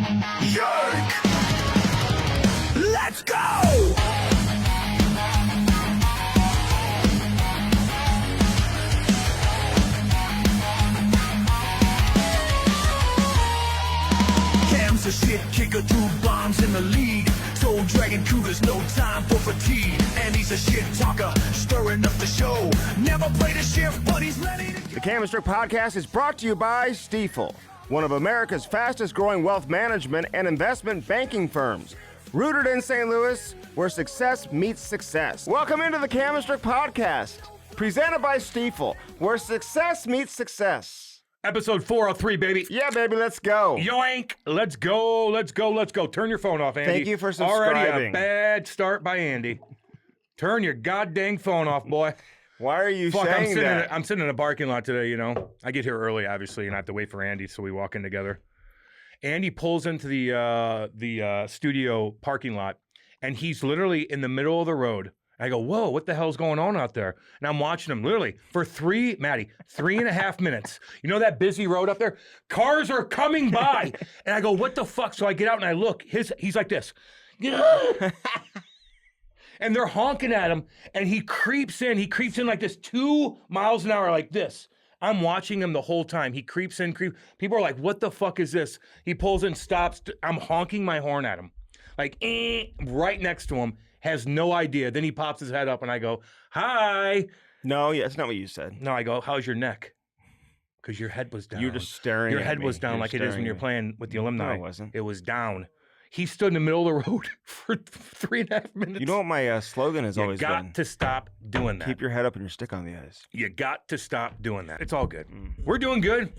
Jerk! Let's go! Cam's a shit kicker, 2 bombs in the lead. Soul Dragon Cougar's no time for fatigue. And he's a shit talker, stirring up the show. Never played a shift, but he's ready to go. The Cam and Strick Podcast is brought to you by Stifel, one of America's fastest growing wealth management and investment banking firms. Rooted in St. Louis, where success meets success. Welcome into the Cam and Strick Podcast, presented by Stifel, where success meets success. Episode 403, baby. Yeah, baby, let's go. Yoink. Let's go, let's go, let's go. Turn your phone off, Andy. Thank you for subscribing. Already a bad start by Andy. Turn your goddamn phone off, boy. Why are you Fuck, saying that? I'm sitting in a parking lot today, you know. I get here early, obviously, and I have to wait for Andy, so we walk in together. Andy pulls into the studio parking lot, and he's literally in the middle of the road. I go, whoa, what the hell's going on out there? And I'm watching him literally for 3.5 minutes. You know that busy road up there? Cars are coming by. And I go, what the fuck? So I get out and I look. He's like this. And they're honking at him. And he creeps in. He creeps in like this 2 miles an hour like this. I'm watching him the whole time. He creeps in. People are like, what the fuck is this? He pulls in, stops. I'm honking my horn at him. Like, right next to him. Has no idea. Then he pops his head up and I go, hi. No, yeah, that's not what you said. No, I go, how's your neck? Because your head was down. You're just staring Your at head me. was down You're like it is when you're staring playing with the alumni. No, it wasn't. It was down. He stood in the middle of the road for 3.5 minutes. You know what my slogan has always been? You got to stop doing that. Keep your head up and your stick on the ice. You got to stop doing that. It's all good. We're doing good.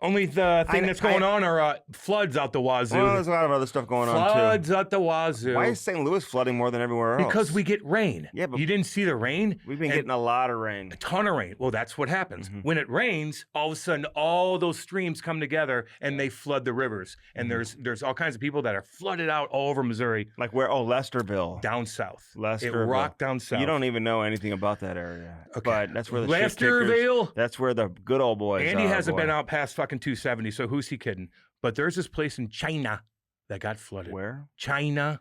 Only the thing that's going on are floods out the wazoo. Well, there's a lot of other stuff going on, too. Floods out the wazoo. Why is St. Louis flooding more than everywhere else? Because we get rain. Yeah, but you didn't see the rain? We've been getting a lot of rain. A ton of rain. Well, that's what happens. When it rains, all of a sudden, all those streams come together and they flood the rivers. And there's all kinds of people that are flooded out all over Missouri. Like where? Oh, Lesterville. Down south. Lesterville. It rocked down south. You don't even know anything about that area. Okay. But that's where the Lesterville. shit-kickers, that's where the good old boys Andy are, hasn't boy. been out past fucking 270, so who's he kidding? But there's this place in China that got flooded. Where? China.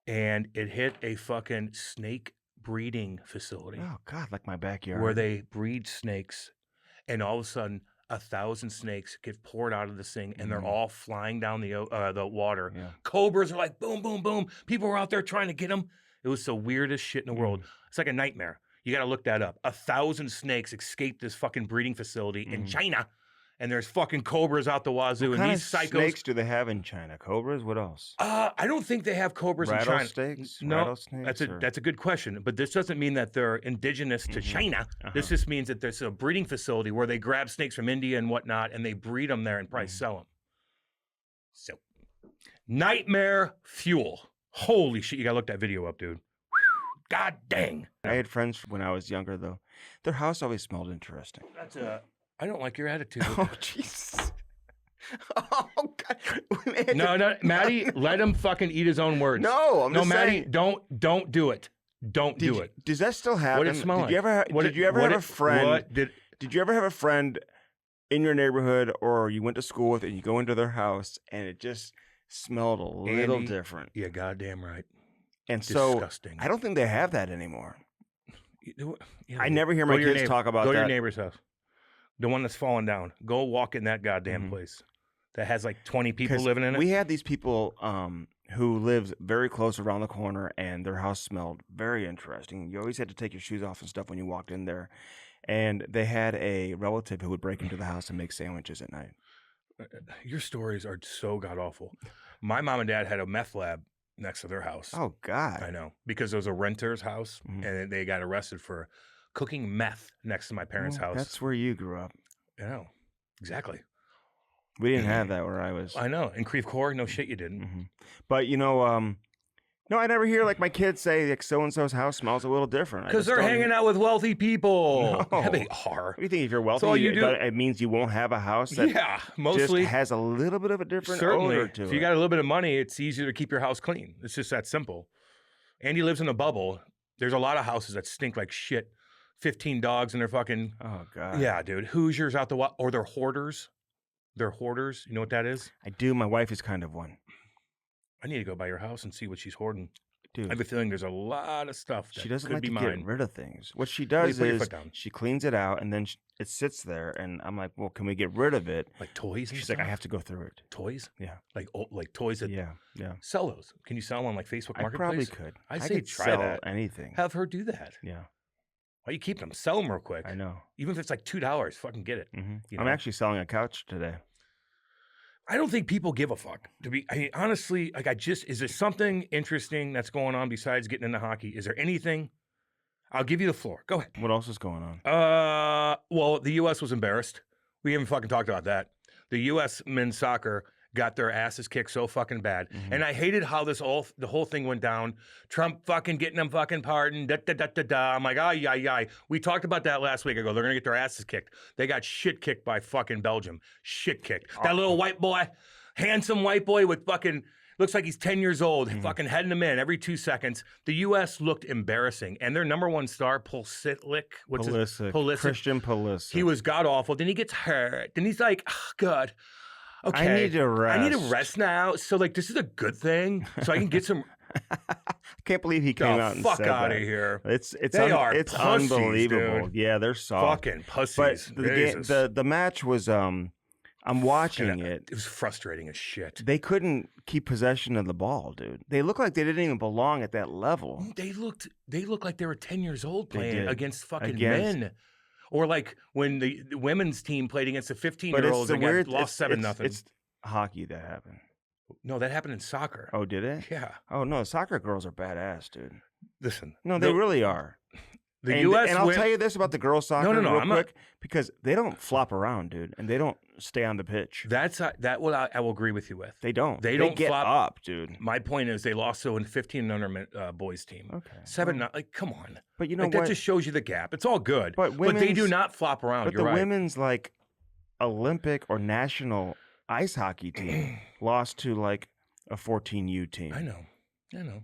And it hit a fucking snake breeding facility. Oh, God, like my backyard. Where they breed snakes. And all of a sudden, 1,000 snakes get poured out of this thing, and they're all flying down the water. Yeah. Cobras are like, boom, boom, boom. People were out there trying to get them. It was the weirdest shit in the world. It's like a nightmare. You got to look that up. 1,000 snakes escaped this fucking breeding facility in China. And there's fucking cobras out the wazoo. What and kind these of psychos. snakes do they have in China? Cobras? What else? I don't think they have cobras in China. Rattlesnakes? No, Rattlesnakes, that's a good question. But this doesn't mean that they're indigenous to China. This just means that there's a breeding facility where they grab snakes from India and whatnot, and they breed them there and probably sell them. So, nightmare fuel. Holy shit! You gotta look that video up, dude. God dang. I had friends when I was younger, though. Their house always smelled interesting. I don't like your attitude. Oh, Jesus. Oh, God. No, Maddie, let him fucking eat his own words. No, I'm just Maddie, saying. don't do it. Don't do it. Does that still happen? What it smell Did you ever, did you ever have a friend? Did you ever have a friend in your neighborhood, or you went to school with, and you go into their house, and it just smelled a little different? Yeah, goddamn right. And Disgusting. So I don't think they have that anymore. Yeah, I never hear my kids talk about that. Go to your neighbor's house. The one that's fallen down. Go walk in that goddamn place that has like 20 people living in it. We had these people who lived very close around the corner, and their house smelled very interesting. You always had to take your shoes off and stuff when you walked in there. And they had a relative who would break into the house and make sandwiches at night. Your stories are so god-awful. My mom and dad had a meth lab next to their house. Oh, God. I know. Because it was a renter's house, and they got arrested for cooking meth next to my parents' house. That's where you grew up. I know. Exactly. We didn't have that where I was. I know. In Creve Coeur, no shit you didn't. But, you know, no, I never hear like my kids say like so-and-so's house smells a little different. Because they're hanging out with wealthy people. No. Yeah, they are. What do you think? If you're wealthy, all you do. It means you won't have a house that mostly just has a little bit of a different certainly. odor to it. If you got a little bit of money, it's easier to keep your house clean. It's just that simple. Andy lives in a bubble. There's a lot of houses that stink like shit. 15 dogs and they're fucking. Oh, God. Yeah, dude. Hoosiers out the or they're hoarders. They're hoarders. You know what that is? I do. My wife is kind of one. I need to go by your house and see what she's hoarding. Dude, I have a feeling there's a lot of stuff that she doesn't could like be to mine. get rid of things. What she Well, you does put your is foot down. she cleans it out, and then it sits there. And I'm like, well, can we get rid of it? Like toys and She's stuff? like, I have to go through it. Toys? Yeah. Like toys that Yeah. sell those. Can you sell them on like Facebook I probably Marketplace? could. I I say could try sell that. anything. Have her do that. Yeah. Why you keep them? Sell them real quick. I know. Even if it's like $2, fucking get it. Hmm. You I'm know? actually selling a couch today. I don't think people give a fuck. I mean, honestly, like is there something interesting that's going on besides getting into hockey? Is there anything? I'll give you the floor. Go ahead. What else is going on? Well, the U.S. was embarrassed. We haven't fucking talked about that. The U.S. men's soccer got their asses kicked so fucking bad. Mm-hmm. And I hated how the whole thing went down. Trump fucking getting them fucking pardoned. Da. I'm like, ay. We talked about that last week ago. They're going to get their asses kicked. They got shit kicked by fucking Belgium. Shit kicked. That little white boy, handsome white boy with fucking, looks like he's 10 years old, fucking heading them in every 2 seconds. The U.S. looked embarrassing. And their number one star, Pulisic. Pulisic. Christian Pulisic. He was god-awful. Then he gets hurt. Then he's like, oh, God. Okay, I need to rest. I need to rest now. So, like, this is a good thing. So I can get some. I can't believe he came out and fuck said out that. of here. It's They are it's pussies, unbelievable. dude. Yeah, they're soft. Fucking pussies. But Jesus. the match was I'm watching it. It was frustrating as shit. They couldn't keep possession of the ball, dude. They looked like they didn't even belong at that level. They looked like they were 10 years old They playing did. against fucking Against- men. Or like when the women's team played against the But it's 15-year-olds the and weird. lost 7-0. It's hockey that happened. No, that happened in soccer. Oh, did it? Yeah. Oh no, soccer girls are badass, dude. Listen. No, they really are. The and, U.S. and I'll win- tell you this about the girls soccer No, real I'm quick, because they don't flop around, dude, and they don't stay on the pitch. That what I will agree with you with. They don't. They don't get flop. up, dude. My point is they lost to a 15 and under boys team. Okay. 7 like come on. But you know Like what? that just shows you the gap. It's all good. But they do women's- not flop around. But You're the right. women's like Olympic or national ice hockey team lost to like a 14U team. I know.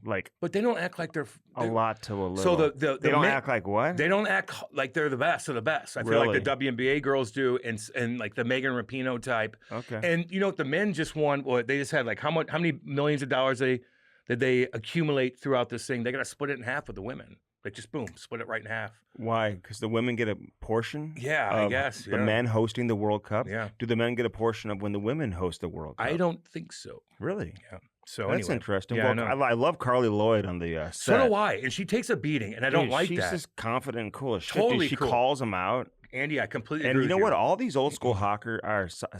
Like But they don't act like they're a lot to a little. So they don't act like what? They don't act like they're the best of the best. I feel like Really? the WNBA girls do, and like the Megan Rapinoe type. Okay. And you know what? The men just won. Well, they just had like how many millions of dollars did they accumulate throughout this thing? They got to split it in half with the women. Like just boom, split it right in half. Why? Because the women get a portion. Yeah, I of guess. The Yeah. men hosting the World Cup. Yeah. Do the men get a portion of when the women host the World Cup? I don't think so. Really. Yeah. So That's anyway, interesting. Yeah, well, I know. I love Carly Lloyd on the set. So do I, and she takes a beating, and I don't Dude, like she's that. just confident and cool as shit. Totally Dude, she cool. calls them out. Andy, I completely And agree you know with what? All these old school soccer guys, the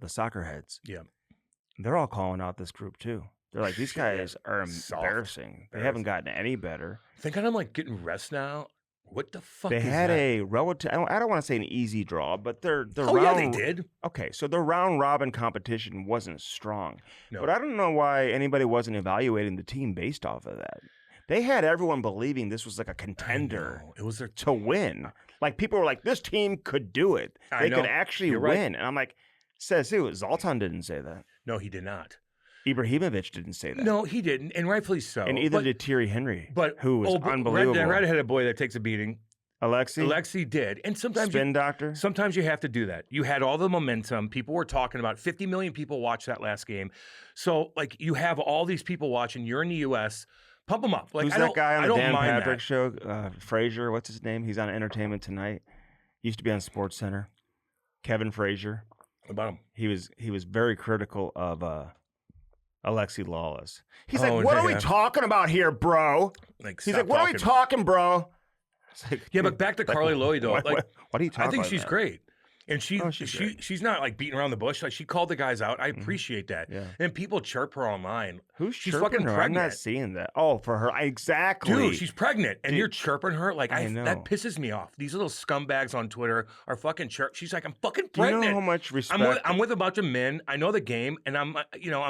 soccer heads, Yeah. they're all calling out this group too. They're like, these guys are Soft. embarrassing. They haven't gotten any better. Thinking I'm like getting rest now. What the fuck? They is had that? a relative. I don't want to say an easy draw, but their Oh round. yeah, they did. Okay, so the round robin competition wasn't strong, No. but I don't know why anybody wasn't evaluating the team based off of that. They had everyone believing this was like a contender It was their. to win. Like people were like, this team could do it. I They know. could actually You're win. right. And I'm like, says who? Zoltan didn't say that. No, he did not. Ibrahimovic didn't say that. No, he didn't, and rightfully so. And either but, did Thierry Henry, but who was but unbelievable. The redheaded boy that takes a beating. Alexi, Alexi did, and sometimes spin doctor. Sometimes you have to do that. You had all the momentum. People were talking about 50 million people watched that last game. So like you have all these people watching. You're in the U.S. Pump them up. Like Who's I that don't, guy on I the don't Dan mind Patrick that. show? Frazier, what's his name? He's on Entertainment Tonight. Used to be on Sports Center. Kevin Frazier. About him. He was very critical of Alexi Lawless. He's Oh, like, what are we yeah. talking about here, bro? Like He's stop like, what are we talking, bro? It's like, Yeah, but back to Carly Lloyd though. What, Like what are you talking I think about? she's man? great. And Oh, she's great. she's not like beating around the bush. Like she called the guys out. I appreciate that. Yeah. And people chirp her online. Who's She's chirping fucking her? I'm pregnant. not seeing that. Oh, for her. Exactly. Dude, she's pregnant, and Dude, you're chirping her. Like I know. that pisses me off. These little scumbags on Twitter are fucking chirp. She's like, I'm fucking Do you pregnant. know how much respect? I'm with a bunch of men. I know the game, and I'm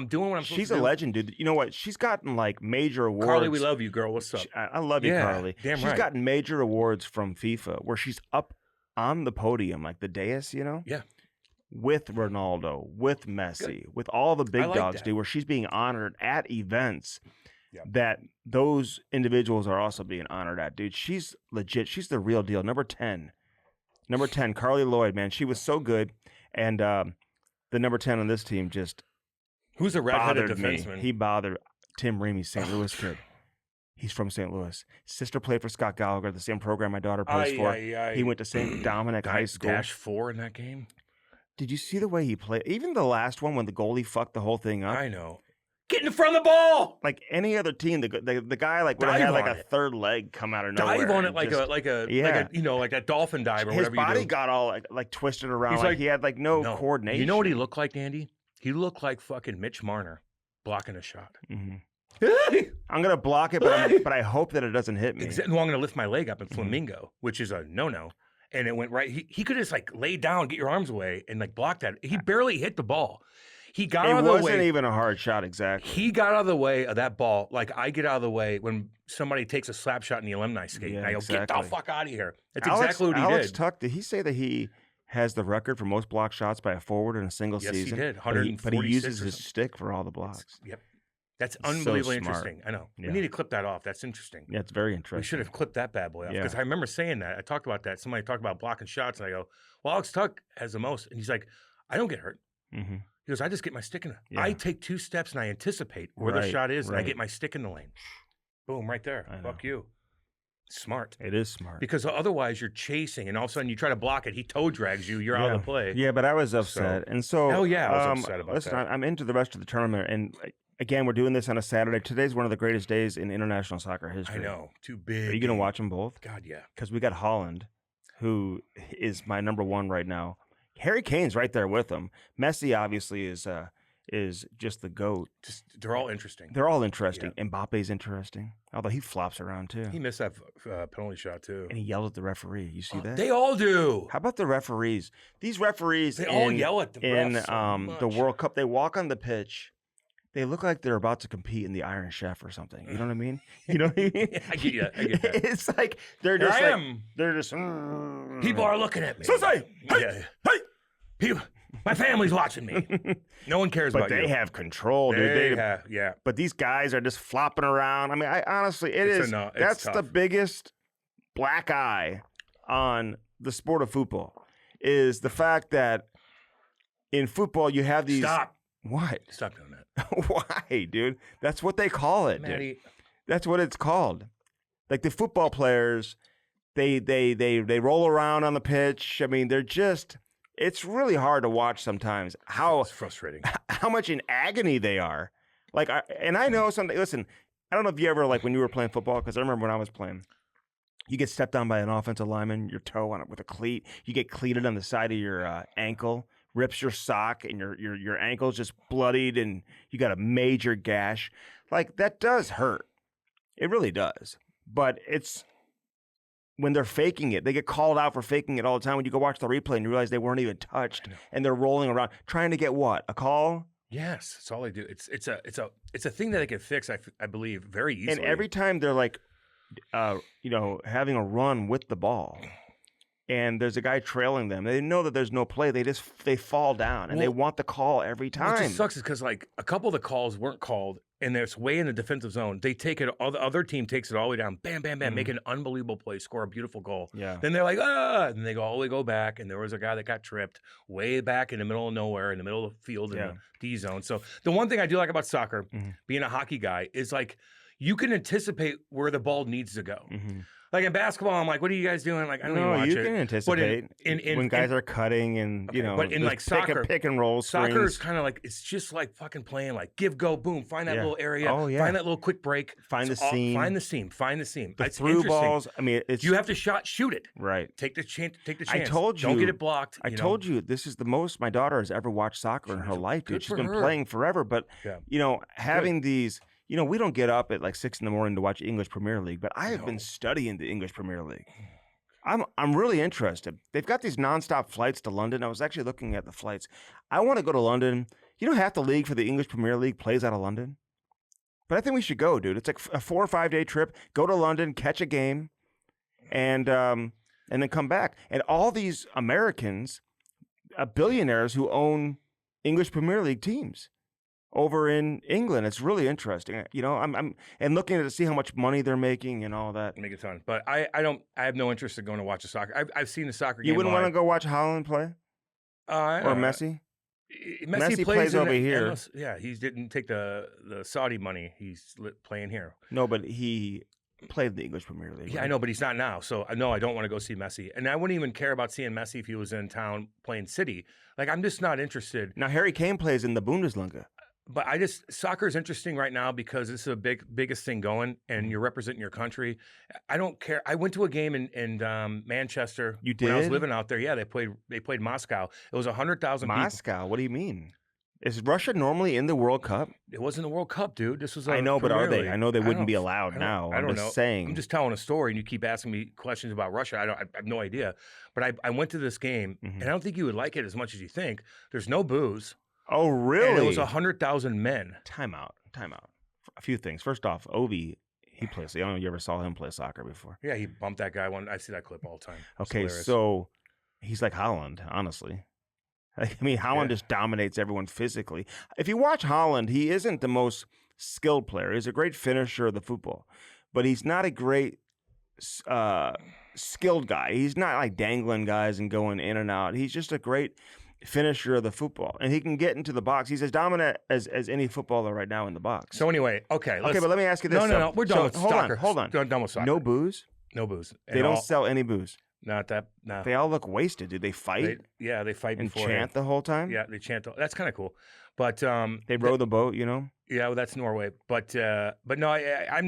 doing what I'm supposed She's to a do. legend, dude. You know what? She's gotten like major awards. Carly, we love you, girl. What's up? I love you, Yeah, Carly. damn She's right. gotten major awards from FIFA where she's up on the podium, like the dais, you know? Yeah. With Ronaldo, with Messi, with all the big I like dogs, that. dude, where she's being honored at events Yeah. that those individuals are also being honored at, dude. She's legit. She's the real deal. Number 10, Carly Lloyd, man. She was so good. And the number 10 on this team just Who's a redheaded bothered me. defenseman? He bothered Tim Ramey, St. Louis kid. He's from St. Louis. Sister played for Scott Gallagher, the same program my daughter plays for. He went to St. Dominic High School. -4 in that game. Did you see the way he played? Even the last one when the goalie fucked the whole thing up. I know. Get in front of the ball. Like any other team, the guy like would have Dive had like on a it. third leg come out of nowhere. Dive on it and like just- a like a Yeah. you know, like that dolphin dive or His whatever you body do. got all like twisted around. He's Like like- he had like no coordination. You know what he looked like, Andy? He looked like fucking Mitch Marner blocking a shot. Mhm. Exactly. I'm gonna block it, but I hope that it doesn't hit me. Well, I'm going to lift my leg up in flamingo, which is a no-no. And it went right. He could just like lay down, get your arms away, and like block that. He barely hit the ball. He got out It of the wasn't way. even a hard shot, exactly. He got out of the way of that ball, like I get out of the way when somebody takes a slap shot in the alumni skate. Yeah, and I go, get the exactly. fuck out of here. That's Alex, exactly what he Alex did. Tuck, did he say that he has the record for most block shots by a forward in a single Yes, he season? did. But he 146 uses or his something. stick for all the blocks. Yep. That's So unbelievably smart. interesting. I know. Yeah. We need to clip that off. That's interesting. Yeah, it's very We interesting. should have clipped that bad boy off Yeah. because I remember saying that. I talked about that. Somebody talked about blocking shots, and I go, "Well, Alex Tuck has the most," and he's like, "I don't get hurt." Mm-hmm. He goes, "I just get my stick in it. Yeah. I take 2 steps and I anticipate where the Right, shot is, and I right. get my stick in the lane. Boom, right there. I know. Fuck you. Smart. It is smart. Because otherwise, you're chasing, and all of a sudden you try to block it. He toe drags you. You're out of the play. Yeah, but I was upset, and so Hell yeah, I was upset about listen, that. I'm into the rest of the tournament, and again, we're doing this on a Saturday. Today's one of the greatest days in international soccer history. I know. Too big. Are you going to watch them both? God, yeah. Because we got Holland, who is my number one right now. Harry Kane's right there with him. Messi obviously is just the GOAT. Just they're all interesting. They're all interesting. Mbappe's interesting, although he flops around too. He missed that penalty shot too. And he yelled at the referee. You see that? They all do. How about the referees? These referees They all yell at the refs in so the much. World Cup. They walk on the pitch. They look like they're about to compete in the Iron Chef or something. You know what I mean? You know what I mean? I get you. I get that. It's like they're Here just I like, am. they're just People are looking at me. So say, hey, Yeah. hey. People, my family's watching me. No one cares But about they you. have control, dude. They have, yeah. But these guys are just flopping around. I mean, I honestly, It's is. it's That's the tough. biggest black eye on the sport of football is the fact that in football you have these. Stop. What? Stop doing that. Why, dude? That's what they call it, dude. Maddie, That's what it's called. Like the football players, they roll around on the pitch. I mean, they're just. It's really hard to watch sometimes how it's frustrating. how much in agony they are. Like, I know something. Listen, I don't know if you ever like when you were playing football, because I remember when I was playing. You get stepped on by an offensive lineman, your toe on it with a cleat. You get cleated on the side of your ankle, rips your sock, and your ankle's just bloodied, and you got a major gash. Like that does hurt. It really does. But it's when they're faking it, they get called out for faking it all the time. When you go watch the replay and you realize they weren't even touched, and they're rolling around trying to get what? A call? Yes, that's all they do. It's a thing that they can fix. I believe very easily. And every time they're like, having a run with the ball, and there's a guy trailing them, they know that there's no play. They fall down, and they Well, want the call every what time. just sucks is because like a couple of the calls weren't called, and it's way in the defensive zone. They take it. The other team takes it all the way down. Bam, bam, bam. Make an unbelievable play. Score a beautiful goal. Yeah. Then they're like, and they go all the way go back, and there was a guy that got tripped way back in the middle of nowhere, in the middle of the field in Yeah. the D zone. So the one thing I do like about soccer, being a hockey guy, is like you can anticipate where the ball needs to go. Mhm. Like in basketball, I'm like, what are you guys doing? Like, I don't even No, watch you it. can But anticipate when guys are cutting and Okay, but in, the like, soccer- pick and roll Soccer screens. is kind of like it's just like fucking playing like give go boom find that Yeah. little area Oh, yeah. find that little quick break Find It's the seam. find the seam The it's through interesting. balls. I mean, it's You have to shoot it right. take the chance I told don't you- get it blocked I told you this is the most my daughter has ever watched soccer in her life, dude. Good She's for been her. playing forever, but Yeah. having these, we don't get up at like 6 a.m. to watch English Premier League, but I have No. been studying the English Premier League. I'm really interested. They've got these nonstop flights to London. I was actually looking at the flights. I want to go to London. Half the league for the English Premier League plays out of London. But I think we should go, dude. It's like a 4 or 5 day trip. Go to London, catch a game, and then come back. And all these Americans, billionaires who own English Premier League teams over in England. It's really interesting. I'm and looking to see how much money they're making and all that. make a ton but I have no interest in going to watch the soccer. I've seen the soccer game You wouldn't want to live. go watch Holland play? Or Messi? Messi plays in over the here. MLS. Yeah, he didn't take the Saudi money. He's playing here. No, but he played the English Premier League. Yeah, right? I know, but he's not now. So no, I don't want to go see Messi. And I wouldn't even care about seeing Messi if he was in town playing City. Like, I'm just not interested. Now, Harry Kane plays in the Bundesliga. But soccer is interesting right now because it's the biggest thing going, and you're representing your country. I don't care. I went to a game in Manchester. You when I was did? living out there. Yeah, they played Moscow. It was 100,000 people. Moscow? What do you mean? Is Russia normally in the World Cup? It wasn't the World Cup, dude. This was. I know, but are Premier they? League. I know they I wouldn't don't- be allowed I don't- now. I don't I'm know. just saying. I'm just telling a story, and you keep asking me questions about Russia. I have no idea. But I went to this game, and I don't think you would like it as much as you think. There's no booze. Oh, really? And it was 100,000 men. Time out. A few things. First off, Ovi, he plays. I don't know if you ever saw him play soccer before. Yeah, he bumped that guy. I see that clip all the time. It's Okay, hilarious. so he's like Holland, honestly. I mean, Holland Yeah. just dominates everyone physically. If you watch Holland, he isn't the most skilled player. He's a great finisher of the football, but he's not a great skilled guy. He's not like dangling guys and going in and out. He's just a great finisher of the football, and he can get into the box. He's as dominant as any footballer right now in the box. So anyway, okay. Okay, but let me ask you this. No. We're done with soccer. Hold on. Done with soccer. No booze? No booze. They don't sell any booze. Not that. No. They all look wasted. Did they fight They fight and before. chant the whole time? Yeah, they chant. That's kind of cool. But They row the boat, you know? yeah, well, that's Norway. But no, I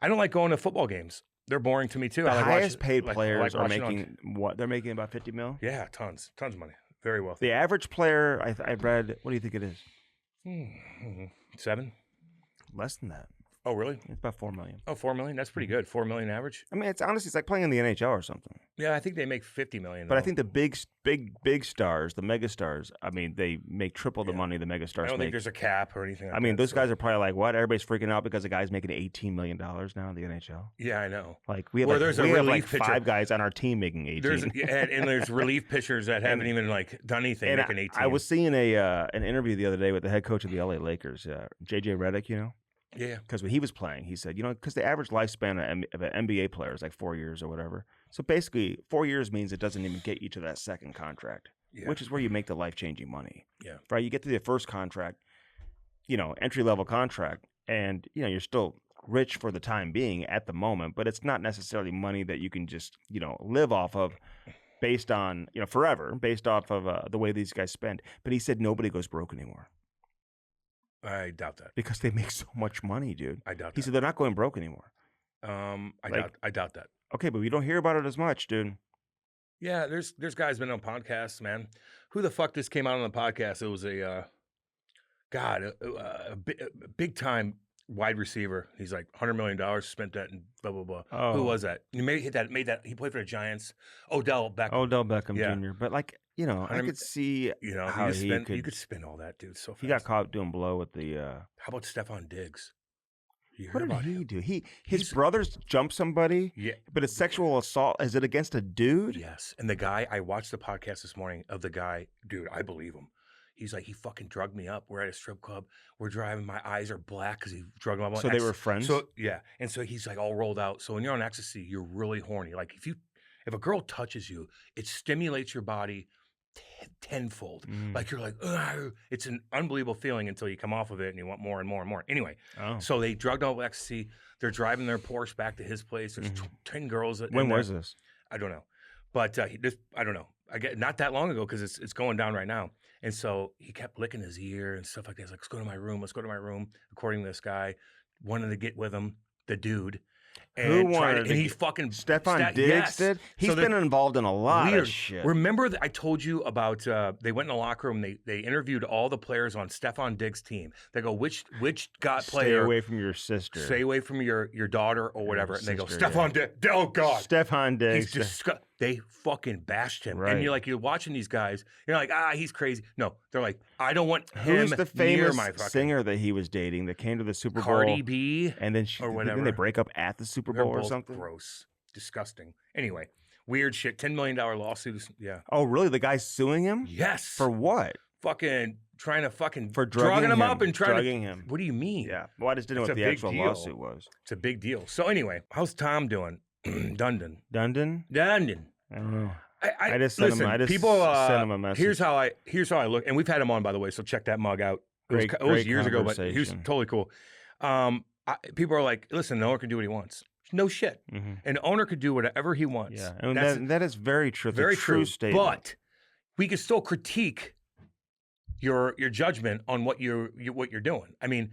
don't like going to football games. They're boring to me too. The I like highest watching, paid like players are watching on- making what? They're making about 50 mil? Yeah, tons of money. Very wealthy. The average player, I read, what do you think it is? 7. Less than that. Oh, really? It's about 4 million. Oh, 4 million. That's pretty good. 4 million average. I mean, it's honestly, it's like playing in the NHL or something. Yeah, I think they make 50 million. But I though. think the big stars, the mega stars, I mean, they make triple the money the mega I stars don't make. think there's a cap or anything. Like I mean, that, those so- guys are probably like, what? Everybody's freaking out because the guy's making $18 million now in the NHL. Yeah, I know. Like we have Or like, there's a we have relief like pitcher. 5 guys on our team making 18. There's and there's relief pitchers that haven't even like done anything And making 18. I was seeing an interview the other day with the head coach of the LA Lakers, JJ Redick, you know, yeah. because when he was playing, he said, you know, because the average lifespan of an NBA player is like 4 years or whatever. So basically, 4 years means it doesn't even get you to that second contract, Yeah. which is where you make the life-changing money. Yeah. Right? You get to the first contract, you know, entry-level contract, and, you know, you're still rich for the time being at the moment, but it's not necessarily money that you can just, you know, live off of based on, you know, forever, based off of the way these guys spend. But he said nobody goes broke anymore I doubt that. because they make so much money, dude. I doubt He that. said they're not going broke anymore. I doubt that. Okay, but we don't hear about it as much, dude. Yeah, there's guys been on podcasts, man. Who the fuck just came out on the podcast? It was a big time wide receiver. He's like $100 million spent that and blah blah blah. Oh. Who was that? You made that. He played for the Giants. Odell Beckham. Odell Beckham Yeah. Jr. But like, you know, I could see You know, how you he could spend all that, dude. So fast. he got caught doing blow with the. How about Stephon Diggs? You heard What did about he him? do? His He's- brothers jumped somebody, Yeah. but it's sexual assault. Is it against a dude? Yes. And the guy, I watched the podcast this morning of the guy, dude, I believe him. He's like, he fucking drugged me up. We're at a strip club. We're driving. My eyes are black because he drugged me up. So they were friends? So, yeah. And so he's like all rolled out. So when you're on ecstasy, you're really horny. Like if a girl touches you, it stimulates your body tenfold. Mm. Like you're like, ugh. It's an unbelievable feeling until you come off of it and you want more and more and more. Anyway, Oh. so they drugged out ecstasy. They're driving their Porsche back to his place. There's 10 girls. When was this? I don't know, but I don't know. I get not that long ago because it's going down right now. And so he kept licking his ear and stuff like that. He's like, let's go to my room. Let's go to my room. According to this guy, wanted to get with him, the dude. And Who tried wanted it, to and he get- fucking Stephon Diggs yes. did? He's So they're- been involved in a lot Weird. of shit. Remember that I told you about they went in the locker room, they interviewed all the players on Stephon Diggs' team. They go, which got Stay player away from your sister. stay away from your daughter or whatever. And they go, sister, Stephon Diggs, oh God. Stephon Diggs. He's they fucking bashed him. Right. And you're watching these guys, you're like, he's crazy. No, they're like, I don't want him Who's the near famous my fucking singer that he was dating that came to the Super Bowl? Cardi B. And then or didn't whatever. they break up at the Super They're Bowl or both something? gross. Disgusting. Anyway, weird shit. $10 million lawsuits. Yeah. Oh, really? The guy's suing him? Yes. For what? fucking trying to fucking For drugging him up and trying drugging to him. What do you mean? Yeah. Well, I just didn't know It's what a the big actual deal. lawsuit was. It's a big deal. So anyway, how's Tom doing? Dundon. Dundon? Dundon. I don't know. I just sent listen, him. I just people, sent him a message. Here's how I look, and we've had him on, by the way. So check that mug out. It was years ago, but he was totally cool. People are like, listen, the owner can do what he wants. No shit. Mm-hmm. An owner could do whatever he wants. Yeah, and that is very true. Very true statement. But we can still critique your judgment on what you're doing. I mean,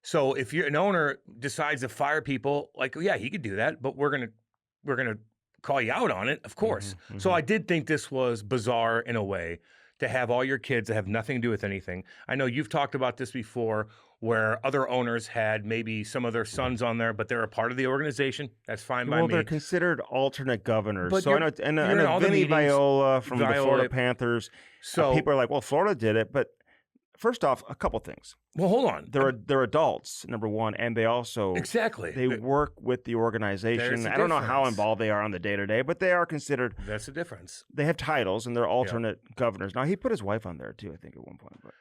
so if you're an owner decides to fire people, like, yeah, he could do that, but we're gonna call you out on it, of course. Mm-hmm. So I did think this was bizarre in a way to have all your kids that have nothing to do with anything. I know you've talked about this before, where other owners had maybe some of their sons on there, but they're a part of the organization. That's fine by me. Well, they're considered alternate governors. But so I know, and Vinny Viola from the Florida Panthers. So people are like, well, Florida did it, but first off, a couple things. Well, hold on. They're adults, number one, and they also they work with the organization. I don't know how involved they are on the day to day, but they are considered. That's the difference. They have titles, and they're alternate governors. Now he put his wife on there too, I think, at one point. But.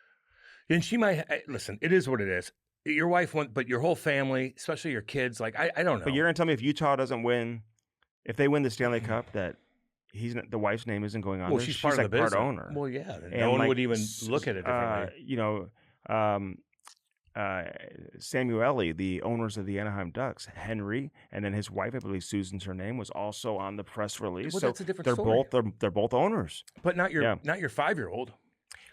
And she might listen. It is what it is. Your wife went, but your whole family, especially your kids, like I don't know. But you're gonna tell me if Utah doesn't win, if they win the Stanley Cup, that the wife's name isn't going on. Well, there? she's part of the business. Part owner. Well, yeah. And no one would even look at it differently. Samueli, the owners of the Anaheim Ducks, Henry, and then his wife, I believe Susan's her name, was also on the press release. Well, so that's a different story. They're both owners. But not your 5-year-old.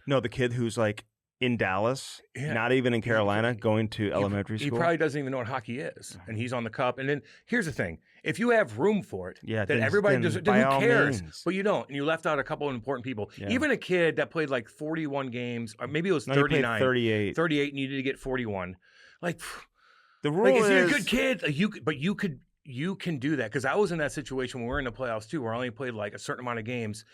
No, the kid who's like in Dallas, not even in Carolina, going to elementary school. He probably doesn't even know what hockey is, and he's on the cup. And then here's the thing: if you have room for it, that everybody does, then who cares? But you don't, and you left out a couple of important people. Yeah. Even a kid that played like 41 games, or maybe it was 39, 38 needed to get 41. Like the rule is, if you're a good kid, you can do that. Because I was in that situation when we were in the playoffs too, where I only played like a certain amount of games.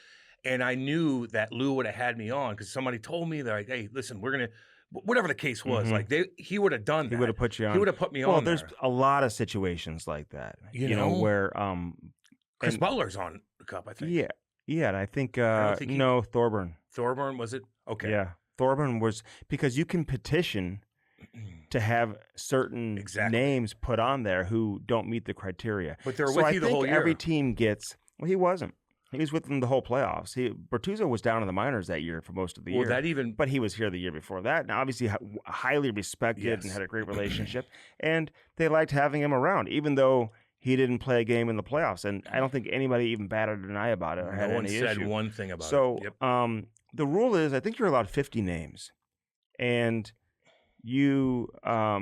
And I knew that Lou would have had me on because somebody told me, they're like, hey, listen, we're going to, whatever the case was, like he would have done that. He would have put you on. He would have put me on. Well, there's a lot of situations like that, you know where. Chris Butler's on the cup, I think. Yeah, and I think, Thorburn. Thorburn, was it? Okay. Yeah, Thorburn was, because you can petition to have certain names put on there who don't meet the criteria. But they're with you the whole year. Every team gets, well, he wasn't. He was with them the whole playoffs. Bertuzzo was down in the minors that year for most of the year. But he was here the year before that. Now, obviously, highly respected and had a great relationship. And they liked having him around, even though he didn't play a game in the playoffs. And I don't think anybody even batted an eye about it or had any issue. No one said one thing about it. So the rule is, I think you're allowed 50 names. And you are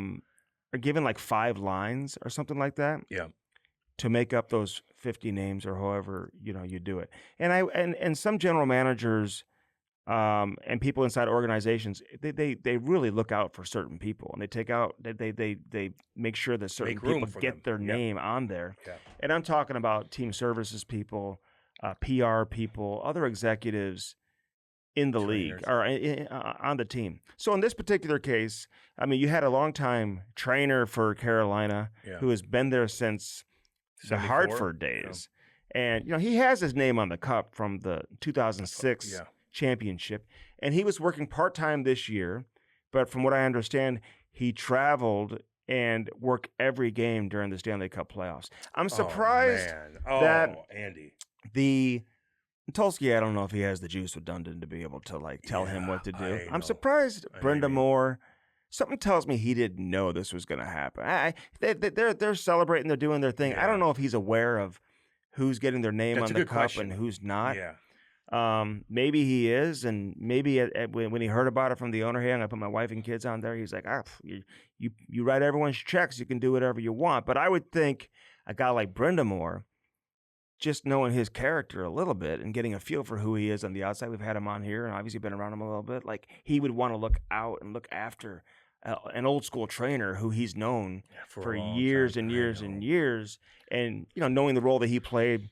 given like 5 lines or something like that. Yeah. To make up those 50 names or however you do it. And some general managers and people inside organizations, they really look out for certain people, and they make sure that certain people get their name on there. Yeah. And I'm talking about team services people, PR people, other executives in the league or on the team. So in this particular case, I mean, you had a longtime trainer for Carolina who has been there since the Hartford days. And, he has his name on the cup from the 2006 championship. And he was working part-time this year. But from what I understand, he traveled and worked every game during the Stanley Cup playoffs. I'm surprised that Andy. Tulsky, I don't know if he has the juice with Dundon to be able to tell him what to do. I'm surprised Brenda Moore. Something tells me he didn't know this was going to happen. They're celebrating, they're doing their thing. I don't know if he's aware of who's getting their name on the cup and who's not. Yeah. Maybe he is, and maybe when he heard about it from the owner, hey, I'm going to put my wife and kids on there. He's like, you write everyone's checks, you can do whatever you want. But I would think a guy like Brenda Moore, just knowing his character a little bit and getting a feel for who he is on the outside, we've had him on here and obviously been around him a little bit, like he would want to look out and look after an old school trainer who he's known for years and years and years, and knowing the role that he played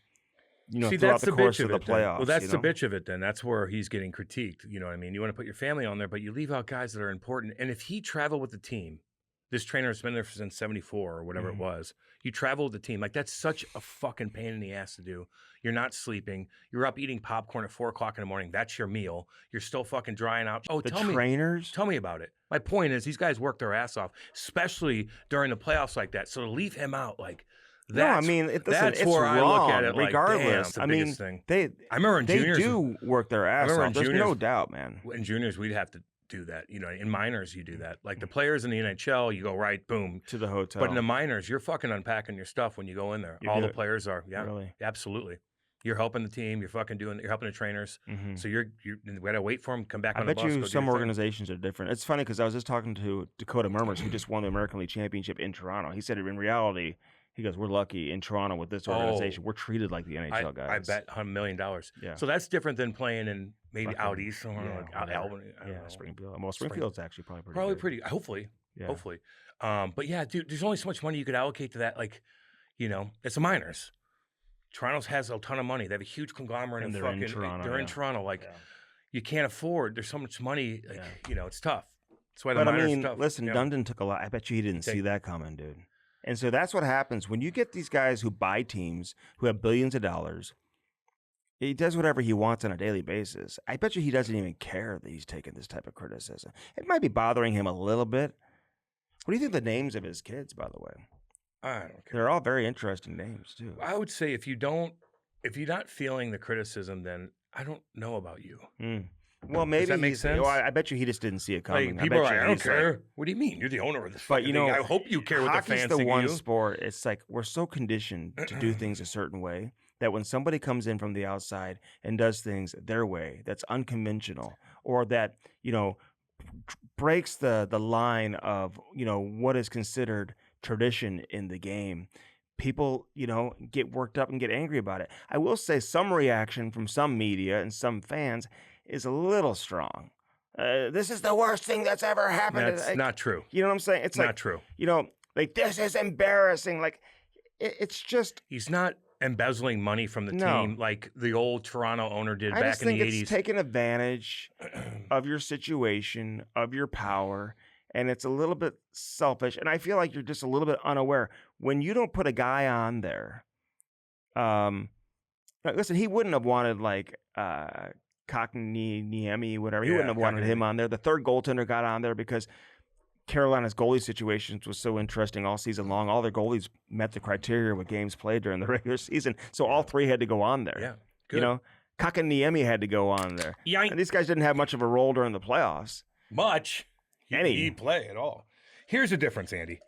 throughout the course of the playoffs. Well, that's the bitch of it then. That's where he's getting critiqued. You know what I mean? You want to put your family on there, but you leave out guys that are important. And if he traveled with the team, this trainer has been there since 74 or whatever it was, you travel with the team. Like, that's such a fucking pain in the ass to do. You're not sleeping. You're up eating popcorn at 4 o'clock in the morning. That's your meal. You're still fucking drying out. Oh, tell me about it. My point is, these guys work their ass off, especially during the playoffs like that. So to leave him out, like, No, I mean, that's it's where wrong, I look at it. regardless. Like, damn, it's the biggest thing. they I remember in they juniors, do work their ass remember off. in There's no juniors- doubt, man. in juniors, we'd have to do that. You know, in minors, you do that. Like the players in the NHL, you go right, boom. To the hotel. But in the minors, you're fucking unpacking your stuff when you go in there. You All do the it? players are. Yeah, Really? absolutely. You're helping the team. You're helping the trainers. Mhm. So we gotta wait for them, come back I on the bet bus. you go some do your thing. organizations are different. It's funny because I was just talking to Dakota Murmurs, who just won the American League Championship in Toronto. He said in reality, he goes, "We're lucky in Toronto with this organization. We're treated like the NHL guys." I bet $1 million. Yeah. So that's different than playing in maybe Fucking- out east somewhere yeah, like whatever. Albany. I don't know. Springfield. Well, Springfield's actually probably pretty Probably good. pretty. Hopefully, Yeah. hopefully. But yeah, dude, there's only so much money you could allocate to that. Like, you know, it's the minors. Toronto has a ton of money. They have a huge conglomerate And of they're in fucking. Toronto, They're in yeah. Toronto. Like, Yeah. you can't afford. There's so much money. Like, Yeah. you know, it's tough. That's why the But I minors mean, tough. listen, Yeah. Dundon took a lot. I bet you he didn't see that coming, dude. And so that's what happens when you get these guys who buy teams who have billions of dollars. He does whatever he wants on a daily basis. I bet you he doesn't even care that he's taking this type of criticism. It might be bothering him a little bit. What do you think the names of his kids, by the way? I don't care. They're all very interesting names, too. I would say if you're not feeling the criticism, then I don't know about you. Well, maybe that make he's- sense? well, I bet you he just didn't see it coming. Like, people are bet like, you I don't he's like- care. What do you mean? You're the owner of this. But fucking you know, thing. I hope you care what the hockey's fans the think one of you. sport. It's like we're so conditioned to do things a certain way that when somebody comes in from the outside and does things their way, that's unconventional, or that breaks the line of what is considered tradition in the game. People, get worked up and get angry about it. I will say some reaction from some media and some fans is a little strong. This is the worst thing that's ever happened. That's not true. You know what I'm saying? It's Not like, true. like this is embarrassing. Like it's just. He's not embezzling money from the No. team like the old Toronto owner did I back just in think the it's 80s. taking advantage of your situation, of your power, and it's a little bit selfish. And I feel like you're just a little bit unaware when you don't put a guy on there. Listen, he wouldn't have wanted like Niemi, whatever. He Yeah, wouldn't have wanted him Kotkaniemi. on there. The third goaltender got on there because Carolina's goalie situations was so interesting all season long. All their goalies met the criteria with games played during the regular season, so all three had to go on there. Yeah, good. Kotkaniemi had to go on there. Yank. And these guys didn't have much of a role during the playoffs. Much. Any. He play at all. Here's the difference, Andy.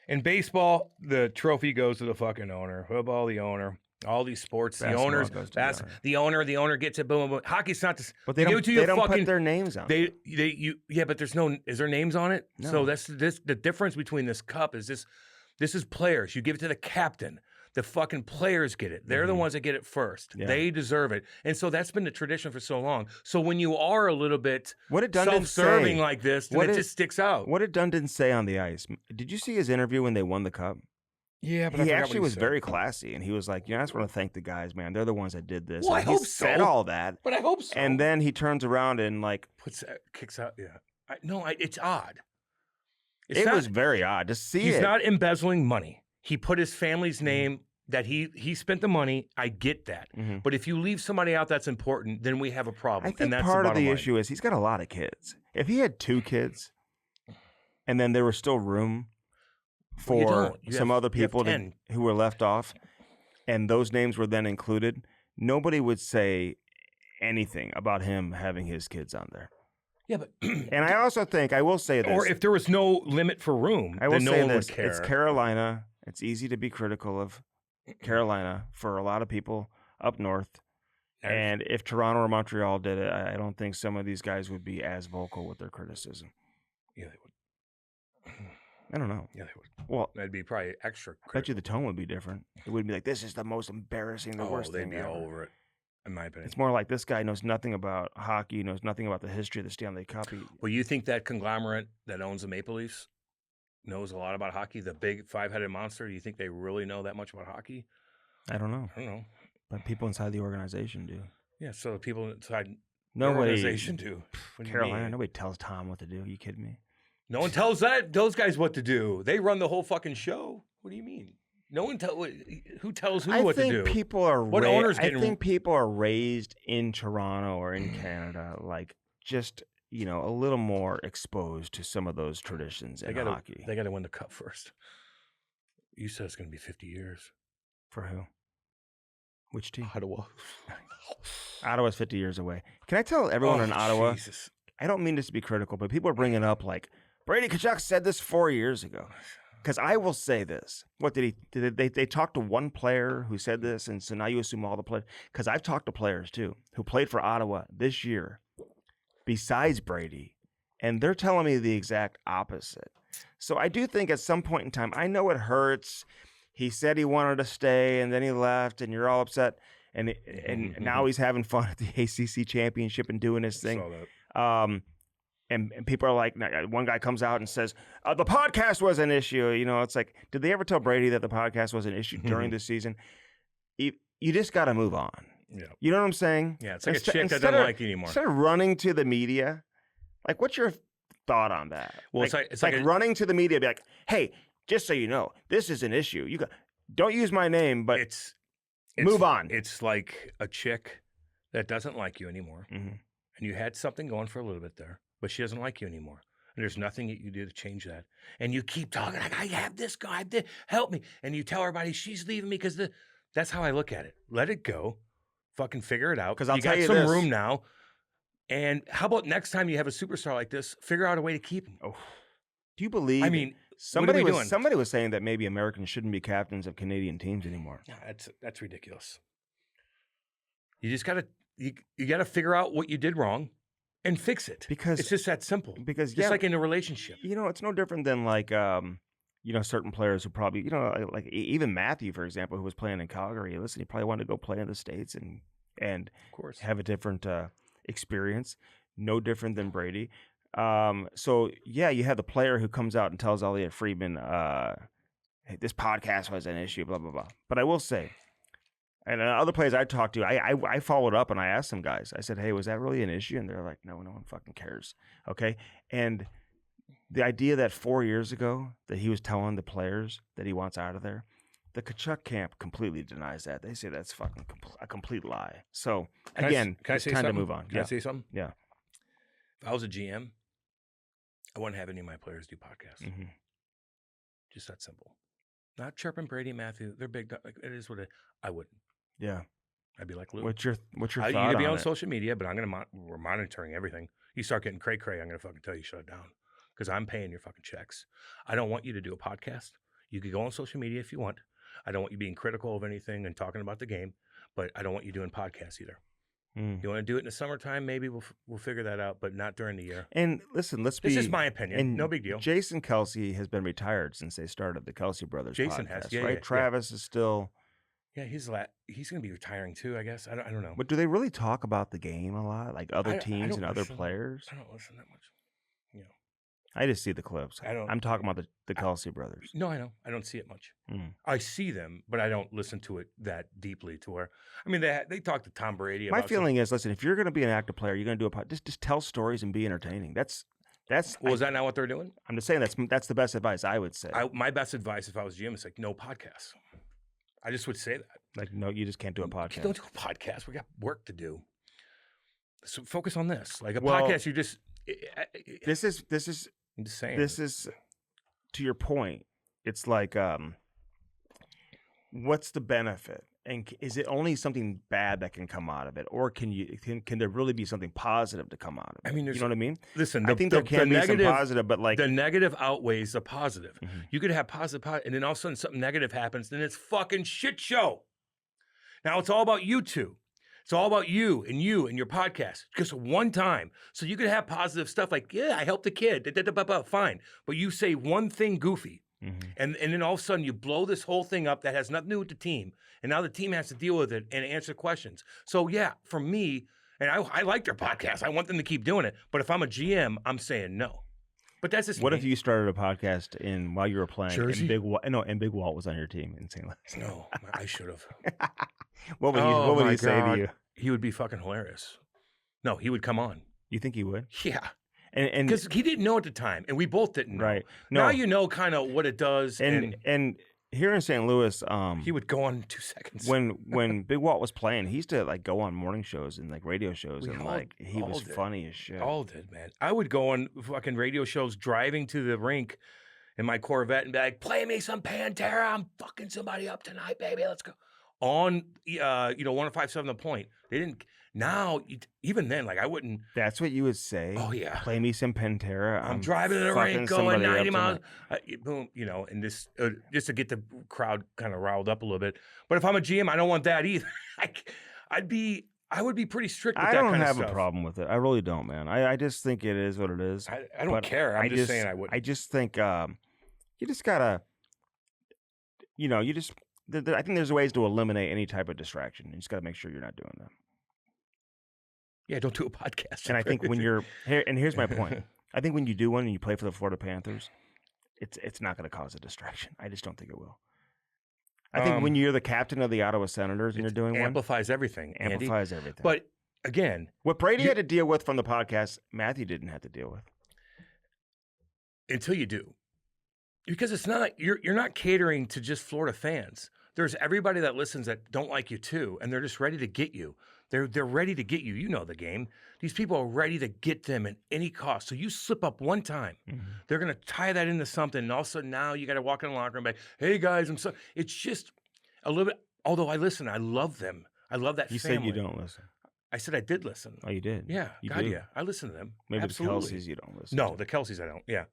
In baseball, the trophy goes to the fucking owner. Football, the owner. All these sports, Basketball the owners, goes to the owner gets it. Boom, boom, boom. Hockey's not this. But they give don't, it to you they don't fucking, put their names on it. But there's no. Is there names on it? No. So that's the difference between this cup is this. This is players. You give it to the captain. The fucking players get it. They're the ones that get it first. Yeah. They deserve it. And so that's been the tradition for so long. So when you are a little bit What did Dundon self-serving say? like this, then it just sticks out. What did Dundon say on the ice? Did you see his interview when they won the cup? Yeah, but He actually was very classy, and he was like, I just want to thank the guys, man. They're the ones that did this. Well, And I he hope so. said all that. But I hope so. And then he turns around and like, kicks out. Yeah. It's odd. it was very odd to see He's it. not embezzling money. He put his family's name that he spent the money. I get that. Mhm. But if you leave somebody out that's important, then we have a problem. I think and that's part the of the bottom line. issue is he's got a lot of kids. If he had 2 kids, and then there was still room Well, you for don't. You some have- other you have people 10. who were left off, and those names were then included, nobody would say anything about him having his kids on there. Yeah, but And I also think, I will say this. or if there was no limit for room, I will then no say one this, would care. it's Carolina. It's easy to be critical of Carolina for a lot of people up north. And if Toronto or Montreal did it, I don't think some of these guys would be as vocal with their criticism. Yeah, they would. I don't know. Yeah, they would. Well, That'd be probably extra. I bet you the tone would be different. It wouldn't be like, this is the most embarrassing, the worst they'd thing be ever. all over it, in my opinion. It's more like this guy knows nothing about hockey, knows nothing about the history of the Stanley Cup. Well, you think that conglomerate that owns the Maple Leafs knows a lot about hockey? The big 5-headed monster? Do you think they really know that much about hockey? I don't know. I don't know. But people inside the organization do. Yeah, so the people inside the Nobody, organization do. What do you Carolina, mean? nobody tells Tom what to do. Are you kidding me? No one tells those guys what to do. They run the whole fucking show. What do you mean? No one who tells who what to do? I think people are. What owners I getting- think people are raised in Toronto or in Canada, like just a little more exposed to some of those traditions in hockey. They got to win the cup first. You said it's going to be 50 years. For who? Which team? Ottawa. Ottawa's 50 years away. Can I tell everyone in Ottawa? Jesus. I don't mean this to be critical, but people are bringing up like Brady Tkachuk said this 4 years ago. Because I will say this. What did they talk to one player who said this, and so now you assume all the players? Because I've talked to players too who played for Ottawa this year, besides Brady, and they're telling me the exact opposite. So I do think at some point in time, I know it hurts. He said he wanted to stay, and then he left, and you're all upset. And now he's having fun at the ACC championship and doing his thing. Saw that. And people are like, one guy comes out and says, the podcast was an issue. You know, it's like, did they ever tell Brady that the podcast was an issue during the season? You just got to move on. Yeah. You know what I'm saying? Yeah, it's like a chick that doesn't like you anymore. Instead of running to the media, like, what's your thought on that? Well, it's like running to the media, be like, hey, just so you know, this is an issue. Don't use my name, but it's move on. It's like a chick that doesn't like you anymore, and you had something going for a little bit there, but she doesn't like you anymore. And there's nothing that you do to change that. And you keep talking like, I have this guy, help me. And you tell everybody she's leaving me because that's how I look at it. Let it go. Fucking figure it out. Because I'll tell you got some this. room now. And how about next time you have a superstar like this, figure out a way to keep him. Oh, do you believe? I mean, somebody what are we doing? Somebody was saying that maybe Americans shouldn't be captains of Canadian teams anymore. No, that's ridiculous. You just gotta you gotta figure out what you did wrong and fix it. Because it's just that simple. Because just like in a relationship. You know, it's no different than like certain players who probably, like even Matthew, for example, who was playing in Calgary. Listen, he probably wanted to go play in the States and of course have a different experience. No different than Brady. So yeah, you have the player who comes out and tells Elliot Friedman, hey, this podcast was an issue, blah blah blah. But I will say, and other players I talked to, I followed up and I asked some guys. I said, hey, was that really an issue? And they're like, no one fucking cares. Okay, and the idea that 4 years ago that he was telling the players that he wants out of there, the Tkachuk camp completely denies that. They say that's fucking a complete lie. So again, it's time to move on. Can I say something? Yeah. If I was a GM, I wouldn't have any of my players do podcasts. Mm-hmm. Just that simple. Not chirping Brady, Matthew. They're big. It is what I wouldn't. Yeah. I'd be like, Lou. What's your thought you can be on it? social media, but I'm gonna we're monitoring everything. You start getting cray, I'm gonna fucking tell you shut it down because I'm paying your fucking checks. I don't want you to do a podcast. You could go on social media if you want. I don't want you being critical of anything and talking about the game, but I don't want you doing podcasts either. You want to do it in the summertime? Maybe we'll figure that out, but not during the year. And listen, This is my opinion. and No big deal. Jason Kelsey has been retired since they started the Kelsey Brothers Jason podcast, has, yeah, right? yeah, Travis is still. Yeah, he's going to be retiring too, I guess. I don't know. But do they really talk about the game a lot, like other I teams don't and other listen. players? I don't listen that much. You know. I just see the clips. I don't- I'm talking about the Kelsey brothers. No, I know. I don't see it much. Mm. I see them, but I don't listen to it that deeply to where, I mean, they talk to Tom Brady. My about feeling is, listen, if you're going to be an active player, you're going to do a podcast. Just tell stories and be entertaining. That's. Well, is that not what they're doing? I'm just saying that's the best advice I would say. My best advice if I was GM is like, no podcasts. I just would say that. Like, no, you just can't do a podcast. Don't do a podcast. We got work to do. So focus on this. Like a Well, podcast, you just. This is I'm just saying. this is to your point. It's like, what's the benefit, and is it only something bad that can come out of it, or can there really be something positive to come out of it? I mean, you know what I mean? Listen, I think there can be some positive, but like the negative outweighs the positive. Mhm. You could have positive, and then all of a sudden something negative happens, then it's fucking shit show. Now it's all about you two. It's all about you and your podcast. Just one time. So you could have positive stuff like, yeah, I helped a kid. Fine. But you say one thing goofy. Mhm. And then all of a sudden you blow this whole thing up that has nothing to do with the team. And now the team has to deal with it and answer questions. So yeah, for me, and I like their podcast. I want them to keep doing it. But if I'm a GM, I'm saying no. But that's just What me. if you started a podcast while you were playing Jersey? and Big Walt was on your team in St. Louis? No, I should have. What would my he say to God. you? He would be fucking hilarious. No, he would come on. You think he would? Yeah. And Because he didn't know at the time, and we both didn't know. right. Now No. you know kind of what it does, And here in St. Louis, he would go on in 2 seconds. when Big Walt was playing, he used to like go on morning shows and like radio shows, We and all- like he all was did. funny as shit. All did, man. I would go on fucking radio shows driving to the rink in my Corvette and be like, play me some Pantera. I'm fucking somebody up tonight, baby. Let's go. On, 105.7 The Point. They didn't. Now, even then, like I wouldn't. That's what you would say. Oh, yeah. Play me some Pantera. I'm driving to the fucking rink going somebody 90 up miles. tonight. Boom, and this, just to get the crowd kind of riled up a little bit. But if I'm a GM, I don't want that either. I would be pretty strict with I that don't kind of have stuff. a problem with it. I really don't, man. I just think it is what it is. I don't care. I'm just saying I wouldn't. I just think you just gotta, I think there's ways to eliminate any type of distraction. You just gotta make sure you're not doing that. Yeah, don't do a podcast. And I think when you're here, and here's my point. I think when you do one and you play for the Florida Panthers, it's not going to cause a distraction. I just don't think it will. I think when you're the captain of the Ottawa Senators and you're doing amplifies everything. Amplifies everything. But again, what Brady had to deal with from the podcast, Matthew didn't have to deal with. Until you do, because it's not you're not catering to just Florida fans. There's everybody that listens that don't like you too, and they're just ready to get you. They're ready to get you. You know the game. These people are ready to get them at any cost. So you slip up one time, they're going to tie that into something, and all of a sudden now you got to walk in the locker room and be like, hey guys, it's just a little bit. Although I listen, I love them. I love that. You family. said you don't listen. I said I did listen. Oh, you did? Yeah, you God, do? yeah. I listen to them. Maybe Absolutely. the Kelseys you don't listen. No, to. the Kelseys I don't. Yeah,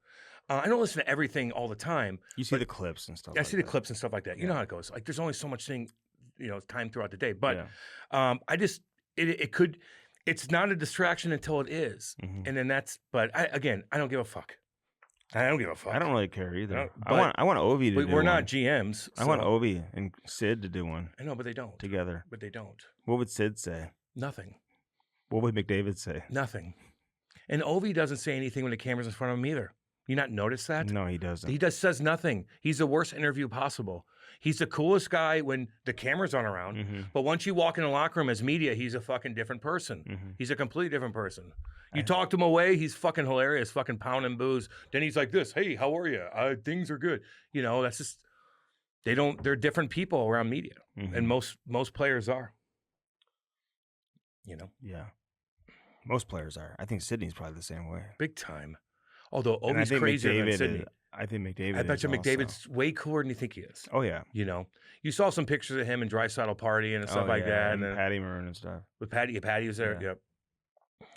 I don't listen to everything all the time. You see the clips and stuff. I see the clips and stuff like that. You know how it goes. Like there's only so much time throughout the day. But I just it could. It's not a distraction until it is, and then that's. But I don't give a fuck. I don't give a fuck. I don't really care either. But I want Ovi to do one. We're not GMs. I want Ovi and Sid to do one. I know, but they don't. Together. But they don't. What would Sid say? Nothing. What would McDavid say? Nothing. And Ovi doesn't say anything when the camera's in front of him either. You not notice that? No, he doesn't. He says nothing. He's the worst interview possible. He's the coolest guy when the cameras aren't around. But once you walk in the locker room as media, he's a fucking different person. He's a completely different person. You talk to him away, he's fucking hilarious, fucking pounding booze. Then he's like this, hey, how are you? Things are good. That's just, they're different people around media. And most players are. Yeah. Most players are. I think Sydney's probably the same way. Big time. Although Ovi's crazier than Sydney. I think McDavid. I bet you McDavid's way cooler than you think he is. Oh yeah. You saw some pictures of him in Drysdale partying and stuff like that, and then Patty Maroon and stuff. With Patty was there. Yep.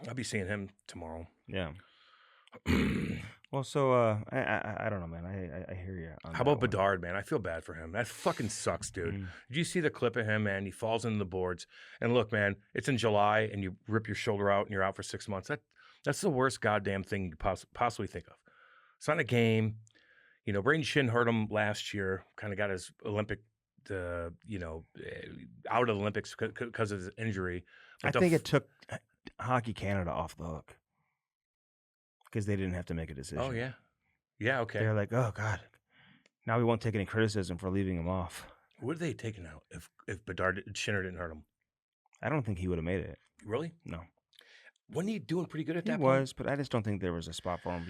I'll be seeing him tomorrow. Yeah. Well, so I don't know, man. I hear you. How about Bedard, man? I feel bad for him. That fucking sucks, dude. Did you see the clip of him, man? He falls into the boards, and look, man, it's in July, and you rip your shoulder out, and you're out for 6 months. That's the worst goddamn thing you could possibly think of. It's not a game. Braden Shin hurt him last year. Kind of got his Olympic, out of the Olympics because of his injury. But I think it took Hockey Canada off the hook because they didn't have to make a decision. Oh yeah, yeah. Okay. They're like, oh god, now we won't take any criticism for leaving him off. What are they taking out if Bedard Shinner didn't hurt him? I don't think he would have made it. Really? No. Wasn't he doing pretty good at that point? He was, but I just don't think there was a spot for him.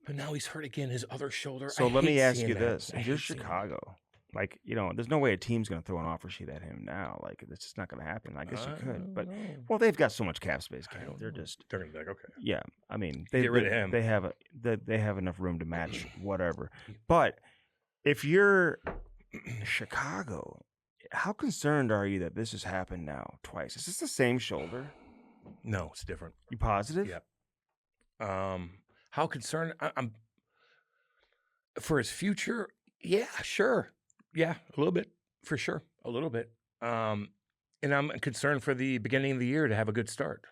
But now he's hurt again, his other shoulder. So let me ask you this. If you're Chicago, there's no way a team's going to throw an offer sheet at him now. It's just not going to happen. I guess you could. But, well, they've got so much cap space, Cam. They're going to be like, okay. Yeah. I mean, get rid of him. They have enough room to match whatever. But if you're Chicago, how concerned are you that this has happened now twice? Is this the same shoulder? No, it's different. You positive? Yep. How concerned I'm for his future? Yeah, sure. Yeah, a little bit, for sure, a little bit. And I'm concerned for the beginning of the year to have a good start.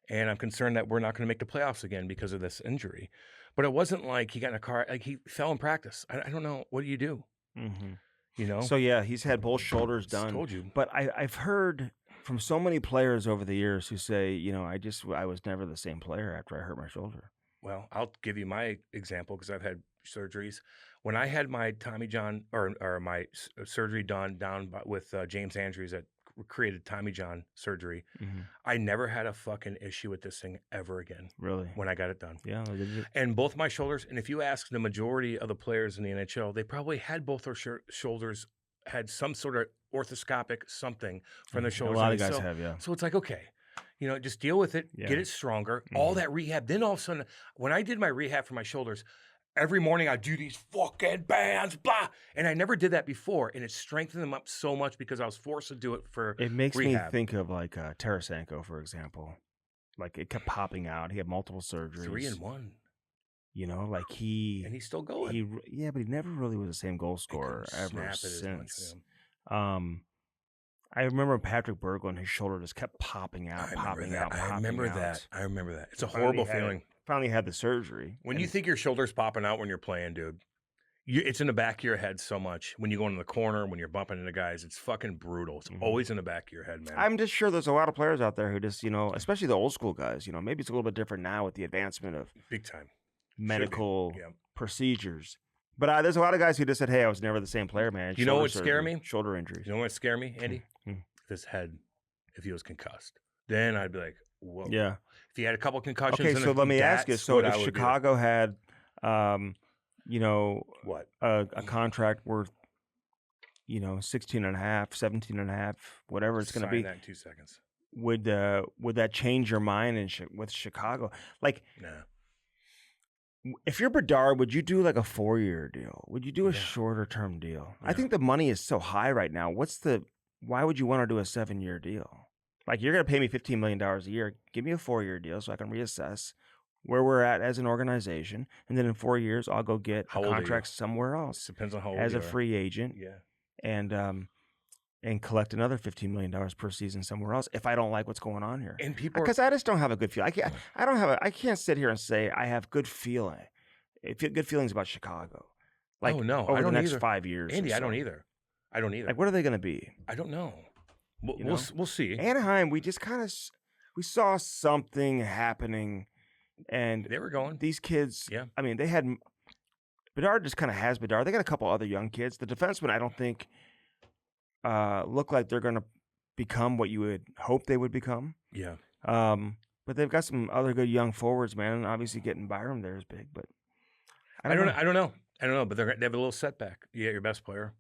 And I'm concerned that we're not going to make the playoffs again because of this injury. But it wasn't like he got in a car, like he fell in practice. I don't know. What do you do? So yeah, he's had both shoulders done. I told you. But I've heard from so many players over the years who say, I was never the same player after I hurt my shoulder. Well, I'll give you my example because I've had surgeries. When I had my Tommy John or my surgery done down with James Andrews that created Tommy John surgery, I never had a fucking issue with this thing ever again. Really? When I got it done. Yeah. And both my shoulders, and if you ask the majority of the players in the NHL, they probably had both their shoulders, had some sort of orthoscopic something from their shoulders. A lot of guys have, yeah. So it's like, okay, just deal with it, get it stronger, all that rehab. Then all of a sudden, when I did my rehab for my shoulders, every morning I do these fucking bands, blah. And I never did that before. And it strengthened them up so much because I was forced to do it for It makes rehab. me think of like Tarasenko, for example. Like it kept popping out. He had multiple surgeries. 3 and 1. You know, like And he's still going. yeah, but he never really was the same goal scorer ever since. I remember Patrick Berglund, his shoulder just kept popping out, popping out. I remember that. It's a horrible feeling. Finally had the surgery. When you think your shoulder's popping out when you're playing, dude, it's in the back of your head so much. When you go into the corner, when you're bumping into guys, it's fucking brutal. It's always in the back of your head, man. I'm just sure there's a lot of players out there who just, you know, especially the old school guys, you know, maybe it's a little bit different now with the advancement of big time medical procedures. But there's a lot of guys who just said, hey, I was never the same player, man. You know what scare me? Shoulder injuries. You know what scare me, Andy? If he was concussed. Then I'd be like, whoa. Yeah. If he had a couple concussions. Okay, so let me ask you. So if Chicago had, you know, what a contract worth, you know, 16 and a half, 17 and a half, whatever it's going to be. That in 2 seconds. Would that change your mind with Chicago? Like, nah. If you're Bedard, would you do like a 4-year deal? Would you do a shorter term deal? Yeah. I think the money is so high right now. Why would you want to do a 7-year deal? Like, you're going to pay me $15 million a year. Give me a 4-year deal so I can reassess where we're at as an organization. And then in 4 years, I'll go get a contract somewhere else. Depends on how old as a free agent. Yeah. And collect another $15 million per season somewhere else if I don't like what's going on here. And people, because I just don't have a good feeling. I can't sit here and say I have good feelings about Chicago. Like, over the next 5 years. Andy, I don't either. Like, what are they going to be? I don't know. We'll see. Anaheim, we just kind of saw something happening, and they were going. These kids. Yeah. I mean, they had Bedard just kind of has Bedard. They got a couple other young kids. The defensemen, I don't think, look like they're going to become what you would hope they would become. Yeah. But they've got some other good young forwards, man. And obviously, getting Byram there is big. But I don't know. But they have a little setback. You get your best player,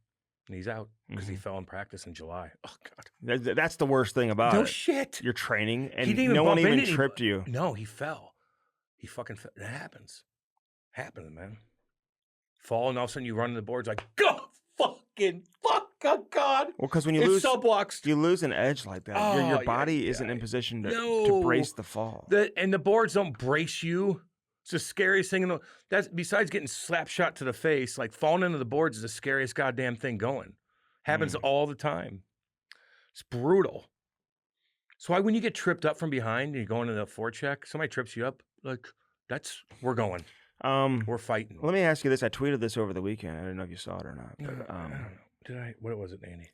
and he's out because he fell in practice in July. Oh God, that's the worst thing about it. No shit. You're training, and no one even tripped you. No, he fell. He fucking fell. That happens. Happens, man. Fall, and all of a sudden you run to the boards like, God. Oh God. Well, because when you lose subluxed. You lose an edge like that. Your body isn't in position to brace the fall. And the boards don't brace you. It's the scariest thing. That's besides getting slap shot to the face. Like, falling into the boards is the scariest goddamn thing going. Happens all the time. It's brutal. So when you get tripped up from behind and you go into the forecheck, somebody trips you up. Like, we're going. We're fighting. Let me ask you this. I tweeted this over the weekend. I don't know if you saw it or not. But, I don't know. Did I? What was it, Andy?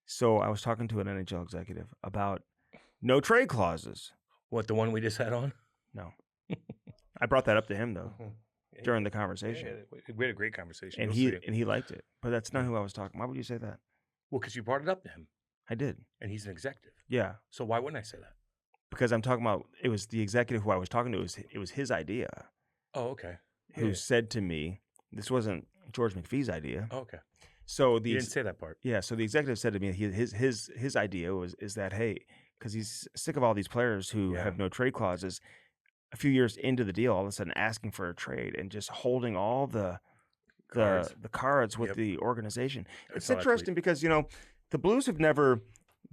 So I was talking to an NHL executive about no trade clauses. What, the one we just had on? No. I brought that up to him, though, during the conversation. Yeah, we had a great conversation. And he liked it. But that's not who I was talking. Why would you say that? Well, because you brought it up to him. I did. And he's an executive. Yeah. So why wouldn't I say that? Because I'm talking about, it was the executive who I was talking to. It was his idea. Oh, okay. Who said to me, this wasn't George McPhee's idea. Oh, okay. So you didn't say that part. Yeah. So the executive said to me, his idea is that, hey, because he's sick of all these players who have no trade clauses, a few years into the deal, all of a sudden asking for a trade and just holding all the cards with the organization. It's interesting because, the Blues have never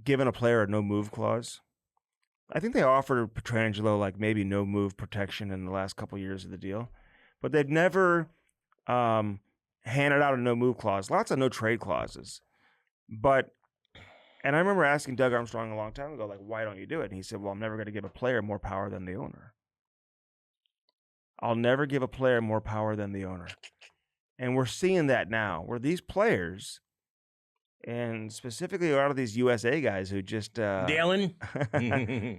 given a player a no move clause. I think they offered Pietrangelo like maybe no move protection in the last couple of years of the deal, but they've never handed out a no move clause. Lots of no trade clauses, and I remember asking Doug Armstrong a long time ago, like, why don't you do it? And he said, well, I'm never going to give a player more power than the owner. I'll never give a player more power than the owner. And we're seeing that now, where these players, and specifically a lot of these USA guys who just Dalen,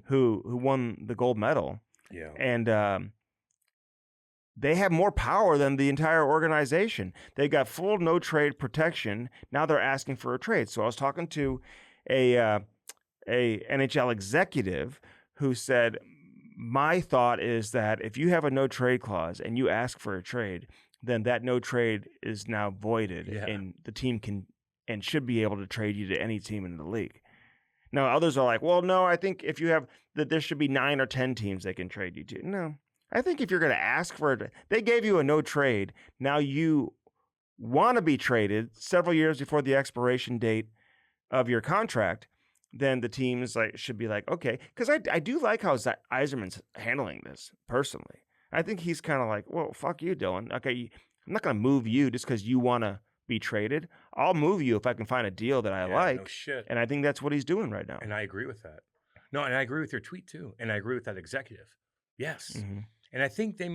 who won the gold medal, and they have more power than the entire organization. They got full no trade protection. Now they're asking for a trade. So I was talking to a NHL executive who said, my thought is that if you have a no trade clause and you ask for a trade, then that no trade is now voided, and the team can and should be able to trade you to any team in the league. Now, others are like, well, no, I think if you have that, there should be 9 or 10 teams they can trade you to. No, I think if you're going to ask for it, they gave you a no trade. Now you want to be traded several years before the expiration date of your contract. Then the teams should be like, okay, because I do like how Yzerman's handling this personally. I think he's kind of like, well, fuck you, Dylan. Okay, I'm not going to move you just because you want to be traded. I'll move you if I can find a deal that I like. No shit. And I think that's what he's doing right now. And I agree with that. No, and I agree with your tweet too. And I agree with that executive. Yes. Mm-hmm. And I think they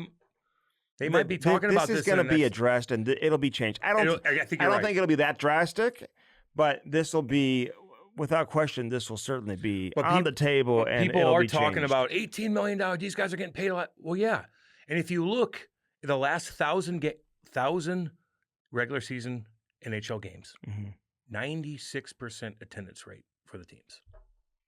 might be talking about this. This is going to be addressed and it'll be changed. I don't think it'll be that drastic, but this will be, without question, this will certainly be on the table. And people are changed. talking about $18 million. These guys are getting paid a lot. Well, yeah. And if you look at the last 1,000 regular season NHL games, 96% attendance rate for the teams.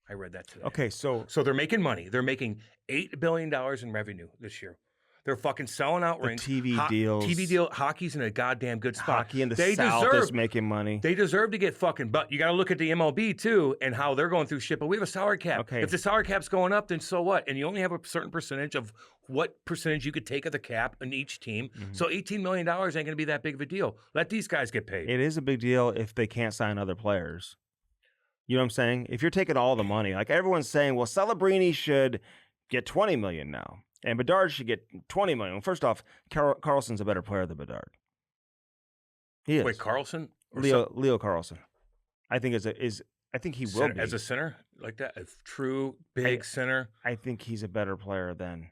I read that today. Okay, so they're making money. They're making $8 billion in revenue this year. They're fucking selling out rings. TV deals. TV deal. Hockey's in a goddamn good spot. Hockey in the South is making money. They deserve to get fucking. But you got to look at the MLB too and how they're going through shit. But we have a salary cap. Okay. If the salary cap's going up, then so what? And you only have a certain percentage of what percentage you could take of the cap in each team. So $18 million ain't going to be that big of a deal. Let these guys get paid. It is a big deal if they can't sign other players. You know what I'm saying? If you're taking all the money, like everyone's saying, well, Celebrini should get $20 million now. And Bedard should get $20 million. Well, first off, Carlson's a better player than Bedard. He is. Wait, Carlson? Leo Carlson. I think I think he will be as a center like that, a true big center. I think he's a better player than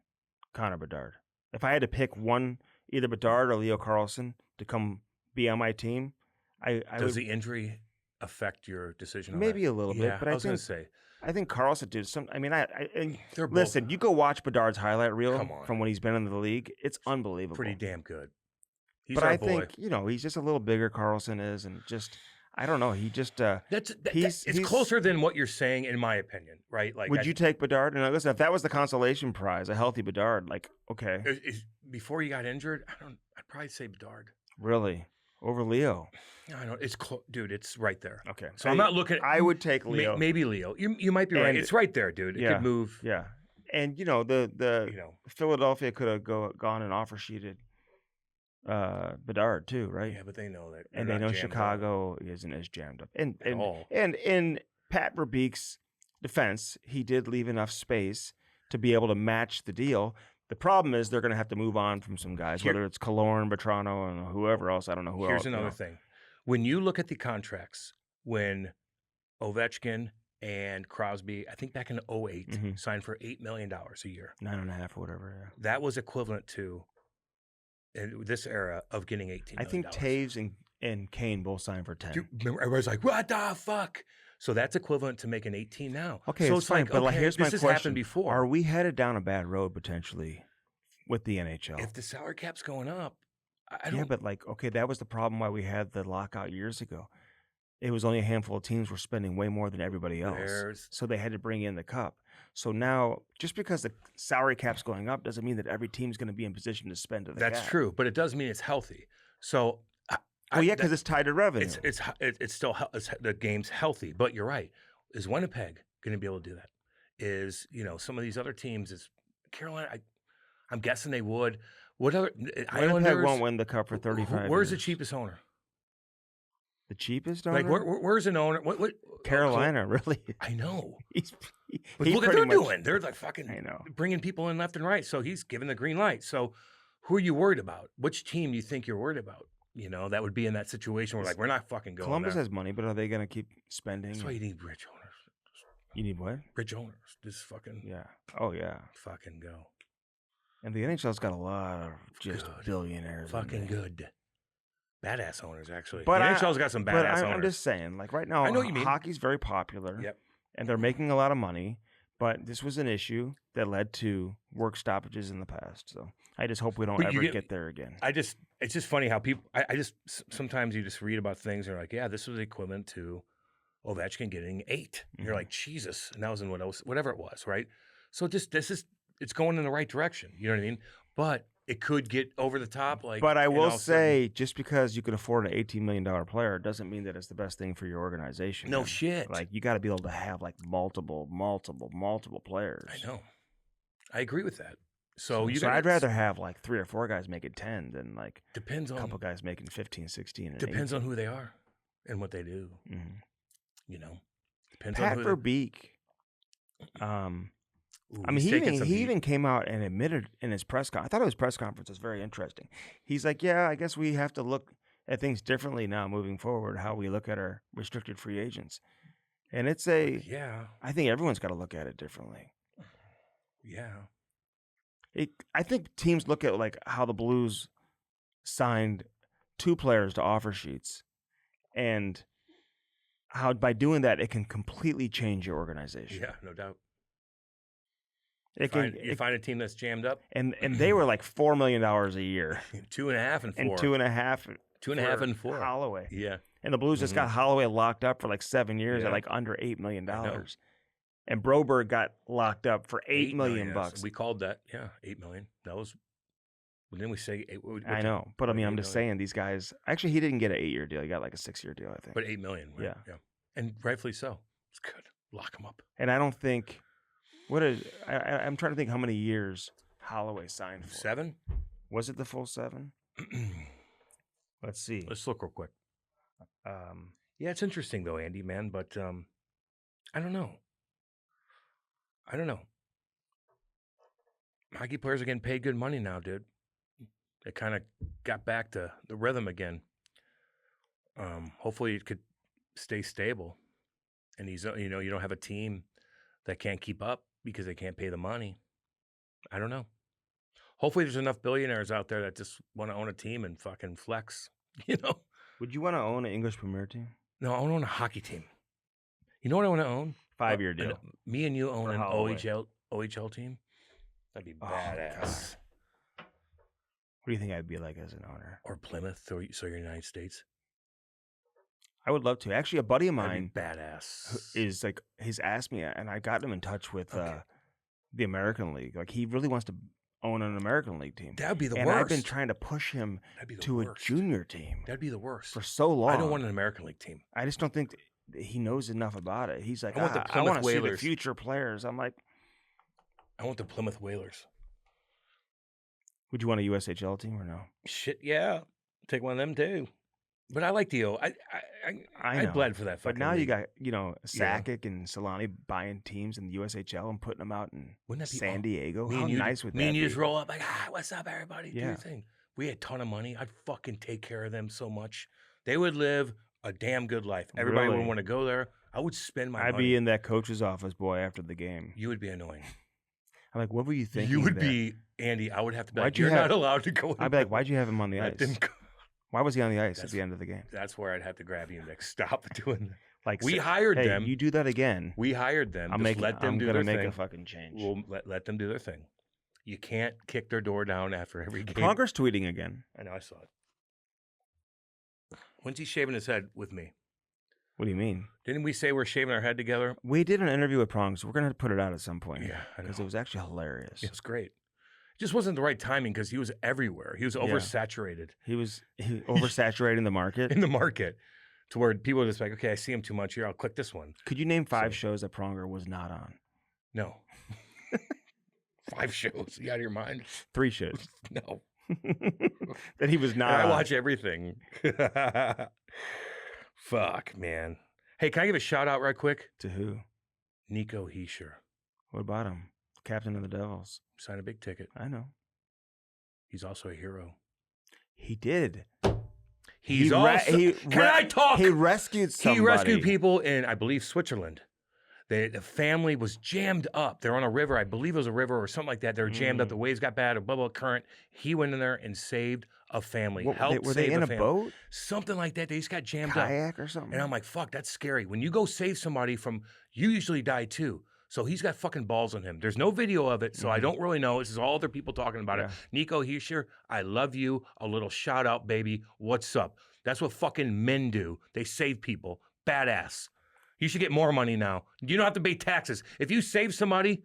Connor Bedard. If I had to pick one, either Bedard or Leo Carlson to come be on my team, Does the injury affect your decision? Maybe a little bit, but I was going to say. I think Carlson did some. I mean, They're listen. You go watch Bedard's highlight reel from when he's been in the league. It's unbelievable. Pretty damn good. But I think he's just a little bigger. Carlson is, and just I don't know. He just it's closer than what you're saying, in my opinion. Right? Like, would you take Bedard? And listen, if that was the consolation prize, a healthy Bedard, like okay. Before he got injured, I'd probably say Bedard. Really? Over Leo? I know it's dude. It's right there. Okay, so I'm not looking. I would take Leo. Maybe Leo. You might be right. It's right there, dude. It could move. Yeah, and Philadelphia could have gone and offer sheeted Bedard too, right? Yeah, but they know that, and they know Chicago isn't as jammed up. And in Pat Verbeek's defense, he did leave enough space to be able to match the deal. The problem is they're going to have to move on from some guys, whether it's Killorn, Bertrano, and whoever else. I don't know who else. Here's another thing. When you look at the contracts, when Ovechkin and Crosby, I think back in 2008, signed for $8 million a year. 9.5 or whatever, yeah. That was equivalent to, in this era, of getting $18 million. I think Taves and Kane both signed for 10. Everybody's like, what the fuck? So that's equivalent to making 18 now. Okay, so it's fine, but here's my question. This has happened before. Are we headed down a bad road potentially with the NHL? If the salary cap's going up, I don't... Yeah, but that was the problem why we had the lockout years ago. It was only a handful of teams were spending way more than everybody else. So they had to bring in the cup. So now, just because the salary cap's going up doesn't mean that every team's going to be in position to spend to the cap. That's true, but it does mean it's healthy. So... because it's tied to revenue. It's still the game's healthy, but you're right. Is Winnipeg going to be able to do that? Is some of these other teams? Is Carolina? I'm guessing they would. What other? Winnipeg won't win the cup for 35. Where's the cheapest owner? The cheapest owner? Like where's an owner? What? Carolina, really? I know. But look what they're doing. They're like fucking bringing people in left and right. So he's giving the green light. So who are you worried about? Which team do you think you're worried about? That would be in that situation where we're not fucking going. Columbus has money, but are they going to keep spending? That's why you need rich owners. You need what? Rich owners. Just fucking. Yeah. Oh yeah. Fucking go. And the NHL's got a lot of just billionaires. Fucking good. Badass owners, actually. But the NHL's got some badass owners. I'm just saying, right now, I know what you mean. Hockey's very popular. Yep. And they're making a lot of money. But this was an issue that led to work stoppages in the past. So I just hope we don't ever get there again. It's just funny how people, sometimes you just read about things and you're like, yeah, this was equivalent to Ovechkin getting 8. And you're like, Jesus. And that was in whatever it was, right? So it's going in the right direction. You know what I mean? But it could get over the top. But I will say, just because you can afford an $18 million player doesn't mean that it's the best thing for your organization. No shit. You got to be able to have multiple players. I know. I agree with that. So you So got. I'd rather have like 3 or 4 guys making 10 than like Depends a on couple guys making 15, 16, and depends 18. on who they are and what they do. Mhm. You know, depends Pat on who. Verbeek. Ooh, I mean, he's taking some he heat. even came out and admitted in his press conference. I thought his press conference was very interesting. He's like, yeah, I guess we have to look at things differently now moving forward, how we look at our restricted free agents. And it's Yeah, I think everyone's got to look at it differently. yeah. I think teams look at like how the Blues signed 2 players to offer sheets and how by doing that, it can completely change your organization. Yeah, no doubt. It You find a team that's jammed up, and they were like $4 million a year 2.5 and 4, and 2.5 2.5 for and 4. Holloway. Yeah, And the Blues just got Holloway locked up for like 7 years Yeah. at like under $8 million. I know. And Broberg got locked up for $8 million yes. bucks. We called that. Yeah, $8 million. That was. Didn't we say 8? I know, but I mean, I'm just 8 saying these guys. Actually, he didn't get an 8-year deal. He got like a 6-year deal, I think. But $8 million. Right? Yeah. And rightfully so. It's good. Lock him up. And I don't think I'm trying to think how many years Holloway signed for. 7. Was it the full 7? Let's see. Let's look real quick. Yeah, it's interesting though, Andy, man. But I don't know. Hockey players are getting paid good money now, dude. They kind of got back to the rhythm again. Hopefully, it could stay stable, and you don't have a team that can't keep up because they can't pay the money. I don't know. Hopefully, there's enough billionaires out there that just want to own a team and fucking flex. You know? Would you want to own an English Premier team? No, I want to own a hocky team. You know what I want to own? 5-year deal. Me and you own For an Holloway. OHL team. That'd be Oh, badass. What do you think I'd be like as an owner? Or Plymouth, so you're United States. I would love to. Actually, a buddy of That'd mine be badass. is like he's asked me, and I got him in touch with Okay. the American League. Like he really wants to own an American League team. That'd be the and worst. I've been trying to push him That'd be the to worst. a junior team That'd be the worst. for so long. I don't want an American League team. I just don't think he knows enough about it. He's like, I want the I Plymouth want to see the Whalers." future players. I'm like, I want the Plymouth Whalers. would you want a USHL team or no? Shit, yeah. Take one of them too. But I like the O. I know. bled for that But fucking now you league. got, Sakic and Solani buying teams in the USHL and putting them out in Wouldn't that be San Diego. Me How and you, nice would that me and be? you just roll up like, what's up, everybody? Do Yeah. your thing. We had a ton of money. I'd fucking take care of them so much. They would live a damn good life. Everybody Really? would want to go there. I would spend my I'd money. be in that coach's office, boy, after the game. You would be annoying. I'm like, what were you thinking? You would there? be, Andy, I would have to be Why'd like, you you're have- not allowed to go in I'd be like, why'd you have him on the That ice? didn't go- Why was he on the ice at That's- the end of the game? That's where I'd have to grab you and like, stop doing that. Like We say, hired hey, them. You do that again. We hired them. I'm Just let them I'm do gonna their make thing. a fucking change. We'll let them do their thing. You can't kick their door down after every game. Congress tweeting again. I know, I saw it. When's he shaving his head with me? What do you mean? Didn't we say we're shaving our head together? We did an interview with Prong, so we're gonna have to put it out at some point. Yeah, I know. because it was actually hilarious. It was great. It just wasn't the right timing because he was everywhere. He was oversaturated He was oversaturating the market. in the market to where people were just like, okay, I see him too much here. I'll click this one. Could you name 5 So- shows that Pronger was not on? No. 5 shows. You out of your mind? 3 shows No. that he was not. I on. watch everything. Fuck, man. Hey, can I give a shout out right quick? To who? Nico Heischer. What about him? Captain of the Devils. Signed a big ticket. I know. He's also a hero. He did. He's He also. he Can I talk? He rescued somebody. He rescued people in, I believe, Switzerland. The family was jammed up. They're on a river. I believe it was a river or something like that. They were jammed up. The waves got bad. A bubble current. He went in there and saved a family. What, Helped were they save in a family. boat? Something like that. They just got jammed up. Kayak or something? And I'm like, fuck, that's scary. When you go save somebody from, you usually die too. So he's got fucking balls on him. There's no video of it, so I don't really know. This is all other people talking about it. Nico Heischer, I love you. A little shout out, baby. What's up? That's what fucking men do. They save people. Badass. You should get more money now. You don't have to pay taxes. If you save somebody,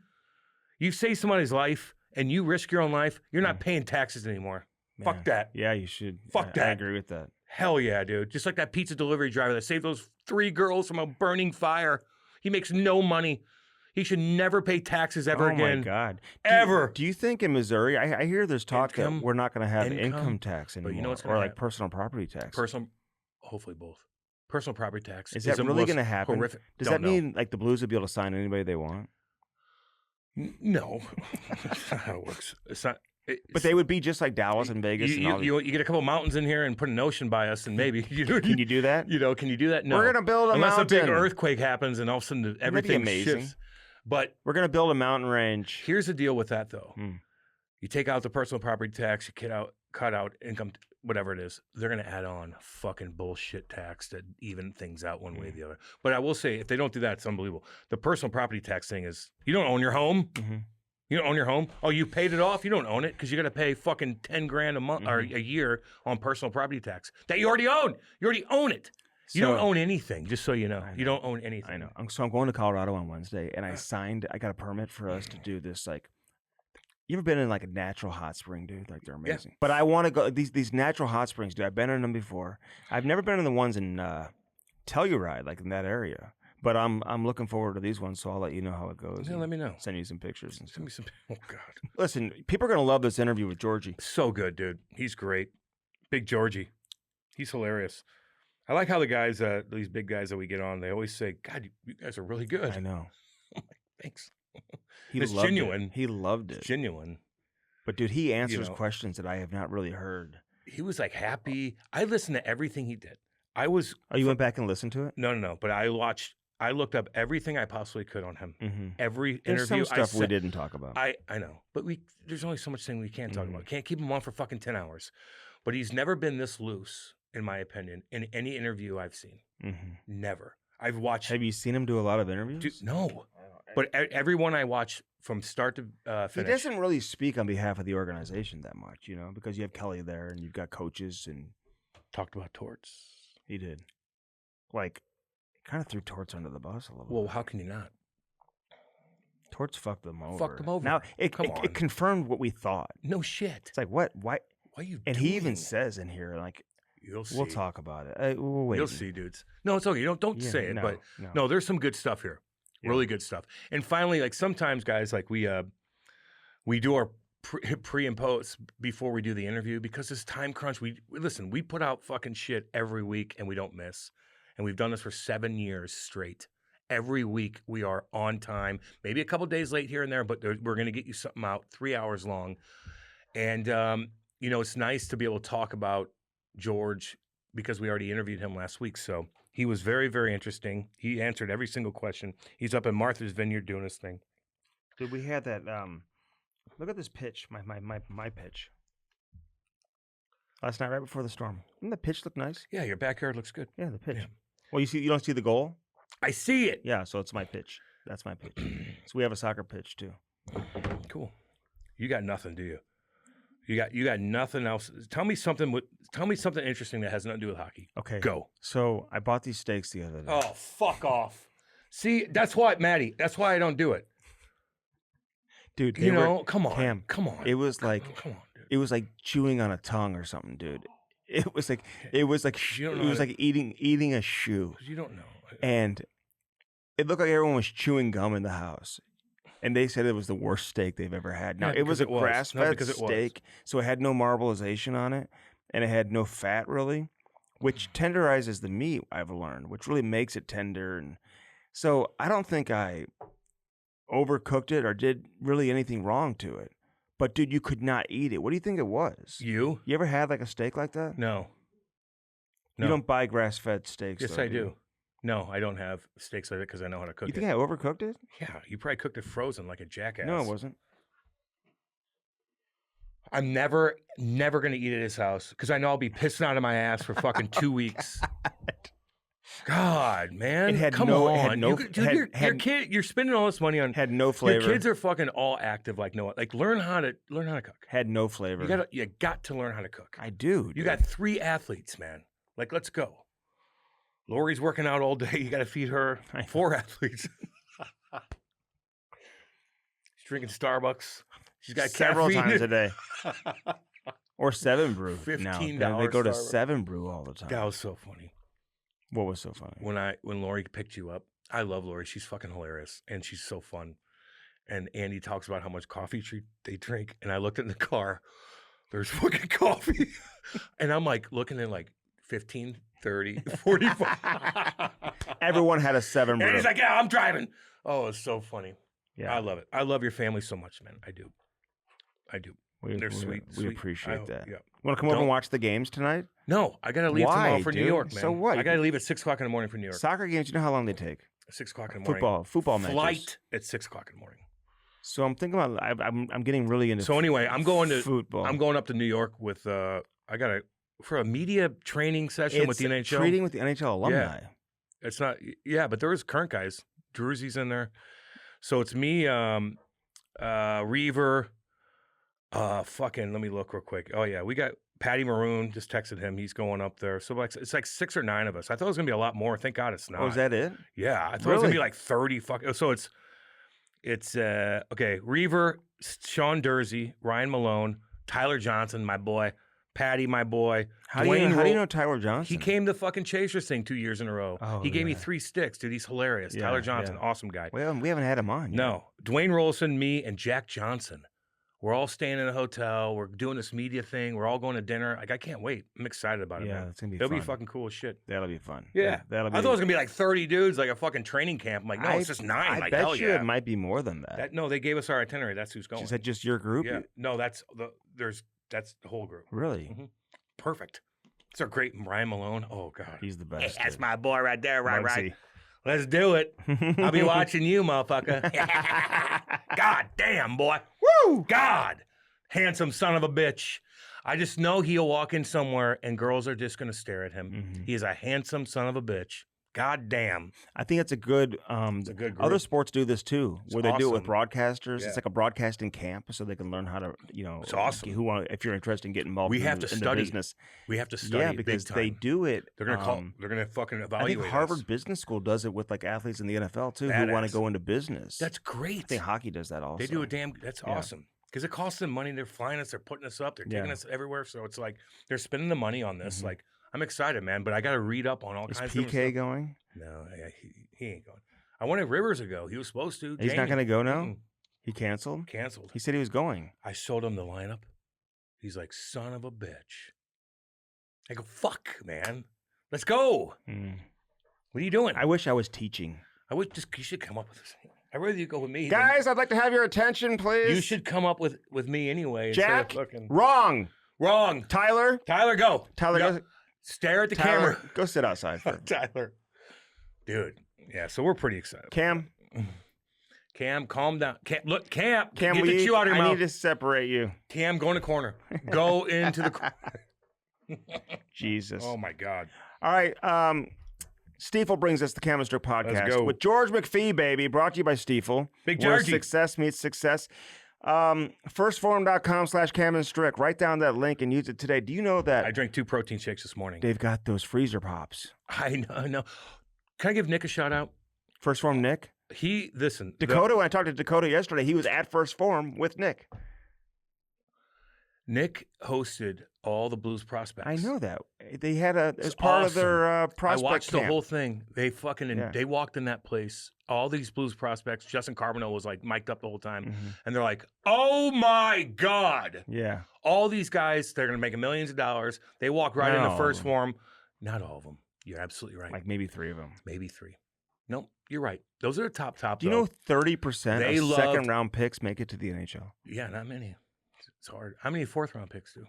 you save somebody's life, and you risk your own life, you're not paying taxes anymore. Yeah. Fuck that. Yeah, you should. Fuck I that. agree with that. Hell yeah, dude. Just like that pizza delivery driver that saved those 3 girls from a burning fire. He makes no money. He should never pay taxes ever again. Oh my God! Ever. Do you think in Missouri? I hear there's talk Income- that we're not going to have income, income tax anymore, but you know what's or gonna like happen? personal property tax. Hopefully both. Personal property tax. Is that the really most going to happen? Horrific. Does Don't that know. mean like the Blues will be able to sign anybody they want? No. That's not how it works. It's not. But they would be just like Dallas and Vegas. and all You get a couple mountains in here and put an ocean by us, and maybe Can you do that? Can you do that? No. We're going to build a Unless mountain. a big earthquake happens and all of a sudden everything amazing. shifts. But We're going to build a mountain range. here's the deal with that, though. Hmm. You take out the personal property tax, you cut out income, whatever it is. They're going to add on fucking bullshit tax to even things out one way or the other. But I will say, if they don't do that, it's unbelievable. The personal property tax thing is, you don't own your home. Mm-hmm. You don't own your home. Oh, you paid it off. You don't own it because you got to pay fucking $10,000 a month or a year on personal property tax that you already own. You already own it. You don't own anything, just so you know. You don't own anything. I know. So I'm going to Colorado on Wednesday, and I got a permit for us to do this. Like, you ever been in like a natural hot spring, dude? Like, they're amazing. But I want to go these natural hot springs, dude. I've been in them before. I've never been in the ones in Telluride, like in that area. But I'm looking forward to these ones, so I'll let you know how it goes. Yeah, let me know. Send you some pictures and Send stuff. me some. Oh God, Listen, people are gonna love this interview with Georgie. so good, dude. He's great. Big Georgie, he's hilarious. I like how the guys, these big guys that we get on, they always say, "God, you guys are really good." I know. Thanks. He It's loved genuine. It. He loved it. It's genuine. But dude, he answers know. questions that I have not really heard. He was like happy. I listened to everything he did. I was Oh, you went back and listened to it? no. But I looked up everything I possibly could on him. Mm-hmm. Every There's interview. some stuff we didn't talk about. I know, but there's only so much thing we can't talk about. Can't keep him on for fucking 10 hours. But he's never been this loose, in my opinion, in any interview I've seen. Mm-hmm. Never. I've watched. Have you seen him do a lot of interviews? Dude, no. But every one I watch from start to He finish. doesn't really speak on behalf of the organization that much, you know, because you have Kelly there and you've got coaches, and Talked about torts. he did. Like, kind of threw Torts under the bus a little Well, bit. how can you not? Torts fucked them over. Fucked them over. Now, Come on. it confirmed what we thought. No shit. It's like, what? Why? What are you And doing? he even says in here, like, You'll see. we'll talk about it. We'll wait. You'll see, dudes. No, it's okay. Don't Yeah, say it, but no. no, there's some good stuff here. Yeah. Really good stuff. And finally, like sometimes, guys, like we do our pre and post before we do the interview because it's time crunch. We put out fucking shit every week and we don't miss. And we've done this for 7 years straight. Every week we are on time. Maybe a couple days late here and there, but we're going to get you something out 3 hours long. And it's nice to be able to talk about George because we already interviewed him last week. So he was very, very interesting. He answered every single question. He's up in Martha's Vineyard doing his thing. Dude, we had that. Look at this pitch. My pitch. Last night, right before the storm. Didn't the pitch look nice? Yeah, your backyard looks good. Yeah, the pitch. Yeah. Well, you don't see the goal? I see it. Yeah, so it's my pitch. That's my pitch. So we have a soccer pitch too. Cool. You got nothing, do you? You got nothing else. Tell me something interesting that has nothing to do with hockey. Okay. Go. So I bought these steaks the other day. Oh, fuck off. See, that's why, Maddie. That's why I don't do it. Dude, Come on. Cam, Come on. it was like Come on, dude. it was like chewing on a tongue or something, dude. It was like You don't know how to- eating a shoe. You don't know. And it looked like everyone was chewing gum in the house. And they said it was the worst steak they've ever had. Now, Yeah, it was a because it was. No, grass-fed because it was. steak, so it had no marbleization on it, and it had no fat, really, which tenderizes the meat, I've learned, which really makes it tender. And so I don't think I overcooked it or did really anything wrong to it. But, dude, you could not eat it. What do you think it was? You? You ever had, like, a steak like that? No. You don't buy grass-fed steaks, Yes, though, I you? do. No, I don't have steaks like that because I know how to cook You think it. I overcooked it? Yeah, you probably cooked it frozen like a jackass. No, it wasn't. I'm never going to eat at his house because I know I'll be pissing out of my ass for fucking 2 weeks. God, man. It had Come no- on. it had no- Dude, had- your had- kid, you're spending all this money on. Had no flavor. Your kids are fucking all active like Noah. Like learn how to cook. Had no flavor. You got to learn how to cook. I do. You dude. got 3 athletes, man. Like, let's go. Lori's working out all day. You got to feed her. I know. 4 athletes. She's drinking Starbucks. She's got several caffeine. times a day. Or 7 Brew. Now $15 they go to Starbucks. 7 Brew all the time. That was so funny. What was so funny? When Lori picked you up, I love Lori. She's fucking hilarious, and she's so fun. And Andy talks about how much coffee they drink, and I looked in the car. There's fucking coffee, and I'm like looking at like 15, 30, 45. Everyone had a 7 brew. And he's like, "Yeah, I'm driving." Oh, it's so funny. Yeah. I love it. I love your family so much, man. I do. They're sweet. We sweet. appreciate that. Yeah. Want to come over and watch the games tonight? No, I got to leave Why, tomorrow for New dude? York, man. So what? I got to leave at 6 o'clock in the morning for New York. Soccer games, you know how long they take? 6 o'clock in the morning. Football matches. Flight at 6 o'clock in the morning. So I'm thinking about. I'm getting really into. So anyway, I'm going to football. I'm going up to New York with. I got for a media training session with the NHL. Treating with the NHL alumni. Yeah. It's not. Yeah, but there is current guys. Drewsy's in there. So it's me, Reaver. Fucking. Let me look real quick. Oh yeah, we got Patty Maroon. Just texted him. He's going up there. So like it's like 6 or 9 of us. I thought it was gonna be a lot more. Thank God it's not. Oh, is that it? Yeah, I thought it was gonna be like 30. So it's okay. Reaver, Sean Dursey, Ryan Malone, Tyler Johnson, my boy, Patty, my boy. How do you know Tyler Johnson? He came to fucking Chasers thing 2 years in a row. Oh, he gave me yeah. 3 sticks, dude. He's hilarious. Yeah, Tyler Johnson, yeah. awesome guy. Well, we haven't had him on yet. No, Dwayne Rolson, me, and Jack Johnson. We're all staying in a hotel. We're doing this media thing. We're all going to dinner. Like I can't wait. I'm excited about it. Yeah, man. it's gonna be. It'll fun. be fucking cool as shit. That'll be fun. Yeah, that'll be. I thought it was gonna be like 30 dudes, like a fucking training camp. I'm like, no, it's just 9. I like bet hell you yeah. it might be more than that. No, they gave us our itinerary. That's who's going. Is that just your group? Yeah. No, that's the whole group. Really? Mm-hmm. Perfect. It's a great Ryan Malone. Oh God, He's the best. that's dude. my boy right there. Right. Muggsy. Let's do it. I'll be watching you, motherfucker. God damn, boy. Woo! God, handsome son of a bitch. I just know he'll walk in somewhere and girls are just gonna stare at him. Mhm. He is a handsome son of a bitch. God damn. I think it's a good. It's a good group. Other sports do this too, It's where they do it with awesome. broadcasters. Yeah. It's like a broadcasting camp, so they can learn how to, It's awesome. If you're interested in getting involved, We in have the, to in the study. business. We have to study. Yeah, big because time. they do it. They're gonna They're gonna fucking I evaluate. think Harvard us. Business School does it with like athletes in the NFL too, who want Badass. to go into business. That's I great. think hockey does that also. They do a damn. That's Yeah. awesome because it costs them money. They're flying us. They're putting us up. They're taking Yeah. us everywhere. So it's like they're spending the money on this. Mhm. Like I'm excited, man. But I got to read up on all Is kinds of PK stuff. going? No, he ain't going. I wanted Rivers to go. He was supposed to. He's not going to go now. Mm-mm. He canceled. Canceled. He said he was going. I showed him the lineup. He's like, son of a bitch. I go, fuck, man. Let's go. Mm. What are you doing? I wish I was teaching. You should come up with this. I'd rather you go with me. than- Guys, I'd like to have your attention, please. You should come up with me anyway. instead of Jack, fucking- wrong. Wrong. Tyler, Go. Tyler, No. Stare at the Tyler, camera. go sit outside. For Tyler. Dude. Yeah, so we're pretty excited. Cam, Cam, calm down. Cam, look, Cam, Cam, get the chew out of your I mouth. need to separate you. Cam, go in the corner. Go into the corner. Jesus. Oh, my God. All right. Stiefel brings us the Chemistry Podcast go. with George McPhee, baby. Brought to you by Stiefel. Big Where Georgie. success meets success. Firstforum.com/Cam and Strick. Write down that link and use it today. Do you know that I drank 2 protein shakes this morning. they've got those freezer pops? I know. Can I give Nick a shout out? First Forum Nick? Listen. Dakota, when I talked to Dakota yesterday, he was at First Forum with Nick. Nick hosted all the Blues prospects. I know that. They had as It's part of awesome. their prospect I watched camp. the whole thing. They fucking Yeah. they walked in that place. All these Blues prospects. Justin Carbonell was like mic'd up the whole time, Mhm. and they're like, "Oh my God!" Yeah. All these guys, they're gonna make millions of dollars. They walk right Not into all First of them. Forum. Not all of them. You're absolutely right. Like maybe 3 of them. Maybe 3. Nope, you're right. Those are the top. Do you though. know 30% They of loved- second-round picks make it to the NHL? Yeah, not many. It's hard. How many 4th-round picks do?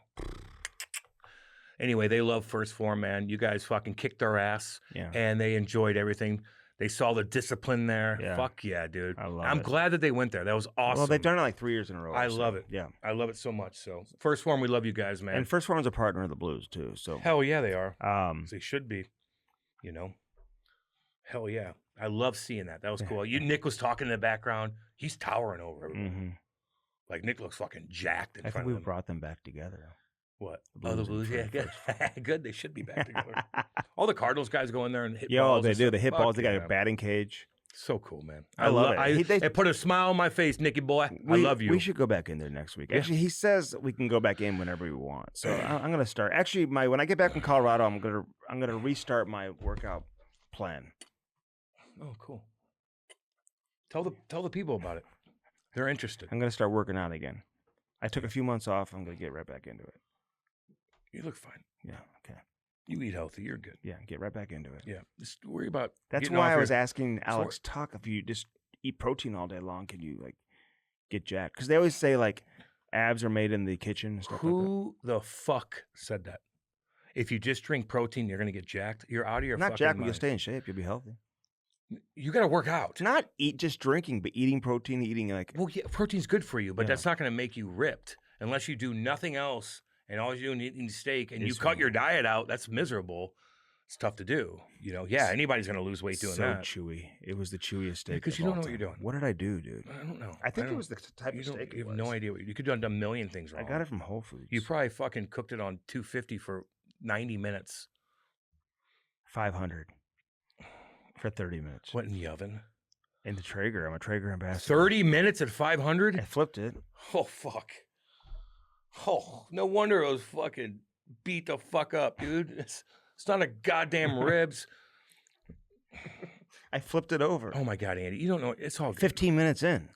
Anyway, they love First Forum, man. You guys fucking kicked their ass, Yeah. and they enjoyed everything. They saw the discipline there. Yeah. Fuck yeah, dude. I love I'm it. glad that they went there. That was awesome. Well, they've done it like 3 years in a row. I so, love it. Yeah. I love it so much. So, First Forum, we love you guys, man. And First Form's a partner of the Blues too. So Hell yeah, they are. um They should be. You know. Hell yeah. I love seeing that. That was cool. Nick was talking in the background. He's towering over everyone. mhm. Like Nick looks fucking jacked in I think front we of him. brought them back together. What? the Oh, the Blues Blues. and Yeah, good. Good. They should be back together. All the Cardinals guys go in there and hit Yo, balls. they and do. stuff. They hit Fuck balls. They got yeah. a batting cage. So cool, man. I love it. It put a smile on my face, Nicky boy. I love you. We should go back in there next week. Yeah. Actually, he says we can go back in whenever we want. So I'm gonna start. Actually, when I get back from Colorado, I'm gonna restart my workout plan. Oh, cool. Tell the people about it. They're interested. I'm gonna start working out again. I took a few months off. I'm gonna get right back into it. You look fine. Yeah. Okay. You eat healthy. You're good. Yeah. Get right back into it. Yeah. Just worry about. That's getting why off I was your- asking Alex Tuck if you just eat protein all day long, can you like get jacked? Because they always say like abs are made in the kitchen and stuff like that. Who the fuck said that? If you just drink protein, you're gonna get jacked. You're out of your Not fucking jacked, but mind. you'll stay in shape. You'll be healthy. You got to work out. It's not eat just drinking, but eating protein, eating like Well, yeah, protein's good for you, but Yeah. that's not going to make you ripped unless you do nothing else. And all you're doing is eating steak, and you Is cut right. your diet out. That's miserable. It's tough to do. You know, yeah, anybody's going to lose weight doing so that. chewy. It was the chewiest steak. Because of you don't all know what you're time. doing. What did I do, dude? I don't know. I think it don't- was the type You of don't. steak. You It have no was. idea. You could have done a million things wrong. I got it from Whole Foods. You probably fucking cooked it on 250 for 90 minutes. 500 for 30 minutes. What in the oven? In the Traeger. I'm a Traeger ambassador. 30 minutes at 500? I flipped it. Oh, fuck. Oh, no wonder it was fucking beat the fuck up, dude. It's not a goddamn ribs. I flipped it over. Oh, my God, Andy. You don't know. It's all good. 15 minutes in.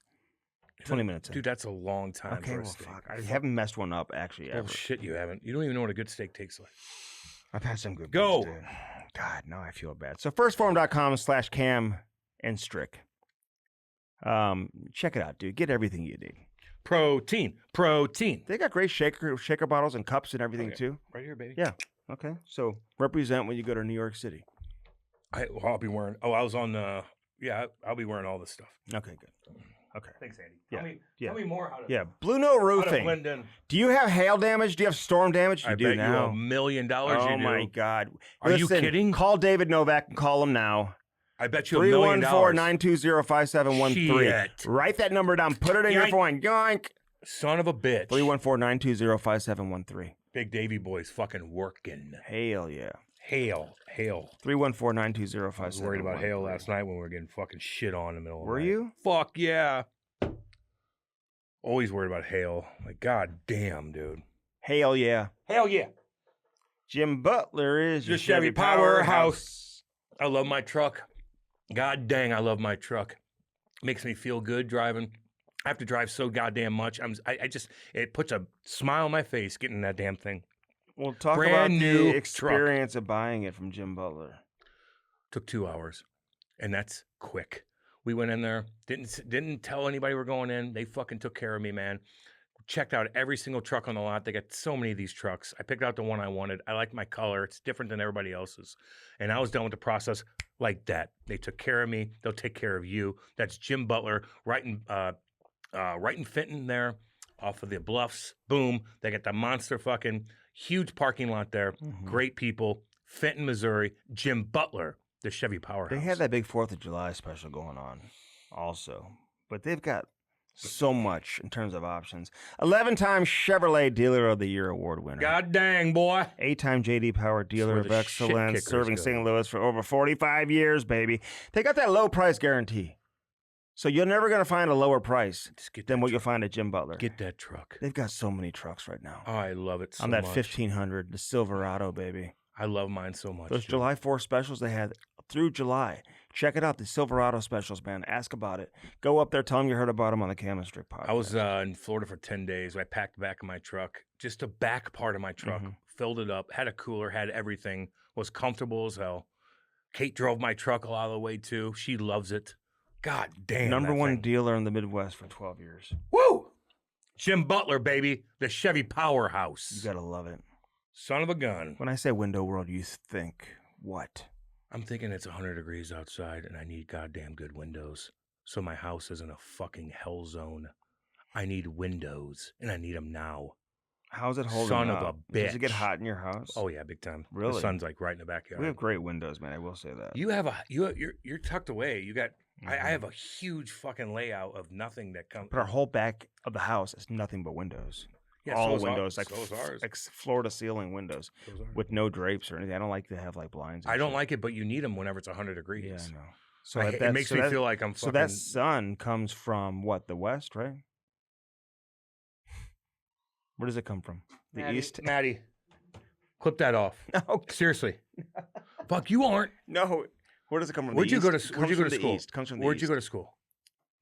20 minutes in. Dude, that's a long time Okay, for a well, steak. fuck. I haven't messed one up, actually, ever. Bullshit, you haven't. You don't even know what a good steak tastes like. I've had some good Go. ones, dude. God, now I feel bad. So firstform.com/Cam and Strick. Check it out, dude. Get everything you need. Protein. They got great shaker bottles and cups and everything, Okay. too. Right here, baby. Yeah. Okay. So represent when you go to New York City. I'll be wearing. Oh, I was on. Yeah, I'll be wearing all this stuff. Okay, good. Okay. Thanks, Andy. Yeah, Tell me more how to. Yeah. Blue Note How to Roofing. blend in. Do you have hail damage? Do you have storm damage? You I do bet now. you $1 million. Oh you do. my God! Are you Listen, kidding? Call David Novak and call him now. I bet you $1 million. 314-920-5713. Shit. Write that number down. Put it in your Yoink. phone. Yoink. Son of a bitch. 314-920-5713. Big Davy boy's fucking working. Hail, yeah. Hail. 314-920-5713. I was worried about hail last night when we were getting fucking shit on in the middle of the Were night. you? Fuck yeah. Always worried about hail. Like, god damn, dude. Hail, yeah. Hell yeah. Jim Butler is your Your Chevy powerhouse. I love my truck. God dang, I love my truck. Makes me feel good driving. I have to drive so goddamn much. I just, it puts a smile on my face getting in that damn thing. We'll talk Brand about new the experience of buying it from Jim Butler. Took 2 hours, and that's quick. We went in there, didn't tell anybody we're going in. They fucking took care of me, man. Checked out every single truck on the lot. They got so many of these trucks. I picked out the one I wanted. I like my color. It's different than everybody else's. And I was done with the process like that. They took care of me. They'll take care of you. That's Jim Butler right in Fenton there off of the Bluffs. Boom. They got the monster fucking huge parking lot there. Mhm. Great people. Fenton, Missouri. Jim Butler, the Chevy powerhouse. They had that big 4th of July special going on also. But they've got so much in terms of options. 11-time Chevrolet Dealer of the Year award winner. God dang, boy. 8-time JD Power Dealer where of the shit Excellence, kickers serving go. St. Louis for over 45 years, baby. They got that low price guarantee. So you're never going to find a lower price Just get than that what you'll truck. find at Jim Butler. Get that truck. They've got so many trucks right now. Oh, I love it so On that much. 1500, the Silverado, baby. I love mine so much. Those dude. July 4th specials they had through July. Check it out, the Silverado specials, man. Ask about it. Go up there, tell them you heard about them on the Cam and Strick podcast. I was in Florida for 10 days. I packed the back of my truck, just the back part of my truck, Mhm. filled it up, had a cooler, had everything, was comfortable as hell. Kate drove my truck a lot of the way too. She loves it. God damn. Number that one thing. dealer in the Midwest for 12 years. Woo! Jim Butler, baby. The Chevy powerhouse. You gotta love it. Son of a gun. When I say window world, you think what? I'm thinking it's 100 degrees outside and I need goddamn good windows. So my house isn't a fucking hell zone. I need windows and I need them now. How's it holding Son up? of a Does it get bitch. hot in your house? Oh yeah, big time. Really? The sun's like right in the backyard. We have great windows, man. I will say that. You have you're tucked away. You got I Mhm. have a huge fucking layout of nothing that comes. But our whole back of the house is nothing but windows. Yeah, All so is windows, ours. like So is ours. like floor to ceiling windows So is ours. with no drapes or anything. I don't like to have like blinds. and I don't shit. like it, but you need them whenever it's 100 degrees. Yeah, I know. So It makes me feel like I'm fucking. So that sun comes from what? The west, right? Where does it come from? The Maddie, east? Maddie, clip that off. No, Seriously. Fuck, you aren't. no. Where does it come from? Where'd The you go east? to? It Where'd you comes go to from the school? east. Comes from the Where'd you east. go to school?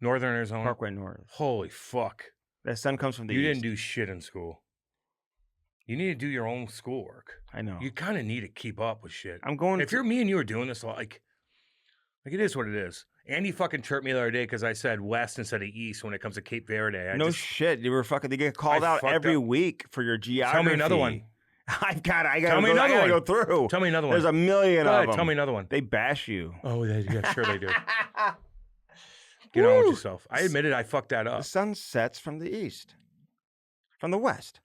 Northern Arizona. Parkway North. Holy fuck! The sun comes from the You east. didn't do shit in school. You need to do your own schoolwork. I know. You kind of need to keep up with shit. I'm going. If you're me and you were doing this, like it is what it is. Andy fucking chirped me the other day because I said west instead of east when it comes to Cape Verde. Shit. You were fucking. They get called out every week for your geography. Tell me another one. I gotta go through. Tell me another one. There's a million of them. Tell me another one. They bash you. Oh, sure they do. Get on with yourself. I admitted I fucked that The up. sun sets from the east, from the west.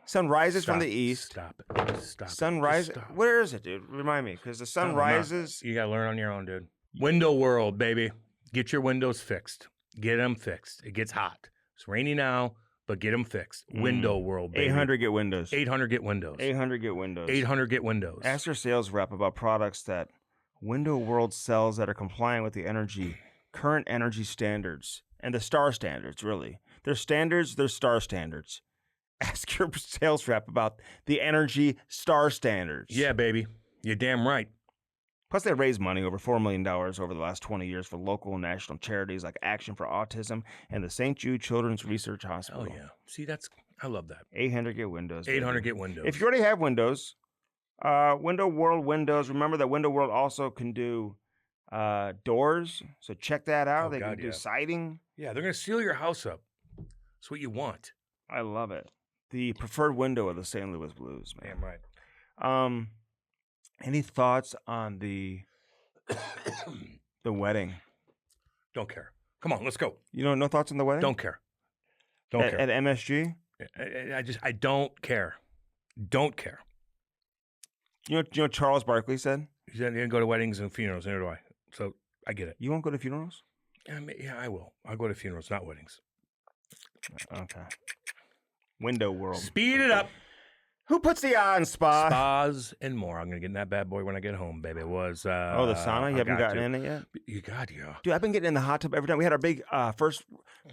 Sun rises from the east. Stop it. Stop. Sun rises. Where is it, dude? Remind me, because the sun rises. You gotta learn on your own, dude. Window world, baby. Get your windows fixed. Get them fixed. It gets hot. It's rainy now, but get them fixed. Window world, baby. 800 get windows. 800 get windows. 800 get windows. 800 get windows. Ask your sales rep about products that Window World sells that are compliant with the current energy standards and the star standards, really. Their standards, their star standards. Ask your sales rep about the energy star standards. Yeah, baby. You're damn right. Plus, they raised money, over $4 million over the last 20 years for local and national charities like Action for Autism and the St. Jude Children's Research Hospital. Oh, yeah. See, I love that. 800 get windows. 800 baby. get windows. If you already have windows, Window World windows, remember that Window World also can do doors. So check that out. They can do siding. Yeah, they're going to seal your house up. That's what you want. I love it. The preferred window of the St. Louis Blues, man. Damn right. Any thoughts on the wedding? Don't care. Come on, let's go. You know, no thoughts on the wedding? Don't care. Don't care. At MSG? I don't care. Don't care. You know what Charles Barkley said? He said he didn't go to weddings and funerals, neither do I. So I get it. You won't go to funerals? Yeah, I will. I'll go to funerals, not weddings. Okay. Window World. Speed it up. Who puts the on spa? Spas and more. I'm going to get in that bad boy when I get home, baby. It was... the sauna? You haven't gotten in it yet? You got it, yeah. Dude, I've been getting in the hot tub every time. We had our big first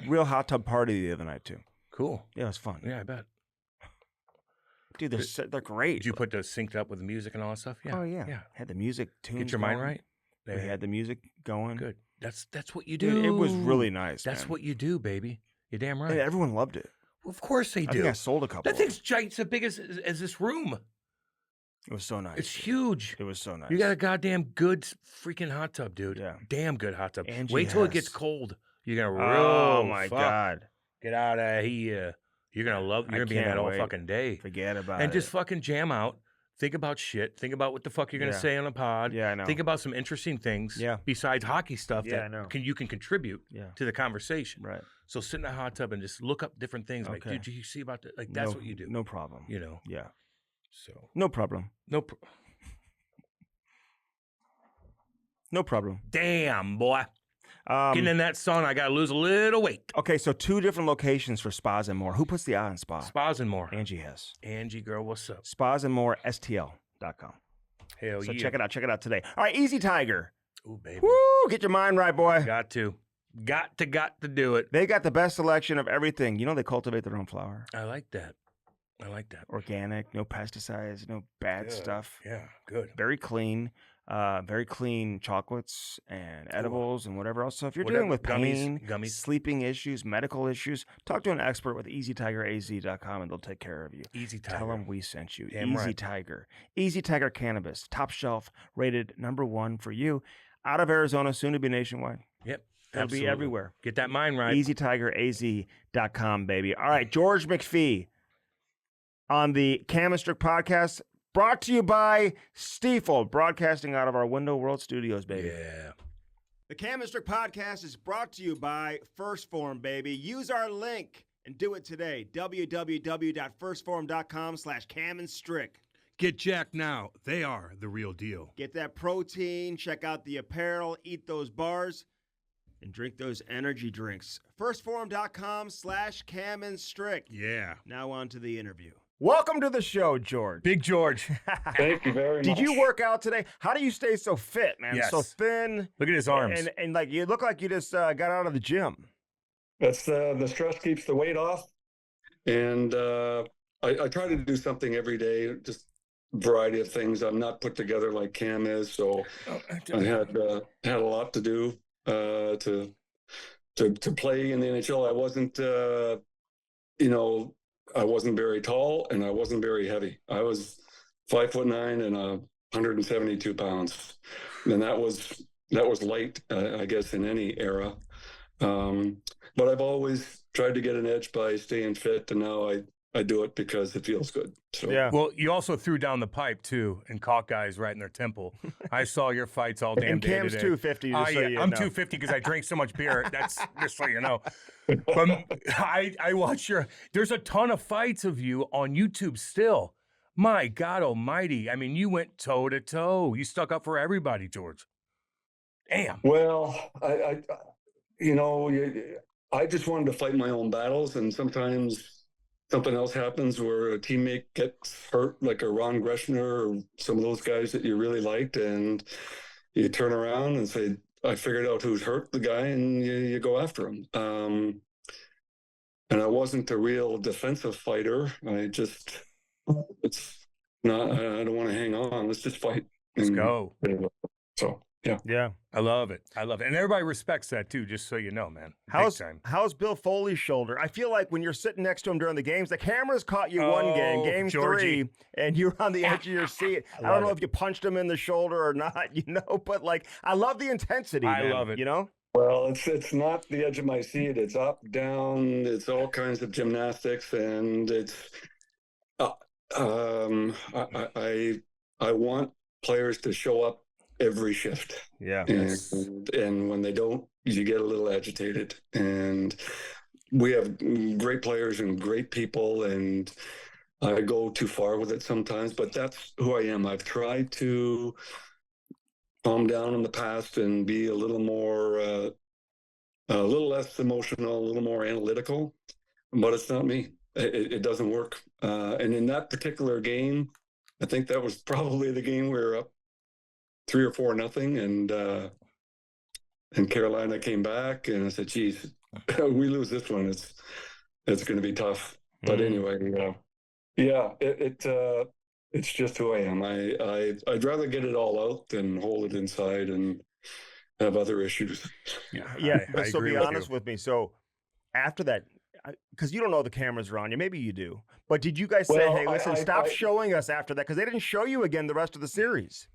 real hot tub party the other night, too. Cool. Yeah, it was fun. Yeah, I bet. Dude, they're great. Did you put the synced up with the music and all that stuff? Yeah. Oh, yeah. Had the music tuned. Get your mind right? They had the music going. Good. That's what you do. Dude, it was really nice, That's man. what you do, baby. You're damn right. Yeah, everyone loved it. Of course they do. I think I sold a couple. That thing's giant, as big as this room. It was so nice. It's huge. It was so nice. You got a goddamn good freaking hot tub, dude. Yeah. Damn good hot tub. Angie Wait till it has. gets cold. You're gonna Oh my God. Get out of here. You're gonna love. You're gonna be in that all fucking day. Forget about it. And just fucking jam out. Think about shit. Think about what the fuck you're gonna say on the pod. Yeah, I know. Think about some interesting things. Yeah. Besides hockey stuff Yeah, that I know. you can contribute to the conversation. Right. So sit in the hot tub and just look up different things. Like, dude, you see about that? Like, that's what you do. No problem. You know. Yeah. So. No problem. No problem. Damn, boy. Getting in that sun, I gotta lose a little weight. Okay, so 2 different locations for Spas and More. Who puts the eye on spa? Spas and More. Angie has. Angie, girl, what's up? Spas and More, STL.com. Hell so yeah. check it out today. All right, Easy Tiger. Ooh, baby. Woo! Get your mind right, boy. Got to do it. They got the best selection of everything. You know they cultivate their own flower. I like that. Organic, no pesticides, no bad stuff. Yeah, good. Very clean chocolates and edibles and whatever else. So if you're dealing with pain, gummies, sleeping issues, medical issues, talk to an expert with EasyTigerAZ.com and they'll take care of you. Easy Tiger. Tell them we sent you. Damn Easy right. Tiger. Easy Tiger Cannabis, top shelf, rated #1 for you. Out of Arizona, soon to be nationwide. Yep. It'll be everywhere. Get that mind right. EasyTigerAZ.com, baby. All right, George McPhee on the Cam and Strick podcast, brought to you by Stiefel, broadcasting out of our Window World studios, baby. Yeah. The Cam and Strick podcast is brought to you by First Form, baby. Use our link and do it today. www.firstform.com/camandstrick. Get jacked now. They are the real deal. Get that protein, check out the apparel, eat those bars, and drink those energy drinks. Firstform.com/camandstrick. Yeah. Now on to the interview. Welcome to the show, George. Big George. Thank you very much. Did you work out today? How do you stay so fit, man? Yes. So thin. Look at his arms. And like you look like you just got out of the gym. That's the stress keeps the weight off, and I try to do something every day, just a variety of things. I'm not put together like Cam is, so I had a lot to do to to play in the NHL. I wasn't, you know, I wasn't very tall and I wasn't very heavy. I was 5'9" and 172 pounds, and that was light, I guess, in any era. But I've always tried to get an edge by staying fit, and now I do it because it feels good. So Yeah. Well, you also threw down the pipe too and caught guys right in their temple. I saw your fights all damn And day Cam's today. 250. Just so you I'm know. 250 because I drank so much beer. That's just so you know. But I watch there's a ton of fights of you on YouTube still. My God almighty. I mean, you went toe to toe. You stuck up for everybody, George. Damn. well, you know, I just wanted to fight my own battles, and sometimes something else happens where a teammate gets hurt, like a Ron Greshner or some of those guys that you really liked, and you turn around and say, I figured out who's hurt the guy, and you go after him. And I wasn't a real defensive fighter. It's not, I don't want to hang on. Let's just fight. Let's go. So, yeah. Yeah. I love it. I love it. And everybody respects that too, just so you know, man. Big time. How's Bill Foley's shoulder? I feel like when you're sitting next to him during the games, the cameras caught you one game, game Georgie. 3, and you were on the edge of your seat. I don't know if you punched him in the shoulder or not, you know, but like, I love the intensity. I man, love it. You know? Well, it's not the edge of my seat. It's up, down. It's all kinds of gymnastics, and it's. I want players to show up every shift. Yeah. And when they don't, you get a little agitated. And we have great players and great people, and I go too far with it sometimes. But that's who I am. I've tried to calm down in the past and be a little more, a little less emotional, a little more analytical, but it's not me. It doesn't work. And in that particular game, I think that was probably the game we were up 3 or 4-0, and Carolina came back, and I said, geez, we lose this one, it's going to be tough. But anyway, yeah, it's just who I am. I'd rather get it all out than hold it inside and have other issues. Yeah. I So agree be with honest you. with me. So after that, because you don't know the cameras are on you, maybe you do, but did you guys say, Well, hey, listen, I- stop I- showing us after that? Because they didn't show you again the rest of the series.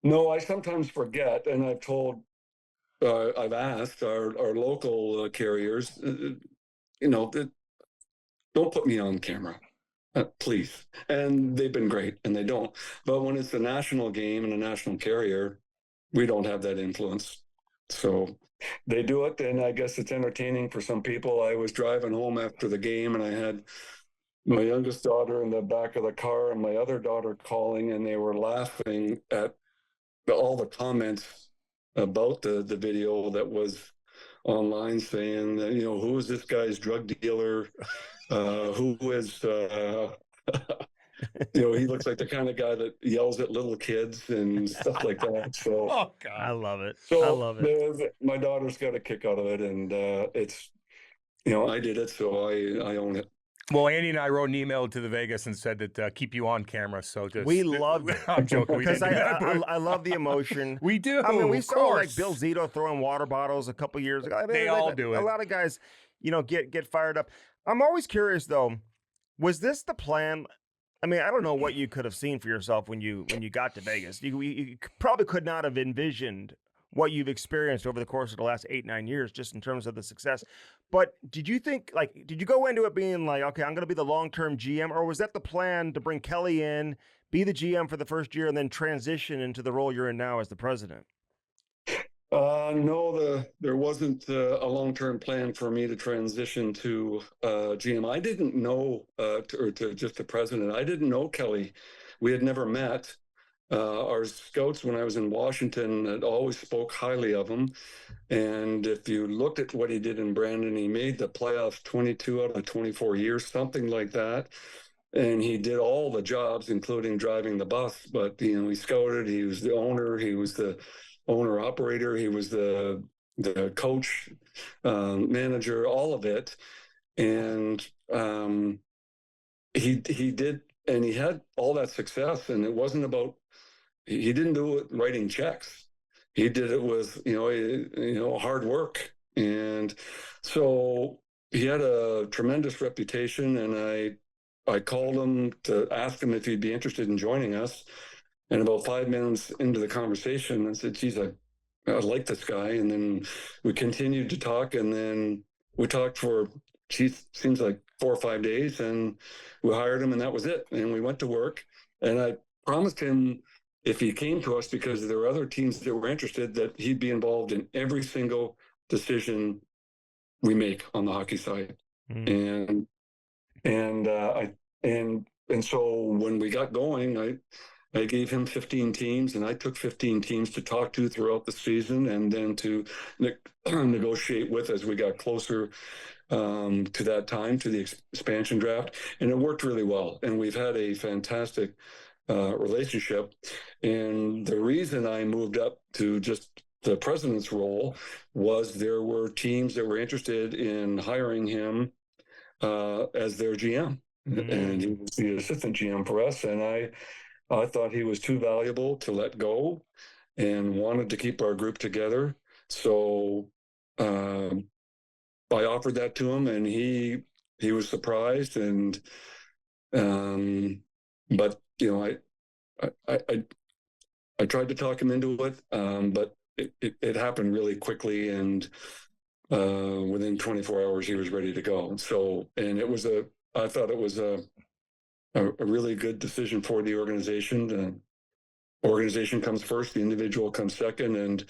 No, I sometimes forget, and I've asked our local carriers, you know, don't put me on camera, please. And they've been great, and they don't. But when it's a national game and a national carrier, we don't have that influence. So they do it, and I guess it's entertaining for some people. I was driving home after the game, and I had my youngest daughter in the back of the car and my other daughter calling, and they were laughing at all the comments about the video that was online saying that, you know, who is this guy's drug dealer? Who is, you know, he looks like the kind of guy that yells at little kids and stuff like that. So, Oh, God. I love it. so I love it. my daughter's got a kick out of it, and it's, you know, I did it, so I own it. Well, Andy and I wrote an email to the Vegas and said that keep you on camera. So just We loved it. I'm joking. We Because didn't do that, but I love the emotion. we do. I mean, we of saw like course. Bill Zito throwing water bottles a couple years ago. I mean, They all do A it. lot of guys, you know, get fired up. I'm always curious though. Was this the plan? I mean, I don't know what you could have seen for yourself when you got to Vegas. You probably could not have envisioned what you've experienced over the course of the last 8-9 years, just in terms of the success. But did you think, like, did you go into it being like, okay, I'm going to be the long-term GM, or was that the plan to bring Kelly in, be the GM for the first year, and then transition into the role you're in now as the president? No, there wasn't a long-term plan for me to transition to GM. I didn't know, or to just the president. I didn't know Kelly. We had never met. Our scouts, when I was in Washington, had always spoke highly of him. And if you looked at what he did in Brandon, he made the playoffs 22 out of 24 years, something like that. And he did all the jobs, including driving the bus. But, you know, he scouted, he was the owner, he was the owner operator, he was the coach, manager, all of it. And he did, and he had all that success. And it wasn't about, he didn't do it writing checks. He did it with, hard work. And so he had a tremendous reputation, and I called him to ask him if he'd be interested in joining us. And about 5 minutes into the conversation, I said, geez, I like this guy. And then we continued to talk, and then we talked for, geez, seems like 4 or 5 days, and we hired him, and that was it. And we went to work, and I promised him if he came to us, because there were other teams that were interested, that he'd be involved in every single decision we make on the hockey side. And so when we got going, I gave him 15 teams, and I took 15 teams to talk to throughout the season, and then to negotiate with as we got closer to that time, to the expansion draft. And it worked really well. And we've had a fantastic relationship. And the reason I moved up to just the president's role was there were teams that were interested in hiring him as their GM. And he was the assistant GM for us. And I thought he was too valuable to let go, and wanted to keep our group together. So I offered that to him, and he was surprised. And but I tried to talk him into it, but it happened really quickly, and within 24 hours he was ready to go. So, and I thought it was a really good decision for the organization. The organization comes first, the individual comes second. And,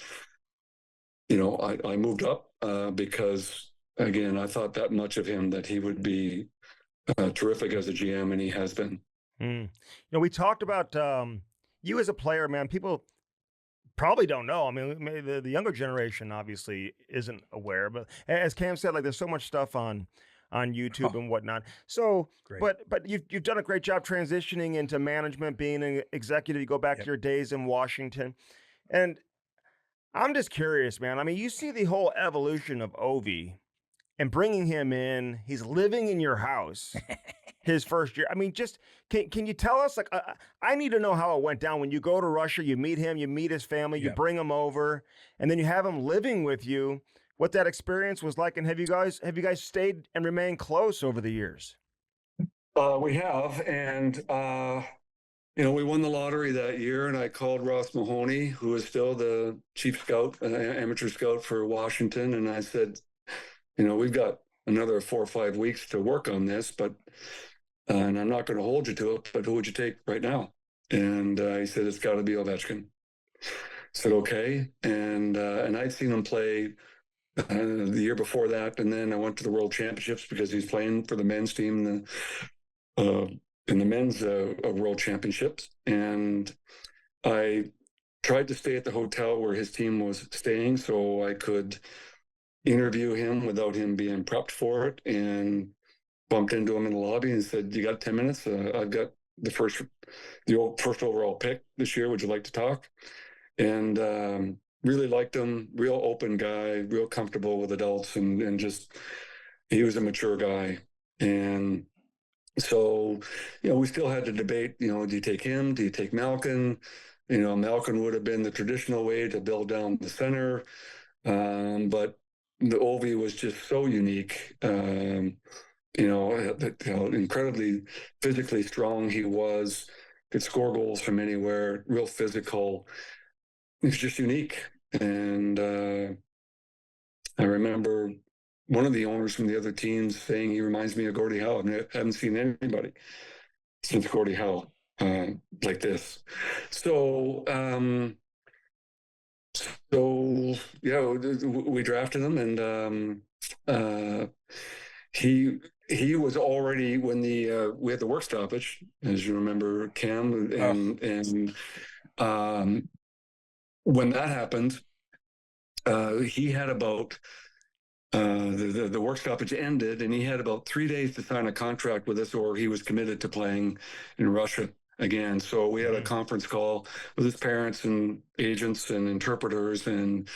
I moved up because, again, I thought that much of him, that he would be terrific as a GM, and he has been. We talked about you as a player, man. People probably don't know. I mean, maybe the younger generation obviously isn't aware, but as Cam said, like, there's so much stuff on YouTube and whatnot. So, Great. but you've done a great job transitioning into management, being an executive. You go back to your days in Washington, and I'm just curious, man. I mean, you see the whole evolution of Ovi and bringing him in. He's living in your house his first year. I mean, just can you tell us? Like, I need to know how it went down when you go to Russia. You meet him, you meet his family, you bring him over, and then you have him living with you. What that experience was like, and have you guys stayed and remained close over the years? We have, and we won the lottery that year, and I called Ross Mahoney, who is still the chief scout, amateur scout for Washington, and I said, we've got another 4 or 5 weeks to work on this, but and I'm not going to hold you to it, but who would you take right now? And he said, it's got to be Ovechkin. I said, okay, and I'd seen him play the year before that, and then I went to the World Championships because he's playing for the men's team in the men's World Championships. And I tried to stay at the hotel where his team was staying so I could interview him without him being prepped for it, and bumped into him in the lobby and said, you got 10 minutes? I've got the first overall pick this year. Would you like to talk? And really liked him, real open guy, real comfortable with adults, and just, he was a mature guy. And so, we still had to debate, do you take him? Do you take Malkin? Malkin would have been the traditional way to build down the center. But the Ovi was just so unique, incredibly physically strong he was, could score goals from anywhere, real physical. It's just unique. And I remember one of the owners from the other teams saying he reminds me of Gordie Howe. I haven't seen anybody since Gordie Howe like this. So, we drafted him, and he was already, when we had the work stoppage, as you remember, Cam, and when that happened, he had about the work stoppage ended, and he had about 3 days to sign a contract with us, or he was committed to playing in Russia again. So we had a conference call with his parents and agents and interpreters, and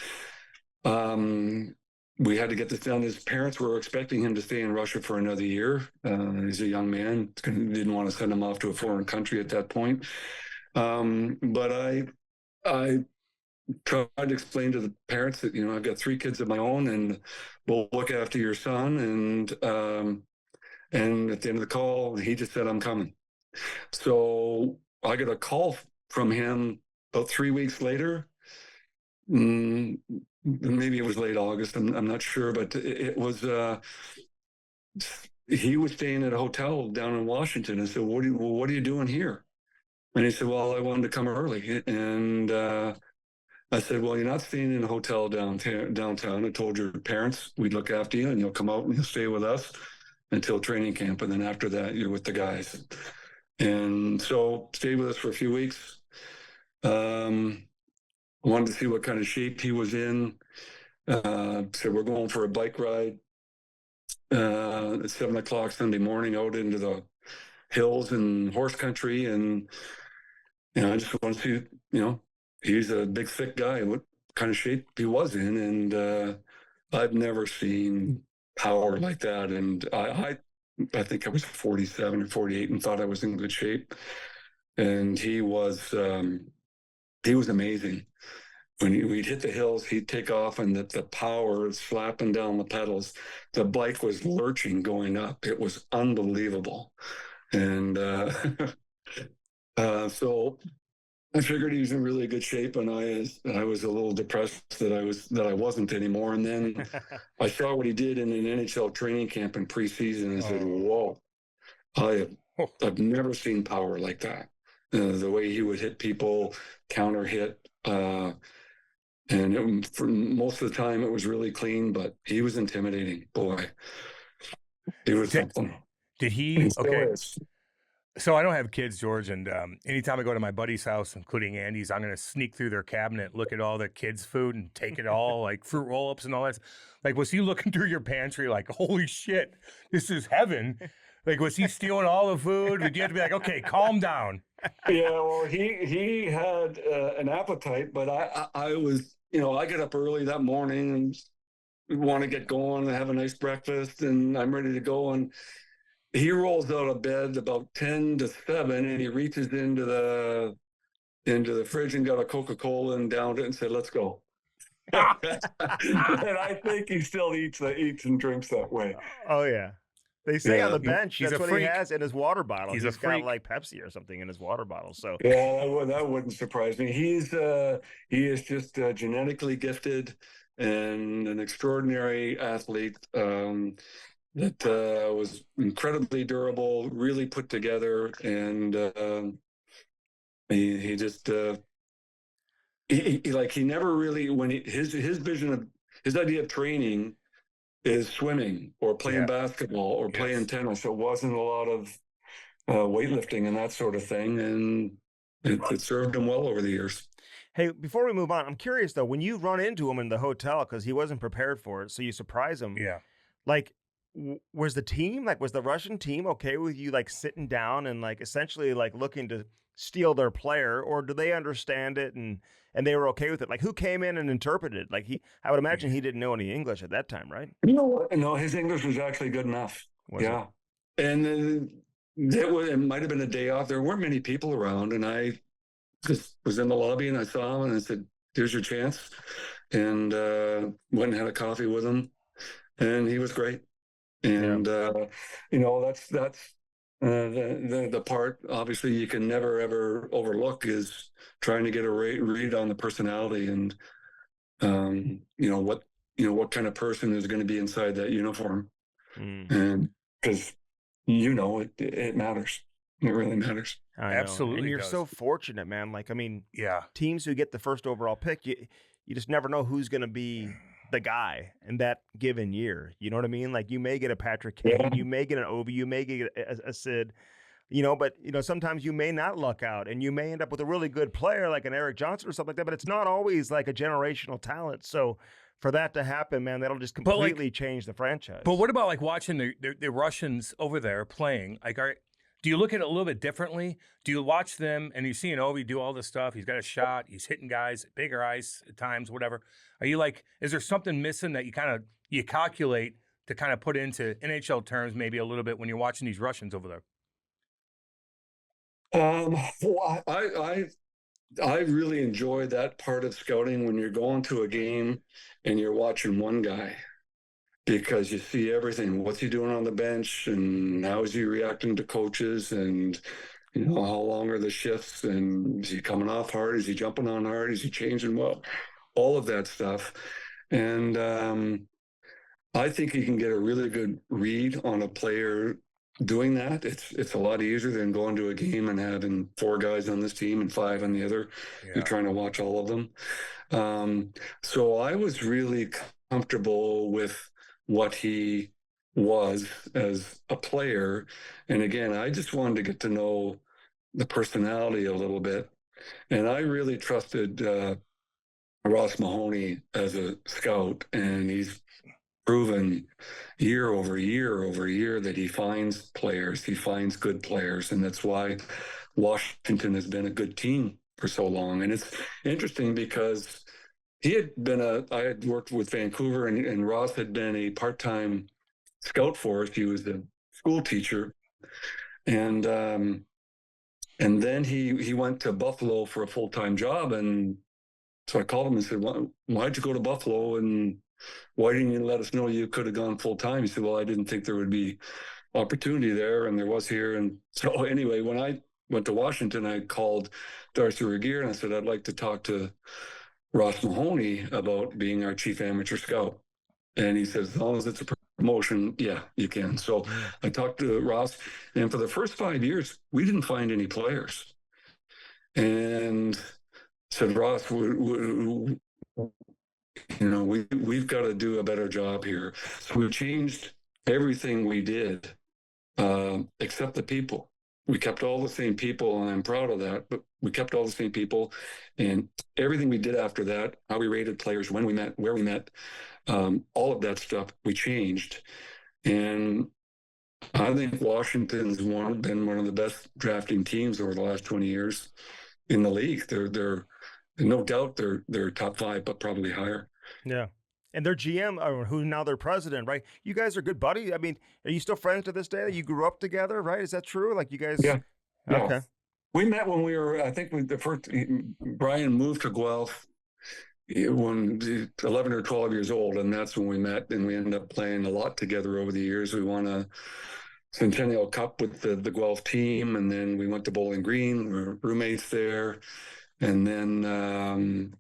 we had to get this done. His parents were expecting him to stay in Russia for another year. He's a young man, didn't want to send him off to a foreign country at that point. But I tried to explain to the parents that, I've got 3 kids of my own, and we'll look after your son. And at the end of the call, he just said, I'm coming. So I got a call from him about 3 weeks later. Maybe it was late August. I'm not sure, but it was, he was staying at a hotel down in Washington. I said, what are you doing here? And he said, well, I wanted to come early. And I said, well, you're not staying in a hotel downtown. I told your parents we'd look after you, and you'll come out and you'll stay with us until training camp. And then after that, you're with the guys. And so stayed with us for a few weeks. Wanted to see what kind of shape he was in. So we're going for a bike ride at 7:00 Sunday morning out into the hills and horse country. And, I just want to see, he's a big, thick guy, what kind of shape he was in. And I've never seen power like that. And I think I was 47 or 48 and thought I was in good shape. And he was amazing. When we'd hit the hills, he'd take off, and the power slapping down the pedals. The bike was lurching going up. It was unbelievable. And so I figured he was in really good shape, and I was a little depressed that I wasn't anymore. And then I saw what he did in an NHL training camp in preseason, and I said, "Whoa, I've never seen power like that." The way he would hit people, counter hit, and for most of the time it was really clean, but he was intimidating. Boy, he was something. Did he? Okay. So I don't have kids, George, and anytime I go to my buddy's house, including Andy's, I'm going to sneak through their cabinet, look at all the kids' food, and take it all, like fruit roll-ups and all that. Like, was he looking through your pantry like, holy shit, this is heaven? Like, was he stealing all the food? Would you have to be like, okay, calm down? Yeah, well, he had an appetite, but I was, I get up early that morning and want to get going and have a nice breakfast, and I'm ready to go. And he rolls out of bed about 10 to 7, and he reaches into the fridge and got a Coca-Cola and downed it and said, "Let's go." And I think he still eats and drinks that way. Oh yeah. They say on the bench he's that's a what freak. he has in his water bottle. He's He's a got freak. like Pepsi or something in his water bottle. So Yeah, that wouldn't surprise me. He is just genetically gifted and an extraordinary athlete that was incredibly durable, really put together, and he just he never really, when his vision of his idea of training is swimming or playing basketball or playing tennis. It wasn't a lot of weightlifting and that sort of thing, and it served him well over the years. hey, before we move on, I'm curious though, when you run into him in the hotel because he wasn't prepared for it, so you surprise him. Yeah. Like, was the Russian team okay with you like sitting down and like essentially like looking to steal their player, or do they understand it and they were okay with it? Like, who came in and interpreted it? Like, I would imagine he didn't know any English at that time, right? You know what? No, his English was actually good enough. Yeah. And it might have been a day off. There weren't many people around, and I just was in the lobby and I saw him and I said, "Here's your chance." And went and had a coffee with him, and he was great. And that's the part obviously you can never ever overlook is trying to get a read on the personality and what kind of person is going to be inside that uniform. And because it matters. It really matters. Absolutely. And you're does. so fortunate, man. Like, I mean, Yeah. teams who get the first overall pick, you just never know who's going to be the guy in that given year. You know what I mean? Like, you may get a Patrick Kane, you may get an Ovi, you may get a Sid, but sometimes you may not luck out and you may end up with a really good player like an Eric Johnson or something like that, but it's not always like a generational talent. So for that to happen, man, that'll just completely change the franchise. But what about like watching the Russians over there playing? Like, do you look at it a little bit differently? Do you watch them and you see an Ovi do all this stuff? He's got a shot. He's hitting guys, bigger ice at times, whatever. Are you like, is there something missing that you calculate to kind of put into NHL terms maybe a little bit when you're watching these Russians over there? Well, I really enjoy that part of scouting when you're going to a game and you're watching one guy, because you see everything. What's he doing on the bench, and how is he reacting to coaches, and how long are the shifts, and is he coming off hard? Is he jumping on hard? Is he changing well? All of that stuff. And I think you can get a really good read on a player doing that. It's a lot easier than going to a game and having 4 guys on this team and 5 on the other. You're trying to watch all of them. So I was really comfortable with what he was as a player. And again, I just wanted to get to know the personality a little bit. And I really trusted Ross Mahoney as a scout, and he's proven year over year over year that he finds players, he finds good players, and that's why Washington has been a good team for so long. And it's interesting because I had worked with Vancouver, and Ross had been a part-time scout for us. He was a school teacher, and then he went to Buffalo for a full-time job. And so I called him and said, why'd you go to Buffalo, and why didn't you let us know you could have gone full-time? He said, well, I didn't think there would be opportunity there, and there was here. And so anyway, when I went to Washington, I called Darcy Regier and I said, I'd like to talk to Ross Mahoney about being our chief amateur scout. And he says, as long as it's a promotion, yeah, you can. So I talked to Ross, and for the first 5 years, we didn't find any players. And said, Ross, we've got to do a better job here. So we changed everything we did, except the people. We kept all the same people, and I'm proud of that, but we kept all the same people. And everything we did after that, how we rated players, when we met, where we met, all of that stuff, we changed. And I think Washington's been one of the best drafting teams over the last 20 years in the league. They're no doubt they're top 5, but probably higher. Yeah. And their GM, who's now their president, right? You guys are good buddies. I mean, are you still friends to this day? You grew up together, right? Is that true? Like you guys? Yeah. Okay. We met when we were, I think the first, Brian moved to Guelph when 11 or 12 years old. And that's when we met, and we ended up playing a lot together over the years. We won a Centennial Cup with the Guelph team. And then we went to Bowling Green. We were roommates there. And then,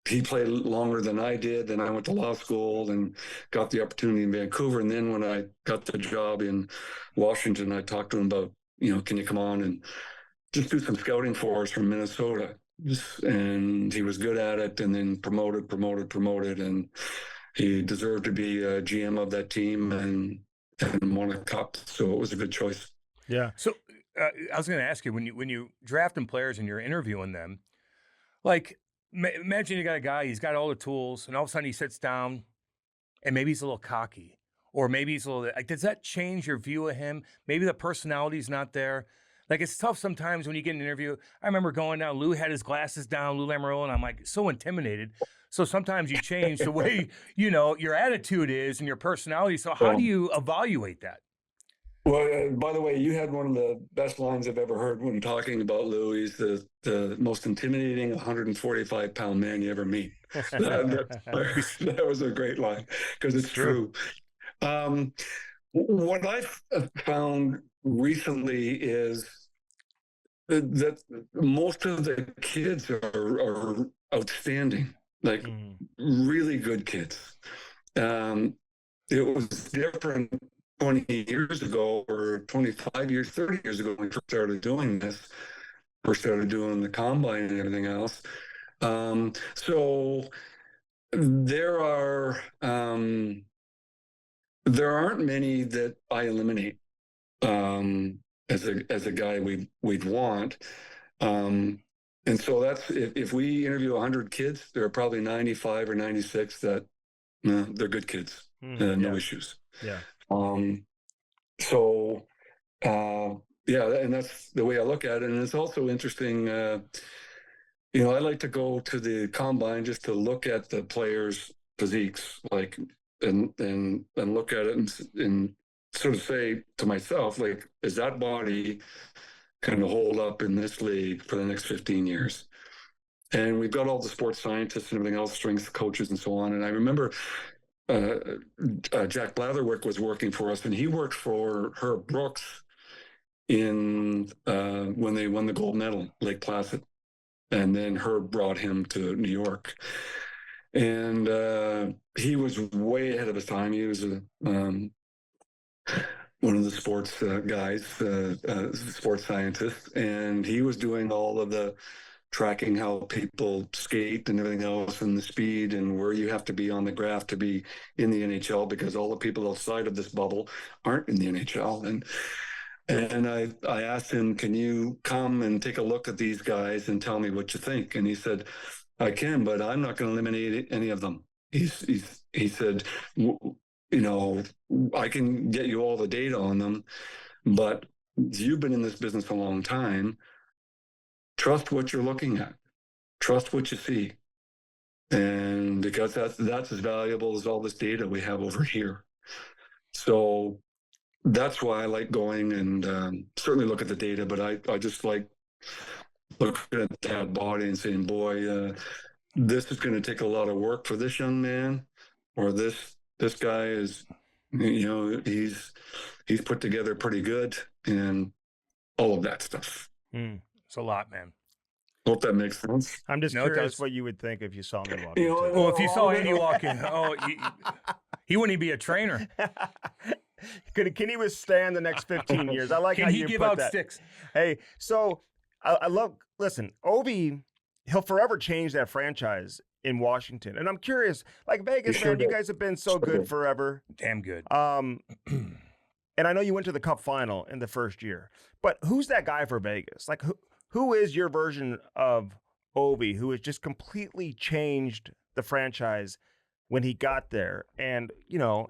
he played longer than I did. Then I went to law school and got the opportunity in Vancouver. And then when I got the job in Washington, I talked to him about, can you come on and just do some scouting for us from Minnesota? And he was good at it, and then promoted. And he deserved to be a GM of that team and won a cup. So it was a good choice. Yeah. So I was going to ask you, when you drafting players and you're interviewing them, like, imagine you got a guy, he's got all the tools, and all of a sudden he sits down and maybe he's a little cocky, or maybe he's a little, like, does that change your view of him? Maybe the personality's not there. Like, it's tough sometimes when you get an interview. I remember going down, Lou had his glasses down, Lou Lamoriello, and I'm like so intimidated. So sometimes you change the way, your attitude is and your personality. So how do you evaluate that? Well, by the way, you had one of the best lines I've ever heard when talking about Lou. He's the most intimidating 145-pound man you ever meet. That was a great line, because it's true. What I've found recently is that most of the kids are outstanding, like really good kids. It was different 20 years ago, or 25 years, 30 years ago, when we first started doing this, first started doing the combine and everything else. So there aren't many that I eliminate as a guy we'd want. And so that's, if we interview 100 kids, there are probably 95 or 96 that they're good kids, no issues. Yeah. And that's the way I look at it. And it's also interesting, I like to go to the combine just to look at the players' physiques, like, and look at it and sort of say to myself, like, is that body kind of hold up in this league for the next 15 years. And we've got all the sports scientists and everything else, strength coaches and so on. And I remember Jack Blatherwick was working for us, and he worked for Herb Brooks in when they won the gold medal, Lake Placid. And then Herb brought him to New York. And he was way ahead of his time. He was one of the sports guys, sports scientists, and he was doing all of the tracking how people skate and everything else, and the speed and where you have to be on the graph to be in the NHL, because all the people outside of this bubble aren't in the NHL. And I asked him, can you come and take a look at these guys and tell me what you think? And he said, I can, but I'm not going to eliminate any of them. He said, you know, I can get you all the data on them, but you've been in this business a long time. Trust what you're looking at. Trust what you see. And because that's as valuable as all this data we have over here. So that's why I like going and certainly look at the data, but I just like looking at that body and saying, boy, this is going to take a lot of work for this young man, or this guy is, you know, he's put together pretty good, and all of that stuff. It's a lot, man. Hope that makes sense. I'm just curious what you would think if you saw me walking. Well, if you saw Andy walking, he wouldn't even be a trainer. Can he withstand the next 15 years? I like how you put that. Can he give out sticks? Hey, so I love, listen, Ovi, he'll forever change that franchise in Washington. And I'm curious, like Vegas, man, you guys have been so good forever. Damn good. And I know you went to the Cup final in the first year, but who's that guy for Vegas? Like, who is your version of Ovi, who has just completely changed the franchise when he got there? And, you know,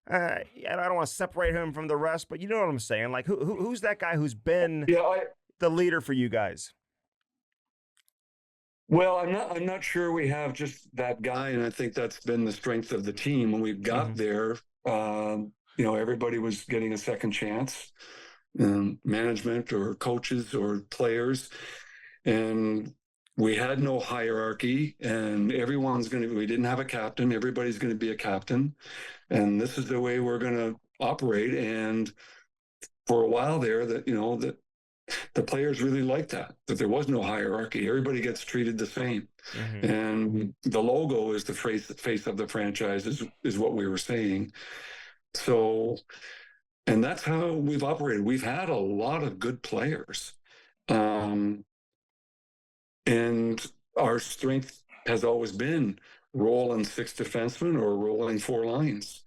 I don't want to separate him from the rest, but you know what I'm saying? Like, who's that guy who's been the leader for you guys? Well, I'm not sure we have just that guy, and I think that's been the strength of the team. When we got there, you know, everybody was getting a second chance, management or coaches or players, and we had no hierarchy, and we didn't have a captain. Everybody's going to be a captain, and this is the way we're going to operate. And for a while there, that, you know, that the players really liked that there was no hierarchy. Everybody gets treated the same. And the logo is the face of the franchise is what we were saying. So, and that's how we've operated. We've had a lot of good players. And our strength has always been rolling 6 defensemen or rolling 4 lines.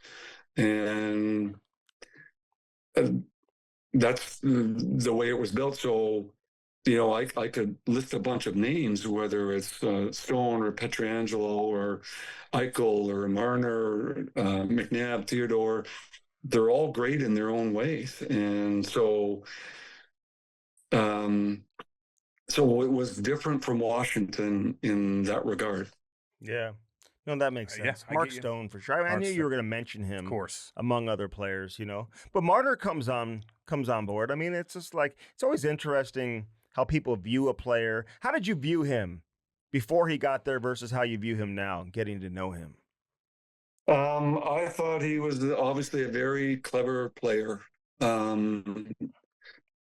And that's the way it was built. So, you know, I could list a bunch of names, whether it's Stone or Pietrangelo or Eichel or Marner, McNabb, Theodore. They're all great in their own ways. And so, so it was different from Washington in that regard. Yeah. No, that makes sense. Mark Stone, for sure. I knew you were going to mention him, of course, among other players, you know. But Marner comes on board. I mean, it's just like, it's always interesting how people view a player. How did you view him before he got there versus how you view him now, getting to know him? I thought he was obviously a very clever player.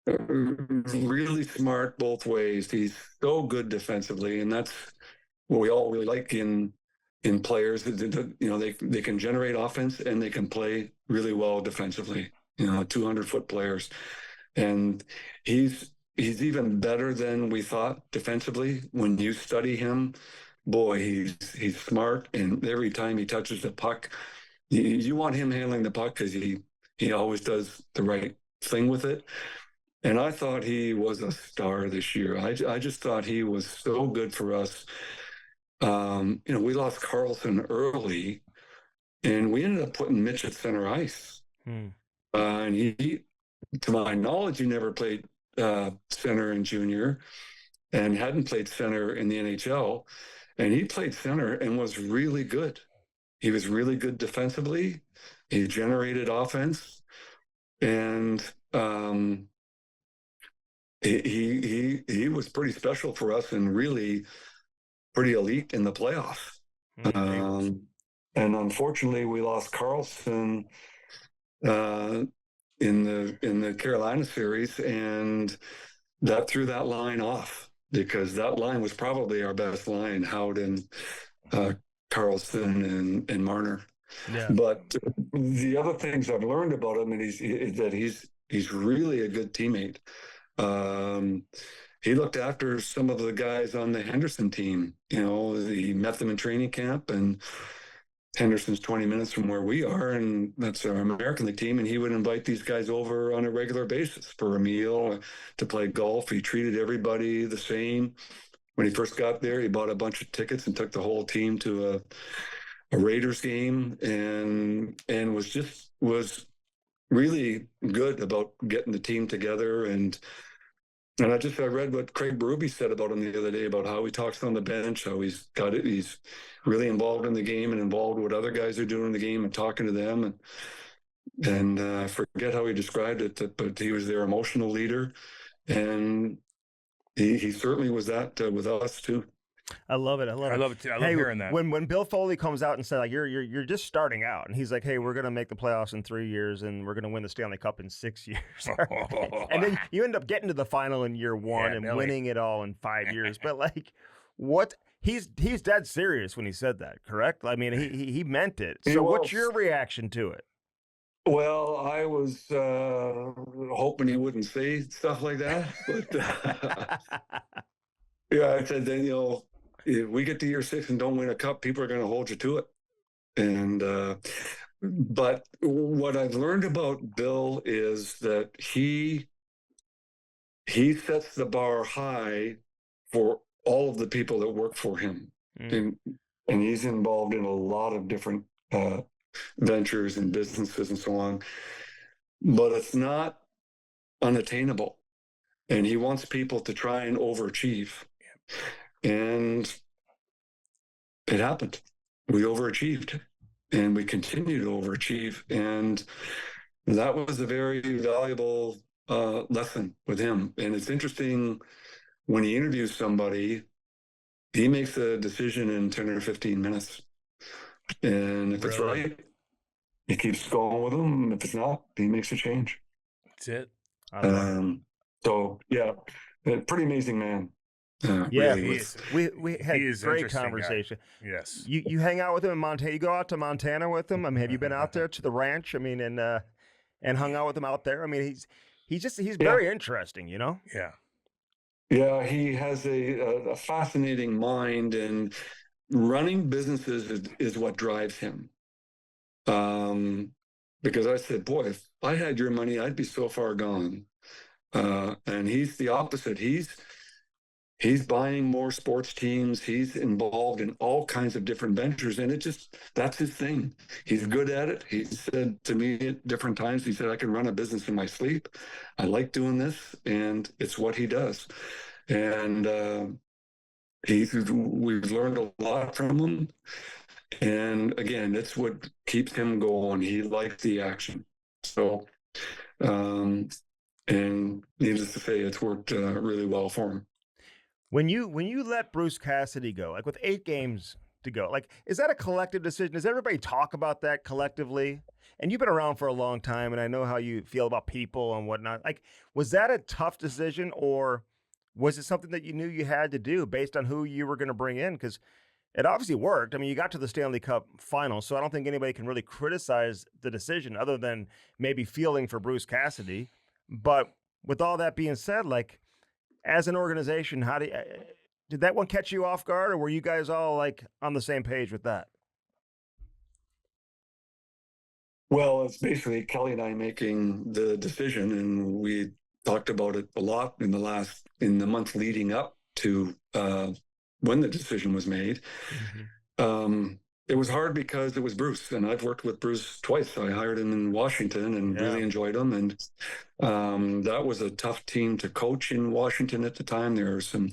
Really smart both ways. He's so good defensively, and that's what we all really like in players. You know, they can generate offense and they can play really well defensively. You know, 200-foot players, and he's even better than we thought defensively. When you study him, boy, he's smart, and every time he touches the puck, you want him handling the puck because he always does the right thing with it. And I thought he was a star this year. I just thought he was so good for us. You know, we lost Carlson early, and we ended up putting Mitch at center ice. And he, to my knowledge, he never played center in junior and hadn't played center in the NHL. And he played center and was really good. He was really good defensively. He generated offense. And he was pretty special for us and really pretty elite in the playoffs. And unfortunately, we lost Carlson in the Carolina series, and that threw that line off, because that line was probably our best line, Howden, Carlson, and Marner. Yeah. But the other things I've learned about him is that he's really a good teammate. He looked after some of the guys on the Henderson team. He met them in training camp, and Henderson's 20 minutes from where we are, and that's our American League team. And he would invite these guys over on a regular basis for a meal, to play golf. He treated everybody the same. When he first got there, he bought a bunch of tickets and took the whole team to a Raiders game, and was really good about getting the team together. And I read what Craig Berube said about him the other day, about how he talks on the bench, how he's really involved in the game and involved with what other guys are doing in the game and talking to them. And I forget how he described it, but he was their emotional leader, and he certainly was that with us too. I love it. I love it too. I love hearing that. When Bill Foley comes out and said, like, you're just starting out, and he's like, hey, we're gonna make the playoffs in 3 years, and we're gonna win the Stanley Cup in 6 years, and then you end up getting to the final in year one and winning it all in 5 years. But like, what? He's dead serious when he said that, correct? I mean, he meant it. So what's your reaction to it? Well, I was hoping he wouldn't say stuff like that, but yeah, I said, then, if we get to year 6 and don't win a cup, people are going to hold you to it. And but what I've learned about Bill is that he sets the bar high for all of the people that work for him, and he's involved in a lot of different ventures and businesses and so on, but it's not unattainable, and he wants people to try and overachieve. And it happened. We overachieved, and we continue to overachieve, and that was a very valuable lesson with him. And it's interesting, when he interviews somebody, he makes a decision in 10 or 15 minutes. And if it's right, he keeps going with them. If it's not, he makes a change. That's it. So, yeah, a pretty amazing man. Yeah, really we had a great conversation. Guy. Yes. You hang out with him in Montana. You go out to Montana with him. I mean, have you been out there to the ranch? I mean, and hung out with him out there? I mean, he's very interesting, Yeah. Yeah, he has a fascinating mind, and running businesses is what drives him. Because I said, boy, if I had your money, I'd be so far gone. And he's the opposite. He's buying more sports teams. He's involved in all kinds of different ventures, and that's his thing. He's good at it. He said to me at different times, he said, I can run a business in my sleep. I like doing this, and it's what he does. And we've learned a lot from him. And again, it's what keeps him going. He likes the action. So, and needless to say, it's worked really well for him. When you let Bruce Cassidy go, like with 8 games to go, like, is that a collective decision? Does everybody talk about that collectively? And you've been around for a long time, and I know how you feel about people and whatnot. Like, was that a tough decision, or was it something that you knew you had to do based on who you were going to bring in? Because it obviously worked. I mean, you got to the Stanley Cup final, so I don't think anybody can really criticize the decision other than maybe feeling for Bruce Cassidy. But with all that being said, like, as an organization, did that one catch you off guard, or were you guys all like on the same page with that? Well, it's basically Kelly and I making the decision, and we talked about it a lot in the month leading up to when the decision was made. Mm-hmm. It was hard because it was Bruce, and I've worked with Bruce twice. I hired him in Washington and really enjoyed him. And that was a tough team to coach in Washington at the time. There were some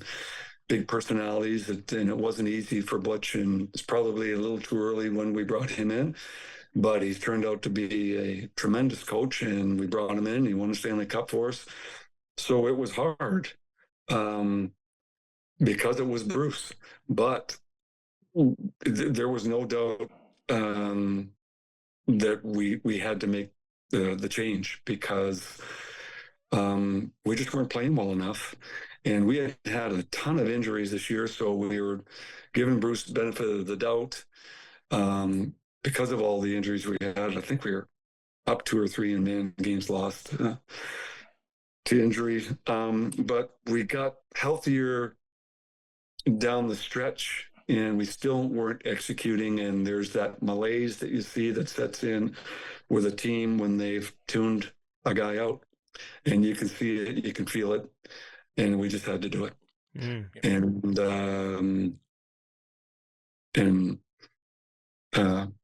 big personalities, and it wasn't easy for Butch, and it's probably a little too early when we brought him in. But he's turned out to be a tremendous coach, and we brought him in. He won the Stanley Cup for us. So it was hard because it was Bruce, but there was no doubt that we had to make the change because we just weren't playing well enough. And we had a ton of injuries this year, so we were giving Bruce the benefit of the doubt because of all the injuries we had. I think we were up 2 or 3 in man games lost to injury. But we got healthier down the stretch, and we still weren't executing. And there's that malaise that you see that sets in with a team when they've tuned a guy out, and you can see it, you can feel it, and we just had to do it. And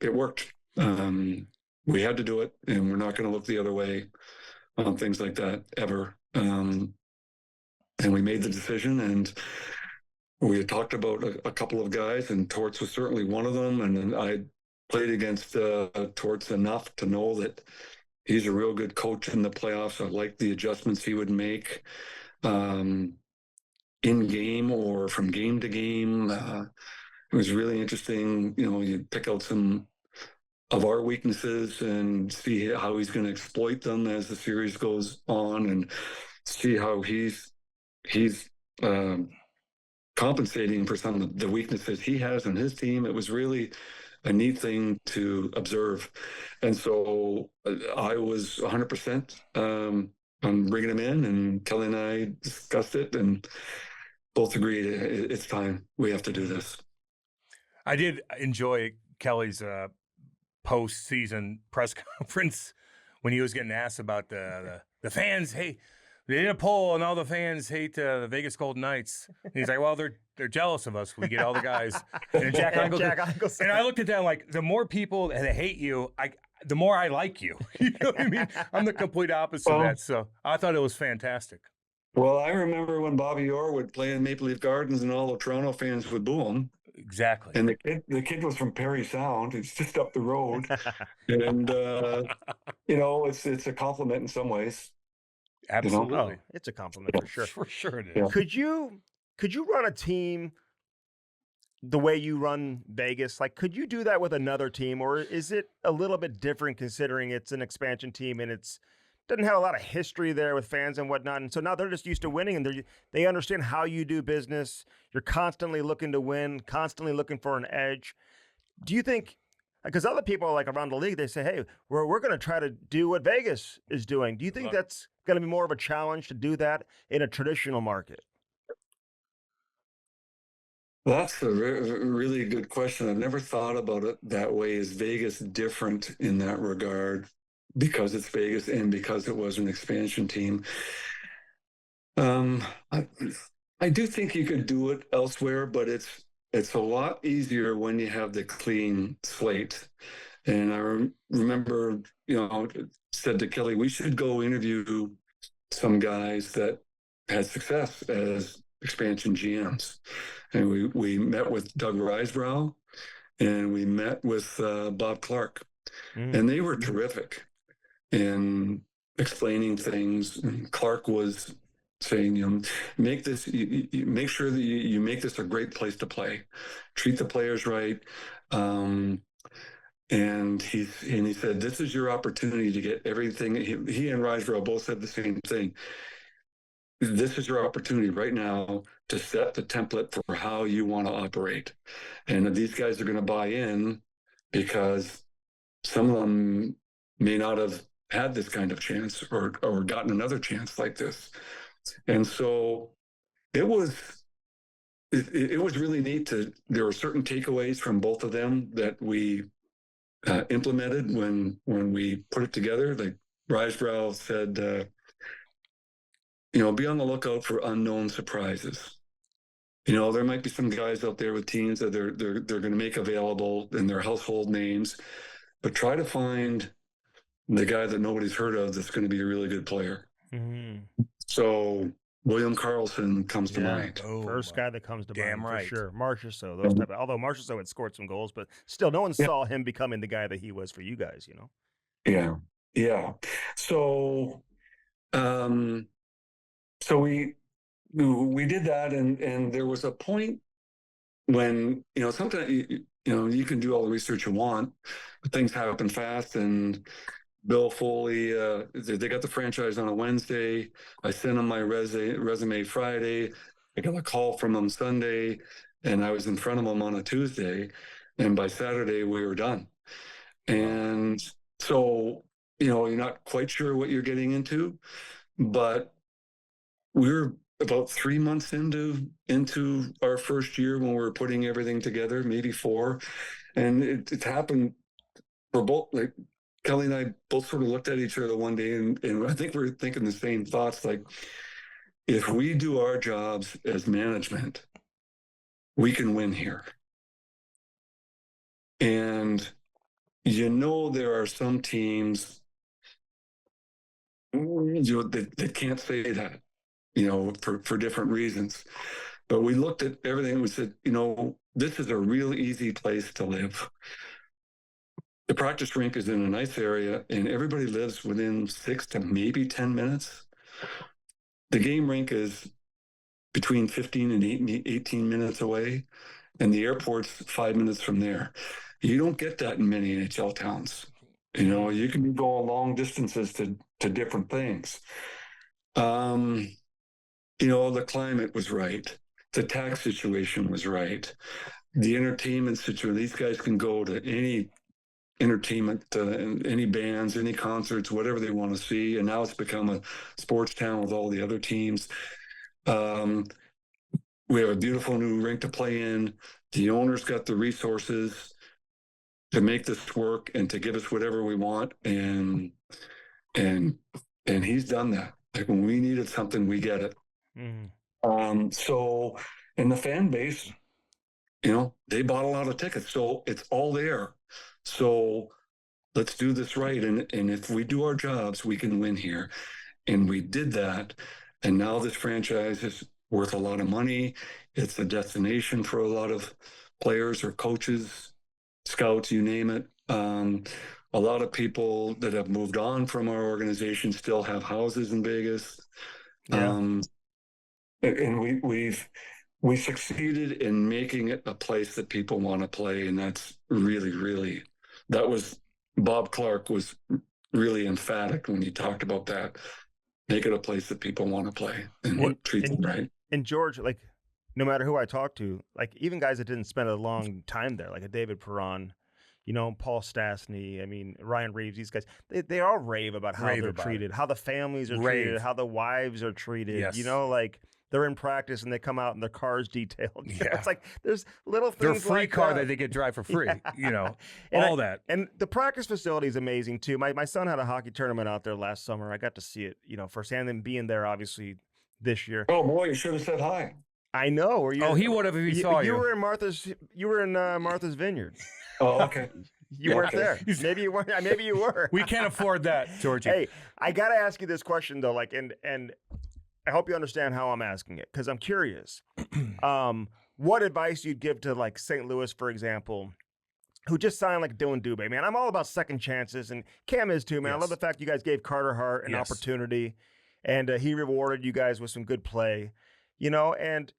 it worked. We had to do it, and we're not going to look the other way on things like that ever. And we made the decision, and we had talked about a couple of guys, and Torts was certainly one of them. And I played against Torts enough to know that he's a real good coach in the playoffs. I liked the adjustments he would make in game or from game to game. It was really interesting. You know, you pick out some of our weaknesses and see how he's going to exploit them as the series goes on, and see how he's compensating for some of the weaknesses he has in his team. It was really a neat thing to observe. And so I was 100% on bringing him in, and Kelly and I discussed it and both agreed it's time. We have to do this. I did enjoy Kelly's post-season press conference when he was getting asked about the fans. Hey, they did a poll and all the fans hate the Vegas Golden Knights. And he's like, well, they're jealous of us. We get all the guys. And Jack Eichel. And I looked at that like, the more people that hate you, the more I like you. You know what I mean? I'm the complete opposite of that. So I thought it was fantastic. Well, I remember when Bobby Orr would play in Maple Leaf Gardens and all the Toronto fans would boo him. Exactly. And the kid was from Perry Sound. It's just up the road. And, you know, it's a compliment in some ways. Absolutely. You know? Oh, it's a compliment for sure. For sure it is. Yeah. Could you run a team the way you run Vegas? Like, could you do that with another team, or is it a little bit different considering it's an expansion team and it's doesn't have a lot of history there with fans and whatnot, and so now they're just used to winning, and they understand how you do business. You're constantly looking to win, constantly looking for an edge. Do you think, because other people like around the league, they say, hey, we're going to try to do what Vegas is doing. Do you think that's going to be more of a challenge to do that in a traditional market? That's a really good question. I've never thought about it that way. Is Vegas different in that regard? Because it's Vegas and because it was an expansion team. I do think you could do it elsewhere, but it's a lot easier when you have the clean slate. And I remember, you know, said to Kelly, we should go interview some guys that had success as expansion GMs. And we met with Doug Risebrough, and we met with Bob Clark, and they were terrific in explaining things. And Clark was saying, you know, make this, you make sure that you make this a great place to play, treat the players right. And he said, this is your opportunity to get everything. He and Risebrough both said the same thing. This is your opportunity right now to set the template for how you want to operate. And these guys are going to buy in because some of them may not have had this kind of chance or gotten another chance like this. And so it was really neat there were certain takeaways from both of them that we implemented when we put it together. Like Risebrough said, you know, be on the lookout for unknown surprises. You know, there might be some guys out there with teams that they're going to make available in their household names, but try to find the guy that nobody's heard of that's going to be a really good player. So William Karlsson comes to mind. First guy that comes to mind, right. for sure. Marchessault, those type of, although Marchessault had scored some goals, but still, no one saw him becoming the guy that he was for you guys, you know? Yeah. So So we did that, and there was a point when, sometimes you can do all the research you want, but things happen fast. And Bill Foley, they got the franchise on a Wednesday. I sent him my resume Friday. I got a call from him Sunday, and I was in front of him on a Tuesday. And by Saturday, we were done. And so, you're not quite sure what you're getting into, but we're about 3 months into our first year when we were putting everything together, maybe 4. And it happened for both, like, Kelly and I both sort of looked at each other one day, and I think we were thinking the same thoughts. Like, if we do our jobs as management, we can win here. And there are some teams that can't say that, for different reasons. But we looked at everything and we said, this is a real easy place to live. The practice rink is in a nice area, and everybody lives within 6 to maybe 10 minutes. The game rink is between 15 and 18 minutes away, and the airport's 5 minutes from there. You don't get that in many NHL towns. You can go long distances to different things. The climate was right. The tax situation was right. The entertainment situation, these guys can go to any entertainment, any bands, any concerts, whatever they want to see. And now it's become a sports town with all the other teams. We have a beautiful new rink to play in. The owner's got the resources to make this work and to give us whatever we want. And he's done that. Like, when we needed something, we get it. So, in the fan base, they bought a lot of tickets, so it's all there. So let's do this right. And if we do our jobs, we can win here. And we did that. And now this franchise is worth a lot of money. It's a destination for a lot of players or coaches, scouts, you name it. A lot of people that have moved on from our organization still have houses in Vegas. Yeah. And we succeeded in making it a place that people want to play. And that's really, really, Bob Clark was really emphatic when he talked about that. Make it a place that people want to play and treat them right. And George, like, no matter who I talk to, like, even guys that didn't spend a long time there, like a David Perron, Paul Stastny, Ryan Reeves, these guys, they all rave about how they're treated, how the families are treated, how the wives are treated. Yes. Like, they're in practice and they come out and their car's detailed. It's like there's little things. Their free like car that. that they get drive for free. All that. And the practice facility is amazing too. My son had a hockey tournament out there last summer. I got to see it, firsthand, and being there obviously this year. Oh boy, you should have said hi. I know. Were you? He would have if he saw you. You were in Martha's Vineyard. Oh, okay. You weren't there. Maybe you weren't. Maybe you were. We can't afford that, Georgie. Hey, I got to ask you this question though. Like, and I hope you understand how I'm asking it, because I'm curious. What advice you'd give to, like, St. Louis, for example, who just signed, like, Dylan Dubé? Man, I'm all about second chances, and Cam is too, man. Yes. I love the fact you guys gave Carter Hart an opportunity, and he rewarded you guys with some good play. And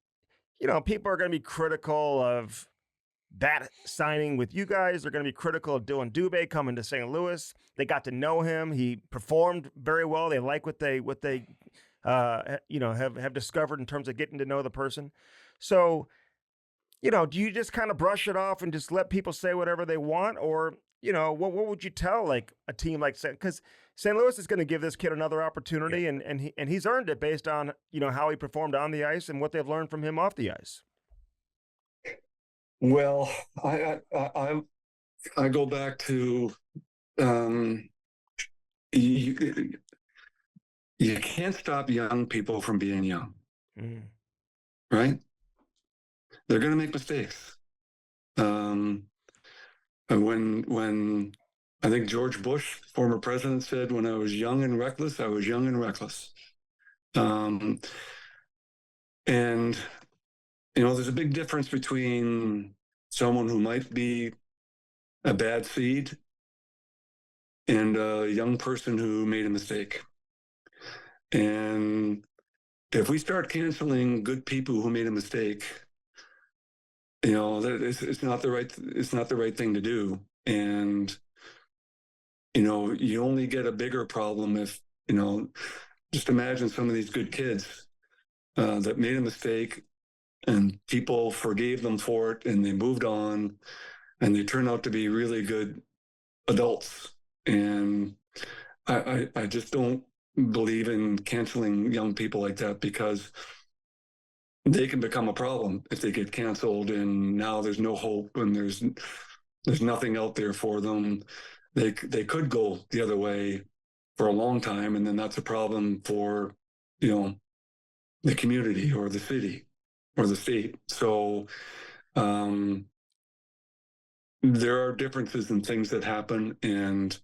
people are going to be critical of that signing with you guys. They're going to be critical of Dylan Dubé coming to St. Louis. They got to know him. He performed very well. They like what they have discovered in terms of getting to know the person. So, do you just kind of brush it off and just let people say whatever they want? Or, what would you tell, like, a team like, because St. Louis is going to give this kid another opportunity, and he's earned it based on, how he performed on the ice and what they've learned from him off the ice. Well, I go back to, you can't stop young people from being young, right? They're going to make mistakes. When I think George Bush, former president, said, "When I was young and reckless, I was young and reckless." And there's a big difference between someone who might be a bad seed and a young person who made a mistake. And if we start canceling good people who made a mistake, it's not the right thing to do. And, you only get a bigger problem if, just imagine some of these good kids that made a mistake and people forgave them for it and they moved on and they turn out to be really good adults. And I just don't believe in canceling young people like that, because they can become a problem if they get canceled and now there's no hope and there's nothing out there for them. They could go the other way for a long time, and then that's a problem for, the community or the city or the state. So there are differences in things that happen, and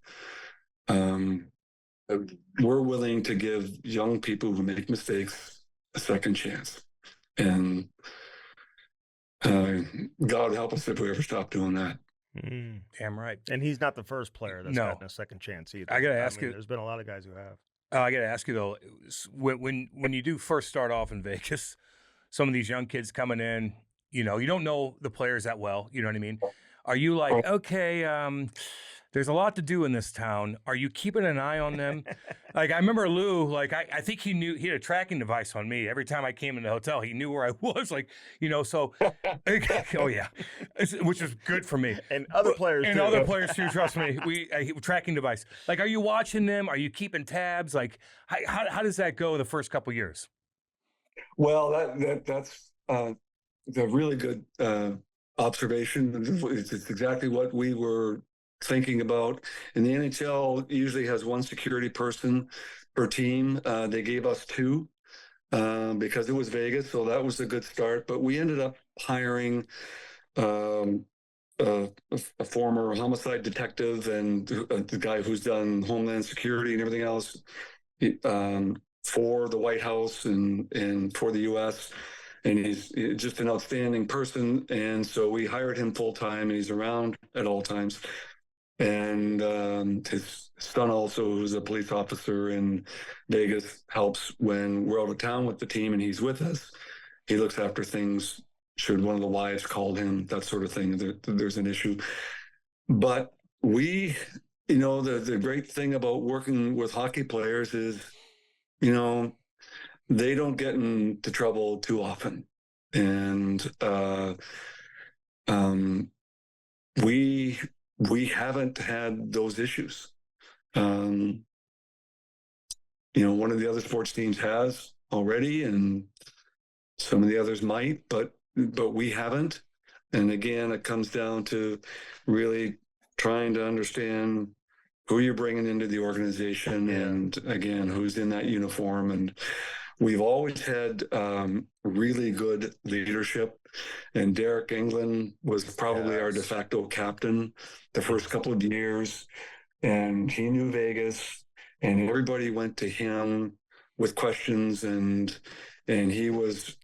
we're willing to give young people who make mistakes a second chance. And God help us if we ever stop doing that. Damn right. And he's not the first player that's No. gotten a second chance either. I gotta ask you- There's been a lot of guys who have. I got to ask you though, when you do first start off in Vegas, some of these young kids coming in, you don't know the players that well. You know what I mean? Are you like, okay, there's a lot to do in this town. Are you keeping an eye on them? Like, I remember Lou, like, I think he had a tracking device on me. Every time I came in the hotel, he knew where I was. Like, so, oh yeah, which is good for me. And other players and too. other players too, trust me. Tracking device. Like, are you watching them? Are you keeping tabs? Like, how does that go the first couple years? Well, that's the really good observation. It's exactly what we were thinking about. And the NHL usually has one security person per team. They gave us two because it was Vegas, so that was a good start. But we ended up hiring a former homicide detective and the guy who's done Homeland Security and everything else for the White House and for the U.S., and he's just an outstanding person. And so we hired him full time, and he's around at all times. And his son also, who's a police officer in Vegas, helps when we're out of town with the team and he's with us. He looks after things should one of the wives call him, that sort of thing. There's an issue. But we, the great thing about working with hockey players is, they don't get into trouble too often. And we haven't had those issues. One of the other sports teams has already, and some of the others might, but we haven't. And again, it comes down to really trying to understand who you're bringing into the organization, and again, who's in that uniform. And we've always had really good leadership, and Derek England was probably our de facto captain the first couple of years, and he knew Vegas, and everybody went to him with questions, and he was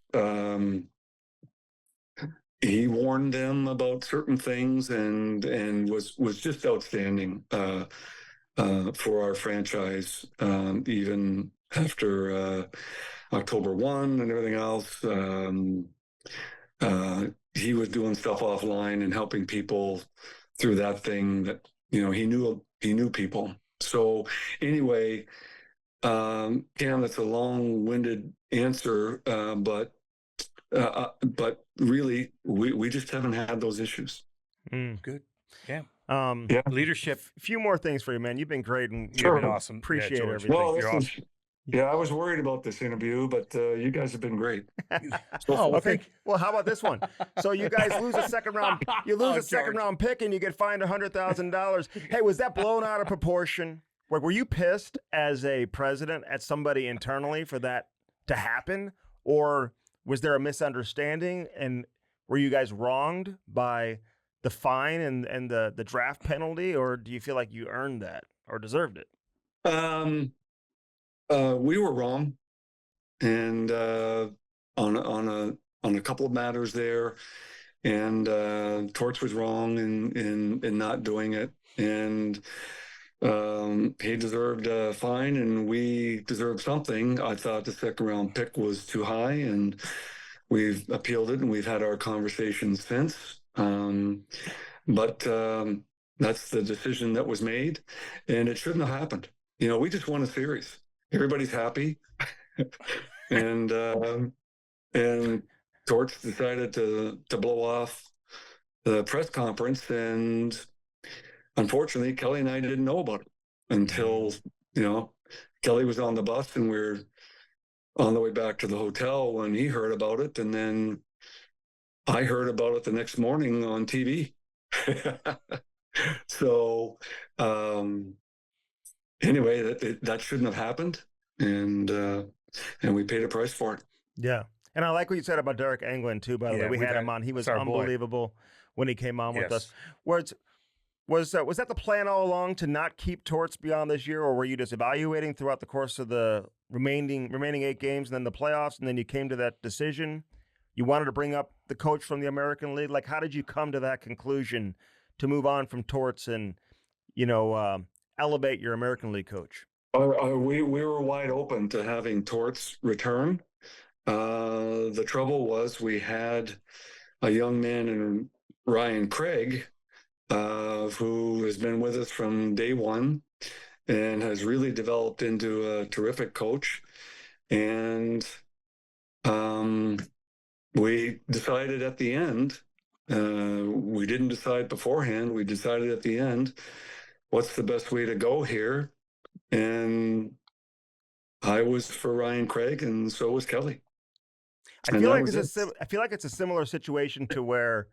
he warned them about certain things, and was just outstanding for our franchise, even after October 1 and everything else. He was doing stuff offline and helping people through that thing that, he knew people. So anyway, Cam, that's a long-winded answer, but really, we just haven't had those issues. Good. Yeah. Yeah. Leadership. A few more things for you, man. You've been great, and You've been awesome. Appreciate George. everything. Well, You're listen, awesome. yeah, I was worried about this interview, but you guys have been great. Okay. Well, how about this one? So you guys lose a second round. You lose a second round pick, and you get fined $100,000. Hey, was that blown out of proportion? Were you pissed as a president at somebody internally for that to happen, or was there a misunderstanding, and were you guys wronged by the fine and the draft penalty, or do you feel like you earned that or deserved it? We were wrong, and on a couple of matters there, and Torts was wrong in not doing it, and He deserved a fine, and we deserved something. I thought the second round pick was too high, and we've appealed it, and we've had our conversations since. But that's the decision that was made, and it shouldn't have happened. We just won a series. Everybody's happy, and Torch decided to blow off the press conference, and unfortunately, Kelly and I didn't know about it until Kelly was on the bus, and we were on the way back to the hotel when he heard about it, and then I heard about it the next morning on TV. So anyway, that shouldn't have happened, and we paid a price for it. Yeah. And I like what you said about Derek Englund too, by the way. We had him on. He was unbelievable when he came on with us. Was that the plan all along, to not keep Torts beyond this year, or were you just evaluating throughout the course of the remaining 8 games and then the playoffs, and then you came to that decision? You wanted to bring up the coach from the American League. Like, how did you come to that conclusion to move on from Torts and, elevate your American League coach? We were wide open to having Torts return. The trouble was we had a young man in Ryan Craig, who has been with us from day one and has really developed into a terrific coach. And we decided at the end, we didn't decide beforehand, we decided at the end, what's the best way to go here? And I was for Ryan Craig, and so was Kelly. I feel like it's a similar situation to where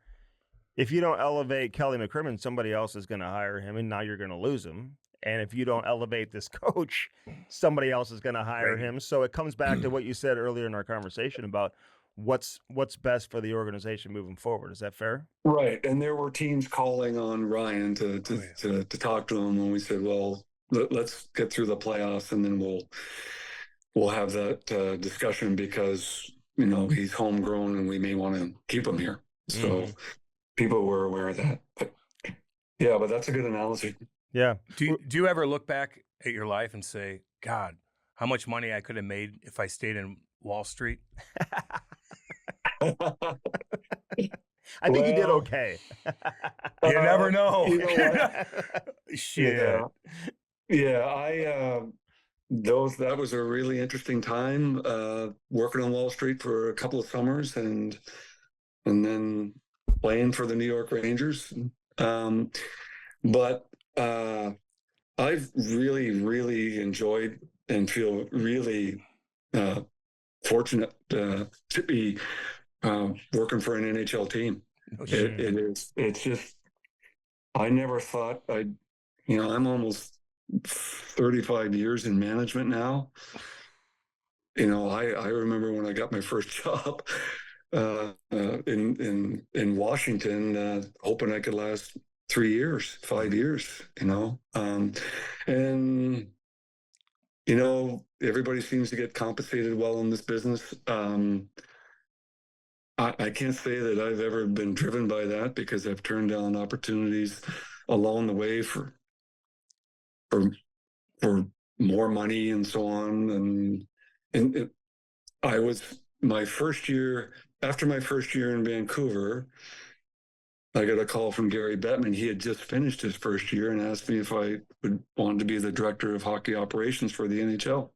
if you don't elevate Kelly McCrimmon, somebody else is going to hire him, and now you're going to lose him. And if you don't elevate this coach, somebody else is going to hire him. So it comes back to what you said earlier in our conversation about what's best for the organization moving forward. Is that fair? Right. And there were teams calling on Ryan to talk to him, and we said, well, let's get through the playoffs, and then we'll have that discussion, because he's homegrown and we may want to keep him here. So people were aware of that. But that's a good analogy. Yeah. Do you ever look back at your life and say, God, how much money I could have made if I stayed in Wall Street? I think you did okay. You never know. Shit. That was a really interesting time, working on Wall Street for a couple of summers, and then playing for the New York Rangers. But I've really, really enjoyed and feel really fortunate to be working for an NHL team. It's just, I never thought I'm almost 35 years in management now. I remember when I got my first job in Washington, hoping I could last 3 years, 5 years, and everybody seems to get compensated well in this business. I can't say that I've ever been driven by that, because I've turned down opportunities along the way for more money and so on. And I was after my first year in Vancouver, I got a call from Gary Bettman. He had just finished his first year and asked me if I would want to be the director of hockey operations for the NHL.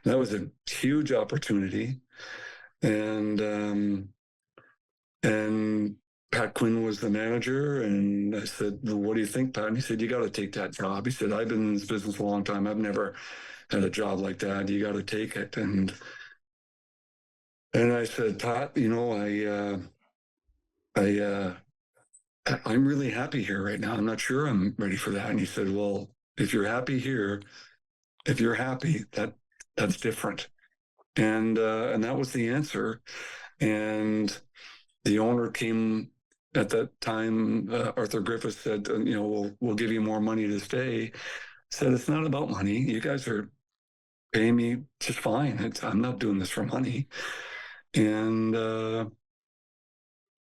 That was a huge opportunity. And Pat Quinn was the manager, and I said, well, what do you think, Pat? And he said, you got to take that job. He said, I've been in this business a long time. I've never had a job like that. You got to take it. And I said, Pat, I'm really happy here right now. I'm not sure I'm ready for that. And he said, well, if you're happy here, that's different. And that was the answer. And the owner came at that time, Arthur Griffith said, we'll give you more money to stay. Said, it's not about money. You guys are paying me just fine. I'm not doing this for money. And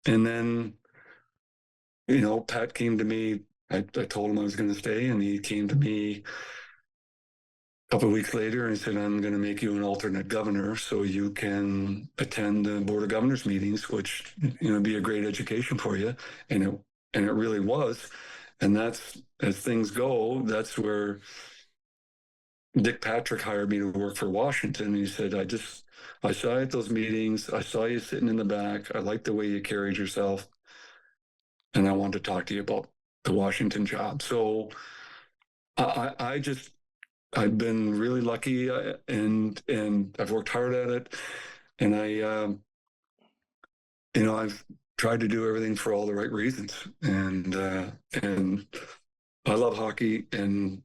then, Pat came to me I told him I was going to stay, and he came to me a couple of weeks later and said, I'm going to make you an alternate governor so you can attend the Board of Governors meetings, which, be a great education for you. And it really was. And that's, as things go, that's where Dick Patrick hired me to work for Washington. He said, I saw you at those meetings. I saw you sitting in the back. I liked the way you carried yourself. And I wanted to talk to you about the Washington job. So I've been really lucky, and I've worked hard at it, and I've tried to do everything for all the right reasons, and I love hockey, and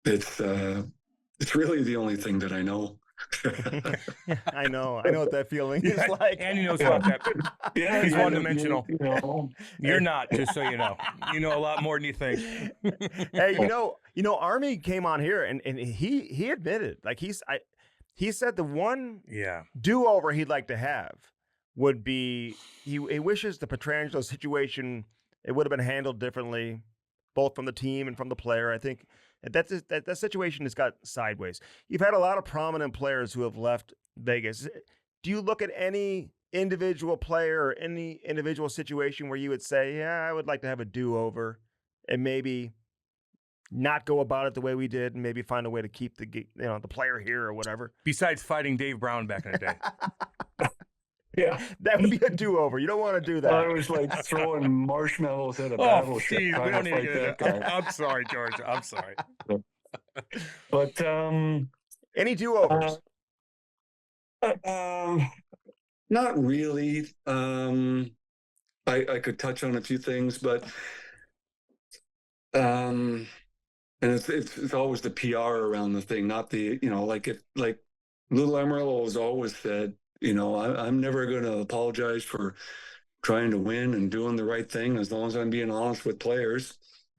it's really the only thing that I know. I know what that feeling is like. And he knows about that. Yeah, He's one-dimensional. You You're not, just so you know. You know a lot more than you think. Hey, Army came on here and he admitted, like he said the one do-over he'd like to have would be he wishes the Pietrangelo situation, it would have been handled differently, both from the team and from the player. I think that situation has got sideways. You've had a lot of prominent players who have left Vegas. Do you look at any individual player or any individual situation where you would say, yeah, I would like to have a do-over and maybe not go about it the way we did and maybe find a way to keep the player here or whatever? Besides fighting Dave Brown back in the day. Yeah, that would be a do-over. You don't want to do that. I was like throwing marshmallows at a battleship. Geez, we don't need to get that into guy. I'm sorry, George. I'm sorry. But any do-overs? not really. I could touch on a few things, but and it's always the PR around the thing, not the like Little Amarillo has always said, I'm never going to apologize for trying to win and doing the right thing as long as I'm being honest with players.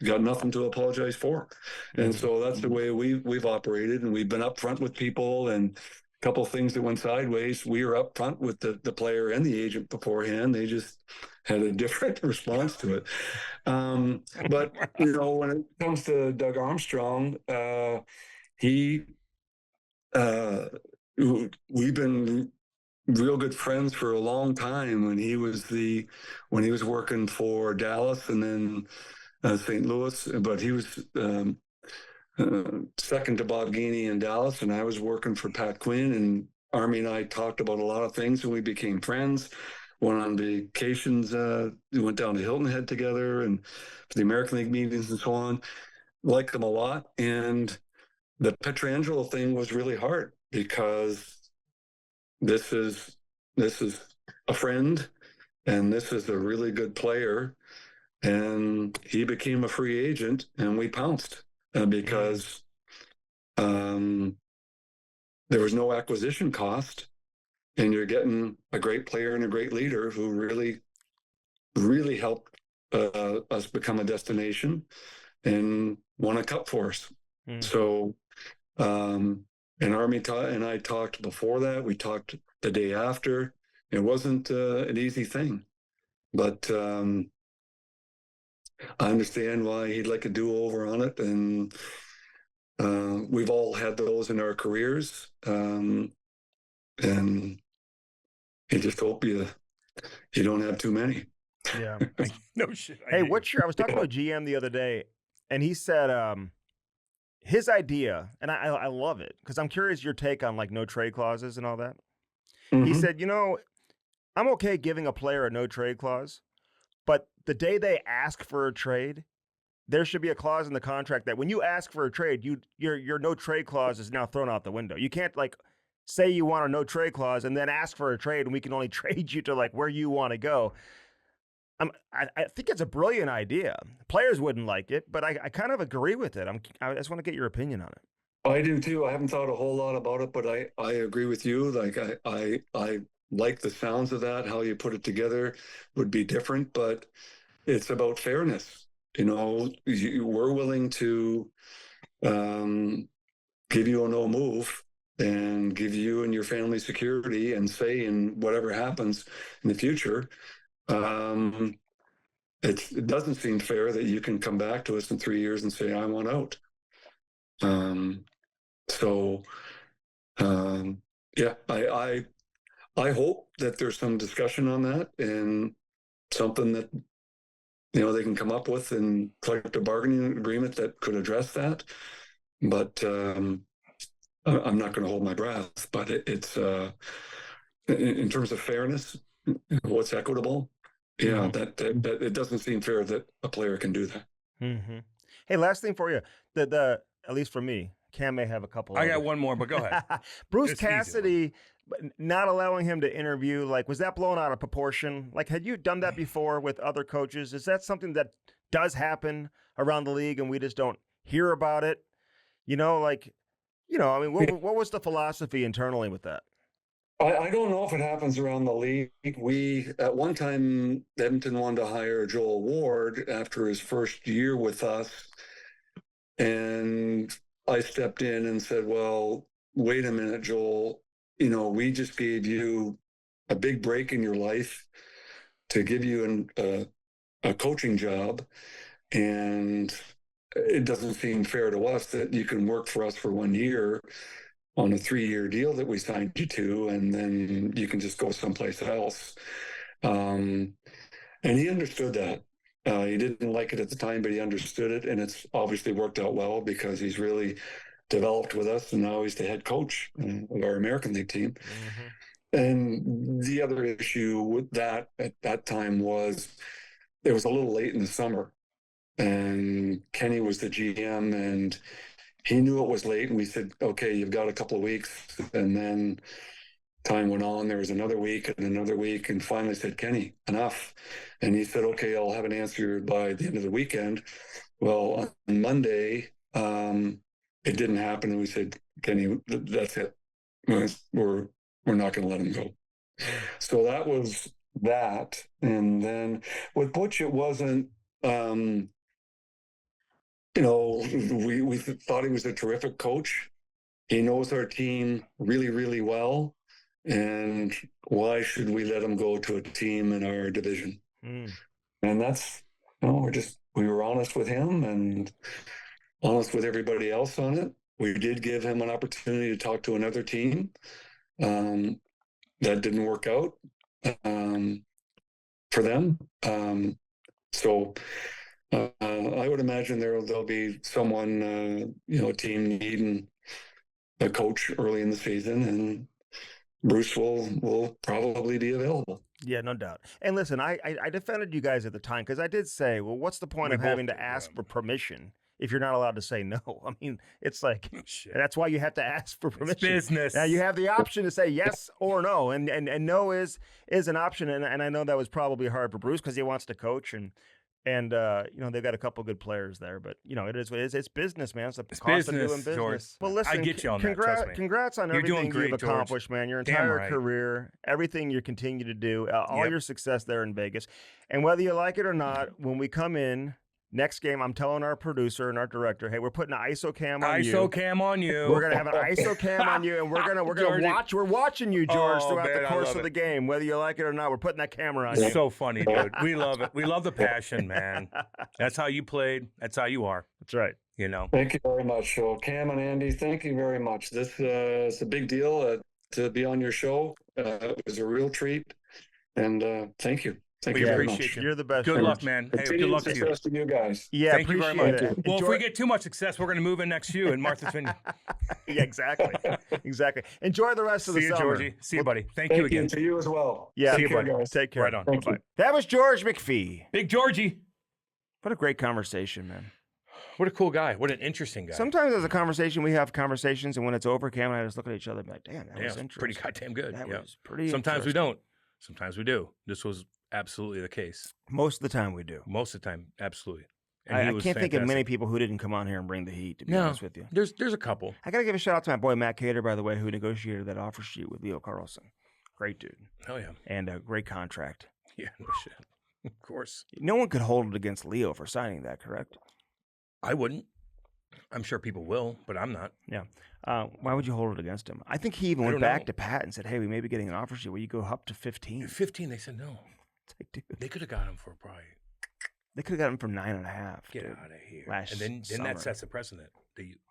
Got nothing to apologize for. And so that's the way we've operated, and we've been upfront with people. And a couple of things that went sideways, we were upfront with the player and the agent beforehand. They just had a different response to it. But when it comes to Doug Armstrong, we've been real good friends for a long time when he was working for Dallas and then St. Louis, but he was second to Bob Gainey in Dallas, and I was working for Pat Quinn, and Army and I talked about a lot of things, and we became friends. Went on vacations, we went down to Hilton Head together and for the American League meetings and so on. Liked him a lot. And the Pietrangelo thing was really hard because this is a friend, and this is a really good player, and he became a free agent, and we pounced because there was no acquisition cost, and you're getting a great player and a great leader who really, really helped us become a destination and won a cup for us. So. And Army and I talked before that. We talked the day after. It wasn't an easy thing, but I understand why he'd like a do-over on it. And we've all had those in our careers. And you just hope you don't have too many. Yeah. No shit. Hey, I was talking to a GM the other day, and he said his idea, and I love it because I'm curious your take on like no trade clauses and all that. He said, I'm okay giving a player a no trade clause, but the day they ask for a trade, there should be a clause in the contract that when you ask for a trade, your no trade clause is now thrown out the window. You can't like say you want a no trade clause and then ask for a trade, and we can only trade you to like where you want to go. I think it's a brilliant idea. Players wouldn't like it, but I kind of agree with it. I just want to get your opinion on it. I do too. I haven't thought a whole lot about it, but I agree with you. Like I like the sounds of that. How you put it together would be different, but it's about fairness. We're willing to give you a no move and give you and your family security and say in whatever happens in the future. it doesn't seem fair that you can come back to us in 3 years and say, I want out. So, yeah, I hope that there's some discussion on that and something that, they can come up with in collective bargaining agreement that could address that. But I'm not going to hold my breath. But it's in terms of fairness, what's equitable. Yeah, that it doesn't seem fair that a player can do that. Mm-hmm. Hey, last thing for you. The at least for me, Cam may have a couple. I got one more, but go ahead. Bruce It's easy. Cassidy, not allowing him to interview, like, was that blown out of proportion? Like, had you done that before with other coaches? Is that something that does happen around the league and we just don't hear about it? I mean, what was the philosophy internally with that? I don't know if it happens around the league. We, at one time, Edmonton wanted to hire Joel Ward after his first year with us. And I stepped in and said, well, wait a minute, Joel. We just gave you a big break in your life to give you a coaching job. And it doesn't seem fair to us that you can work for us for 1 year on a 3-year deal that we signed you to, and then you can just go someplace else. And he understood that. He didn't like it at the time, but he understood it, and it's obviously worked out well because he's really developed with us, and now he's the head coach of our American League team. Mm-hmm. And the other issue with that at that time was it was a little late in the summer, and Kenny was the GM, and he knew it was late, and we said, okay, you've got a couple of weeks. And then time went on. There was another week, and finally said, Kenny, enough. And he said, okay, I'll have an answer by the end of the weekend. Well, on Monday, it didn't happen. And we said, Kenny, that's it. We're not going to let him go. So that was that. And then with Butch, it wasn't... we thought he was a terrific coach. He knows our team really, really well. And why should we let him go to a team in our division? And that's, we were honest with him and honest with everybody else on it. We did give him an opportunity to talk to another team. That didn't work out for them. So I would imagine there'll be someone, a team needing a coach early in the season, and Bruce will probably be available. Yeah, no doubt. And listen, I defended you guys at the time because I did say, well, what's the point of having to ask for permission if you're not allowed to say no? I mean, it's like, that's why you have to ask for permission. It's business. Now you have the option to say yes or no, and no is an option. And I know that was probably hard for Bruce because he wants to coach, and they've got a couple good players there, but it is what it is. It's business, man. It's cost business, of doing business. George. Well, listen, I get you on that. Trust me. Congrats on You're everything doing great, you've accomplished, George. man. Your Damn entire right. career, everything you continue to do, all your success there in Vegas. And whether you like it or not, when we come in next game, I'm telling our producer and our director, hey, we're putting an ISO cam on you. ISO cam on you. We're gonna have an ISO cam on you, and we're gonna watch. We're watching you, George, throughout the course of the game, whether you like it or not. We're putting that camera on you. It's so funny, dude. We love it. We love the passion, man. That's how you played. That's how you are. That's right. Thank you very much. So Cam and Andy, thank you very much. This is a big deal to be on your show. It was a real treat, and thank you. We appreciate you. You're the best. Good luck, man. Hey, good luck to you. Success to you guys. Yeah, thank you very much. It. Well, if we get too much success, we're going to move in next to you in Martha's Vineyard. Yeah, exactly. Enjoy the rest of the See you, summer. Georgie. See you, buddy. Thank you again. To you as well. Yeah, see you, buddy. Guys. Take care. Right on. Thank Bye-bye. you. That was George McPhee. Big Georgie. What a great conversation, man. What a cool guy. What an interesting guy. Sometimes as a conversation, we have conversations, and when it's over, Cam and I just look at each other and be like, damn, that was interesting. Pretty goddamn good. That was pretty Sometimes we don't. Sometimes we do. This was absolutely the case. Most of the time we do. Most of the time, absolutely. And I he was can't think of fantastic. many people who didn't come on here and bring the heat, to be honest with you. There's a couple. I got to give a shout out to my boy Matt Cater, by the way, who negotiated that offer sheet with Leo Carlson. Great dude. Oh, yeah. And a great contract. Yeah, no shit. Of course. No one could hold it against Leo for signing that, correct? I wouldn't. I'm sure people will, but I'm not. Yeah. Why would you hold it against him? I think he even went back to Pat and said, hey, we may be getting an offer sheet where you go up to 15. 15, they said no. It's like, dude. They could have got him for probably They could have got him for 9.5. Get dude. out of here. Last and then summer. that sets a precedent.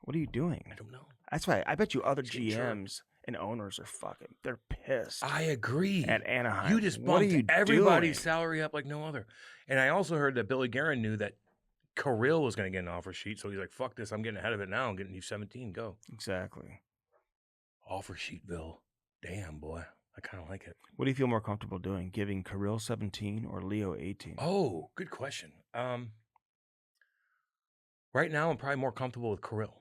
What are you doing? I don't know. That's why I bet you other It's getting GMs and owners are they're pissed. I agree. At Anaheim. You just What are bumped you everybody's doing? salary up like no other. And I also heard that Billy Guerin knew that Kirill was going to get an offer sheet. So he's like, fuck this. I'm getting ahead of it now. I'm getting you 17. Go. Exactly. Offer sheetville. Damn, boy. I kind of like it. What do you feel more comfortable doing? Giving Kirill 17 or Leo 18? Oh, good question. Right now, I'm probably more comfortable with Kirill.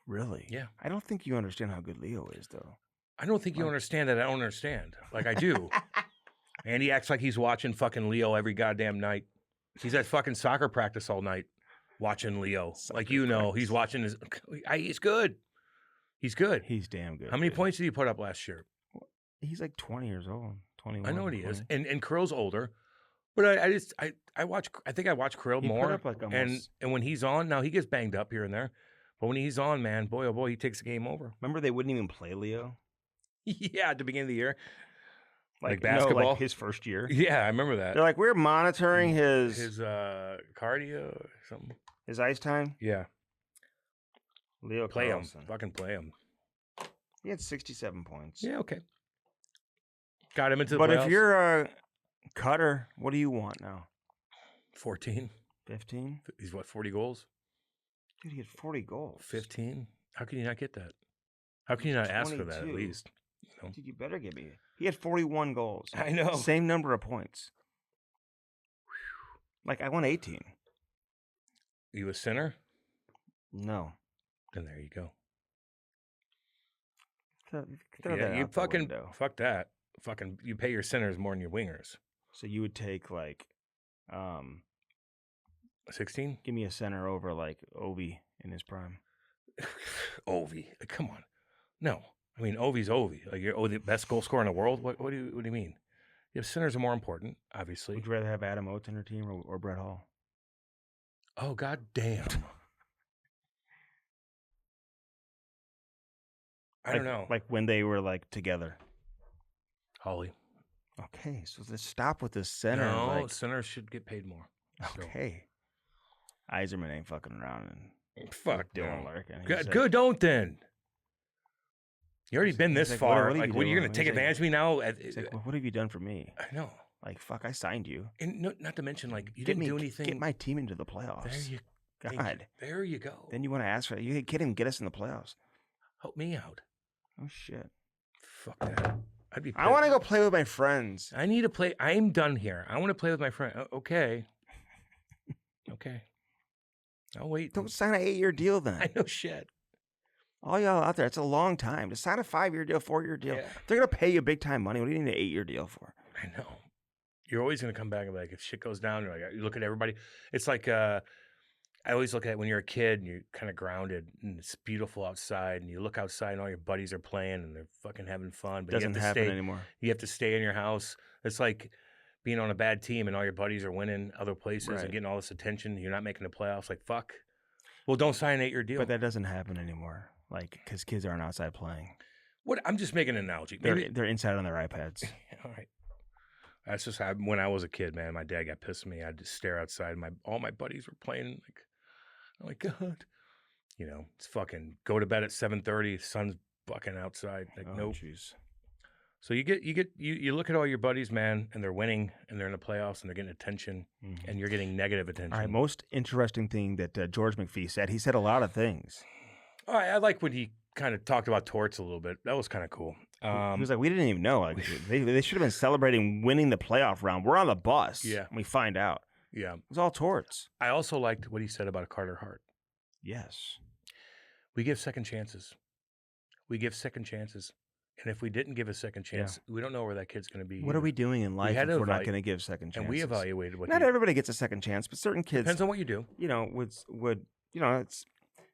Really? Yeah. I don't think you understand how good Leo is, though. I don't think you understand that I don't understand. Like I do. And he acts like he's watching fucking Leo every goddamn night. He's at fucking soccer practice all night watching Leo. Like, you know, he's watching his... He's good. He's good. He's damn good. How many dude. points did he put up last year? He's like 20 years old. 21. I know what he is. 20. And Kirill's older. But I think I watch Kirill He put more. up like and almost- when he's on, now he gets banged up here and there. But when he's on, man, boy, oh boy, he takes the game over. Remember they wouldn't even play Leo? Yeah, at the beginning of the year. Like no, basketball? like his first year. Yeah, I remember that. They're like, we're monitoring his His cardio or something. ice time. Yeah. Leo Play him. Carlson. Fucking play him. He had 67 points. Yeah, okay. Got him into the But playoffs. if you're a cutter, what do you want now? 14. 15? He's what, 40 goals? Dude, he had 40 goals. 15? How can you not get that? How can you not ask for that at 22. least? You know? Dude, you better give me. He had 41 goals. I know. Same number of points. Like, I want 18. You a sinner? No. Then there you go. Throw Yeah, that you out the fucking window. fuck that. Fucking you pay your sinners more than your wingers. So you would take, like, 16? give me a center over, like, Ovi in his prime. Ovi. Come on. No. I mean, Ovi's Ovi. Like, you're the best goal scorer in the world? What do you mean? Yeah, sinners are more important, obviously. Would you rather have Adam Oates in your team or Brett Hall? Oh, god damn. I don't know. Like when they were, like, together. Holly. Okay, so let's stop with this center. No, like, sinners should get paid more. So, okay. Eiserman ain't fucking around and fuck Dylan no. Larkin. Good, don't then. You already been this like, far. what have Like, you what are you done? going to take He's like- advantage of me now? It's like, well, what have you done for me? I know. Like, fuck, I signed you. And not to mention, like, you didn't do anything. Get my team into the There playoffs. you thank you. God. There you go. Then you want to ask for you get him, get us in the playoffs. Help me out. Oh shit. Fuck that. I'd be. I want to go play with my friends. I need to play. I'm done here. I want to play with my friend. Okay. Okay. I'll wait. Don't sign an 8-year deal then. I know shit. All y'all out there, it's a long time. To sign a 5-year deal, 4-year deal. Yeah. They're gonna pay you big time money. What do you need an 8-year deal for? I know. You're always going to come back and be like, if shit goes down, you're like, you look at everybody. It's like, I always look at when you're a kid and you're kind of grounded and it's beautiful outside and you look outside and all your buddies are playing and they're fucking having fun. But Doesn't you have to happen stay, anymore. You have to stay in your house. It's like being on a bad team and all your buddies are winning other places Right. and getting all this attention. You're not making the playoffs. Like, fuck. Well, don't sign an 8-year deal. But that doesn't happen anymore. Like, because kids aren't outside playing. What? I'm just making an analogy. Maybe, They're inside on their iPads. all right. That's just how, when I was a kid, man, my dad got pissed at me. I'd just stare outside. All my buddies were playing. Like, oh my God. You know, it's fucking go to bed at 7:30. Sun's bucking outside. Like, Oh, nope. jeez. So you look at all your buddies, man, and they're winning and they're in the playoffs and they're getting attention Mhm. and you're getting negative attention. All right, most interesting thing that George McPhee said. He said a lot of things. All right, I like when he kind of talked about torts a little bit. That was kind of cool. He was like, we didn't even know. Like, they should have been celebrating winning the playoff round. We're on the bus. Yeah. And we find out. Yeah. It was all torts. I also liked what he said about Carter Hart. Yes. We give second chances. We give second chances. And if we didn't give a second chance, we don't know where that kid's going to be. What are we doing in life had if to we're not evaluate- going to give second chances? And we evaluated what Not he, everybody gets a second chance, but certain kids, depends on what you do. you know, would you know, it's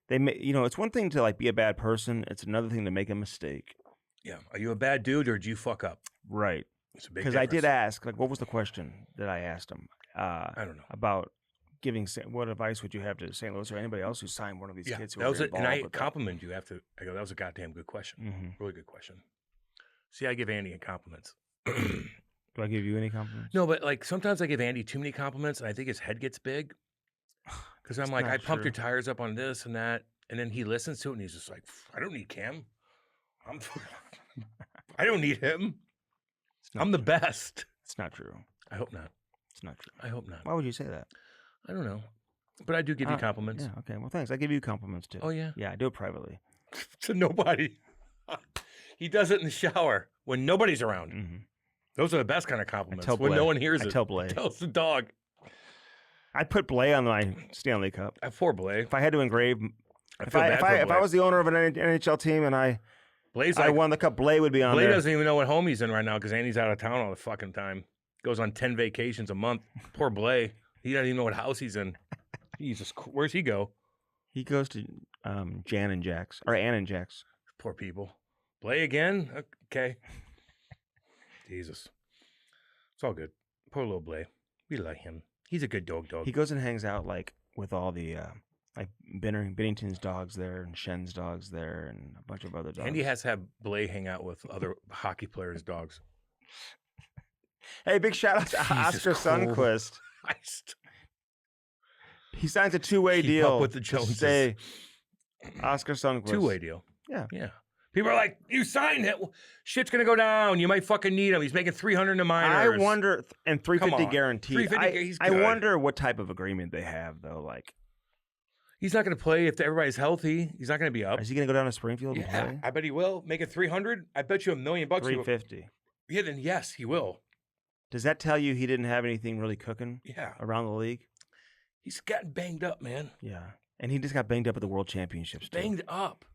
it's one thing to like be a bad person. It's another thing to make a mistake. Yeah. Are you a bad dude or did you fuck up? Right. It's a big Because I did difference. ask, like, what was the question that I asked him? I don't know. About giving. What advice would you have to St. Louis or anybody else who signed one of these Yeah, kids? Who that were was it. And involved I with that? complimented you after. I go, that was a goddamn good question. Mhm. Really good question. See, I give Andy compliments. Do I give you any compliments? No, but like sometimes I give Andy too many compliments, and I think his head gets big. Because I'm like, not I pumped true. your tires up on this and that, and then he listens to it, and he's just like, I don't need Cam. I don't need him. I'm the best. It's not true. I hope not. It's not true. I hope not. Why would you say that? I don't know, but I do give you compliments. Yeah. Okay. Well, thanks. I give you compliments too. Oh yeah. Yeah, I do it privately. To nobody. He does it in the shower when nobody's around. Mm-hmm. Those are the best kind of compliments. tell When no Blay. one hears I it. tell Blay. Tells the dog. I put Blay on my Stanley Cup. Poor Blay. If I had to engrave, I if feel bad for I Blay. was the owner of an NHL team and I Blay's I like, won the cup, Blay would be on Blay there. doesn't even know what home he's in right now because Andy's out of town all the fucking time. Goes on 10 vacations a month. Poor Blay. He doesn't even know what house he's in. Jesus, where's he go? He goes to Jan and Jack's or Ann and Jack's. Poor people. Blay again? Okay. Jesus. It's all good. Poor little Blay. We like him. He's a good dog. He goes and hangs out like with all the like Bennington's dogs there and Shen's dogs there and a bunch of other dogs. Andy has to have Blay hang out with other hockey players' dogs. Hey, big shout out to Oscar Sundquist. Christ. He signs a two-way Keep deal up with the Joneses. Say Oscar Sundquist. Two-way deal. Yeah. Yeah. People are like, you signed it. Shit's going to go down. You might fucking need him. He's making $300 in the minors. I wonder, and 350 on. guaranteed. 350, he's I good. wonder what type of agreement they have though. Like, He's not going to play if everybody's healthy. He's not going to be up. is he going to go down to Springfield and Yeah, play? I bet he will. Making $300. I bet you $1 million. 350. Yeah, then yes, he will. Does that tell you he didn't have anything really cooking Yeah. around the league? He's gotten banged up, man. Yeah, and he just got banged up at the World Championships too. Banged up.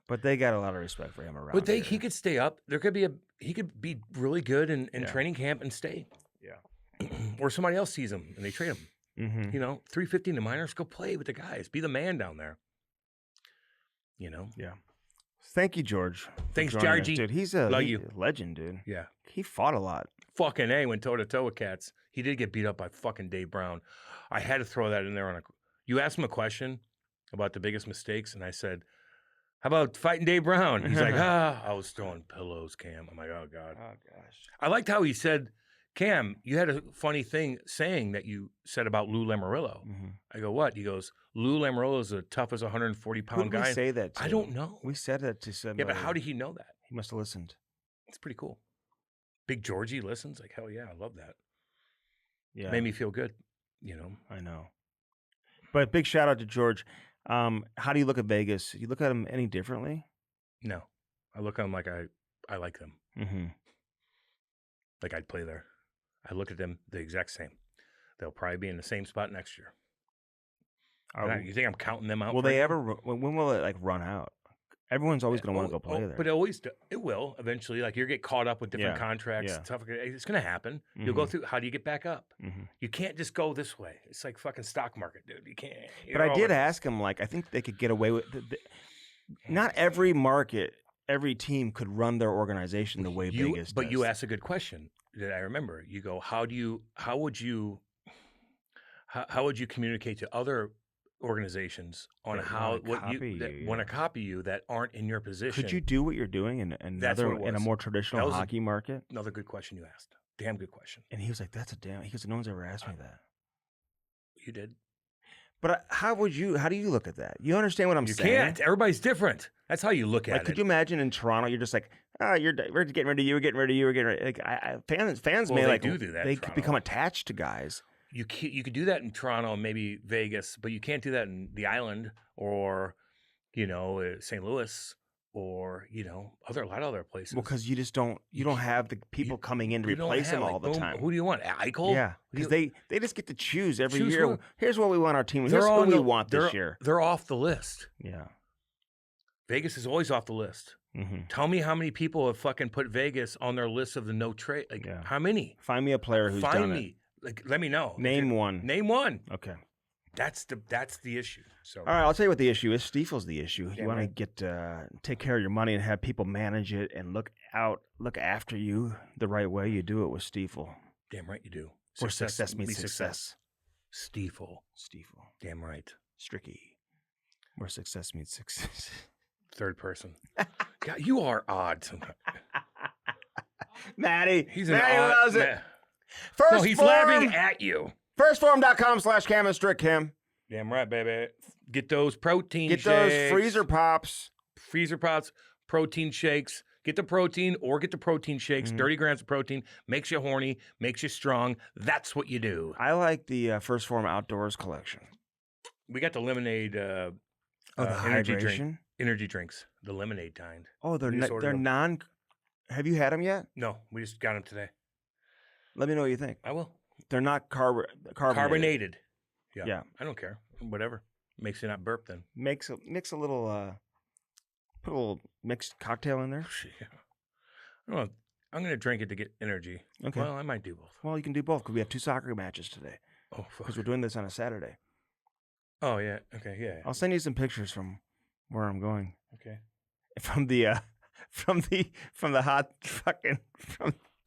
But they got a lot of respect for him around. But here. he could stay up. There could be he could be really good in Yeah. training camp and stay. Yeah. Or somebody else sees him and they trade him. Mm-hmm. You know, 350 in the minors, go play with the guys. Be the man down there. You know? Yeah. Thank you, George. for Thanks, joining us. Georgie. Dude, he's Love a you. legend, dude. Yeah. He fought a lot. Fucking A, went toe to toe with Cats. He did get beat up by fucking Dave Brown. I had to throw that in there on a. You asked him a question about the biggest mistakes, and I said, how about fighting Dave Brown? He's like, I was throwing pillows, Cam. I'm like, oh, God. Oh gosh. I liked how he said, Cam, you had a funny thing saying that you said about Lou Lamoriello. Mm-hmm. I go, what? He goes, Lou Lamoriello is the toughest 140-pound Who did guy. we say that to? I don't know. We said that to somebody. Yeah, but how did he know that? He must have listened. It's pretty cool. Big Georgie listens. Like, hell yeah, I love that. Yeah. Made me feel good, you know. I know. But big shout out to George. How do you look at Vegas? You look at him any differently? No, I look at them like I like them. Mm-hmm. Like I'd play there. I look at them the exact same. They'll probably be in the same spot next year. You think I'm counting them out? Will for they anything? ever? When will it like run out? Everyone's always going to want to go play there. But it will eventually. Like you get caught up with different contracts and stuff. It's going to happen. You'll go through. How do you get back up? Mm-hmm. You can't just go this way. It's like fucking stock market, dude. You can't. But I did ask him. Like I think they could get away with. Not every market, every team could run their organization the way Vegas does. But you asked a good question that I remember. You go, how would you communicate to other organizations on That how wanna want to copy you that aren't in your position? Could you do what you're doing in That's what another it in a was. more That traditional was hockey market? Another good question you asked. Damn good question. And he was like, "That's a damn." He goes, "No one's ever asked me that." You did. But how do you look at that? You understand what I'm You saying? can't. Everybody's different. That's how you look at Like, it. could you imagine in Toronto, you're just like, we're getting rid of you, we're getting rid of you, we're getting rid. Like, fans Well, may they like do that they in could Toronto. become attached to guys. You could do that in Toronto, maybe Vegas, but you can't do that in the island or, St. Louis or, a lot of other places. Well, because you don't have the people coming in to You don't replace have, them all like, the boom, time. Who do you want? Eichel? Yeah, Who do because you- they just get to choose every Choose year. who? Here's what we want our team. Here's They're who on we the- want this they're- year. They're off the list. Yeah. Vegas is always off the list. Mm-hmm. Tell me how many people have fucking put Vegas on their list of the no trade. Like, Yeah. how many? Find me a player who's Find done me. Like, let me know. it. Name one. Name one. Okay. That's the issue. So All right, I'll tell you what the issue is. Stiefel's the issue. Damn You want right. to get take care of your money and have people manage it and look after you the right way. You do it with Stiefel. damn right you do. Where success meets success. Stiefel. Stiefel. Damn right. Stricky. Where success meets success. Third person. God, you are odd sometimes. Maddie. He's Maddie loves it. No, First he's form, laughing at you. Firstform.com/Cam and Strick Kim. Damn right, baby. Get those protein Get shakes. those freezer pops. Freezer pops, protein shakes. Get the protein or get the protein shakes. 30 grams of protein makes you horny, makes you strong. That's what you do. I like the First Form Outdoors collection. We got the lemonade The energy drinks. The lemonade kind. Oh, they're We just ordered they're them. non. Have you had them yet? No, we just got them today. Let me know what you think. I will. They're not carbonated. Carbonated. Yeah. I don't care. Whatever. Makes you not burp then. Mix a little. Put a little mixed cocktail in there. Yeah. I don't know. I'm going to drink it to get energy. Okay. Well, I might do both. Well, you can do both because we have 2 soccer matches today. Oh, fuck. Because we're doing this on a Saturday. Oh, yeah. Okay, yeah. I'll send you some pictures from where I'm going. Okay. From the hot fucking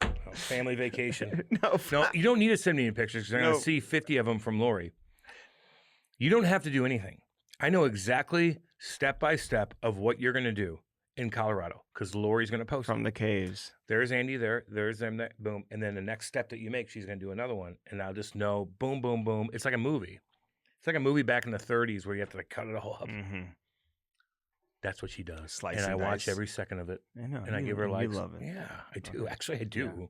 Oh, family vacation. no. No, you don't need to send me any pictures because I'm going No. to see 50 of them from Lori. You don't have to do anything. I know exactly step by step of what you're going to do in Colorado because Lori's going to post From it. the caves. There's Andy there. There's them. There, boom. And then the next step that you make, she's going to do another one. And I'll just know, boom, boom, boom. It's like a movie. It's like a movie back in the 30s where you have to like cut it all up. Mm-hmm. That's what she does. Slice and I and watch dice. every second of it. I know. And I you- give her you likes. love it. Yeah, I do. Actually, I do. Yeah.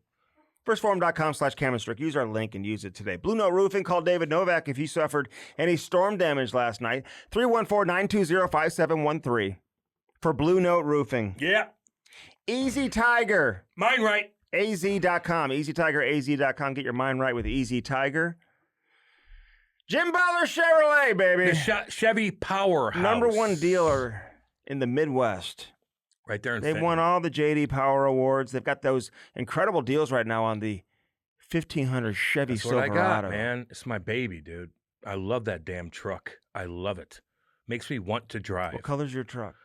Firstform.com/Cameron Strick. Use our link and use it today. Blue Note Roofing. Call David Novak if you suffered any storm damage last night. 314-920-5713 for Blue Note Roofing. Yeah. Easy Tiger. Mine right. AZ.com. EasyTigerAZ.com. Get your mind right with Easy Tiger. Jim Butler Chevrolet, baby. The Chevy Powerhouse. Number 1 dealer in the Midwest. Right there in They've Fenton. won all the J.D. Power Awards. They've got those incredible deals right now on the 1500 Chevy That's what I Silverado. got, man. It's my baby, dude. I love that damn truck. I love it. Makes me want to drive. What color's your truck?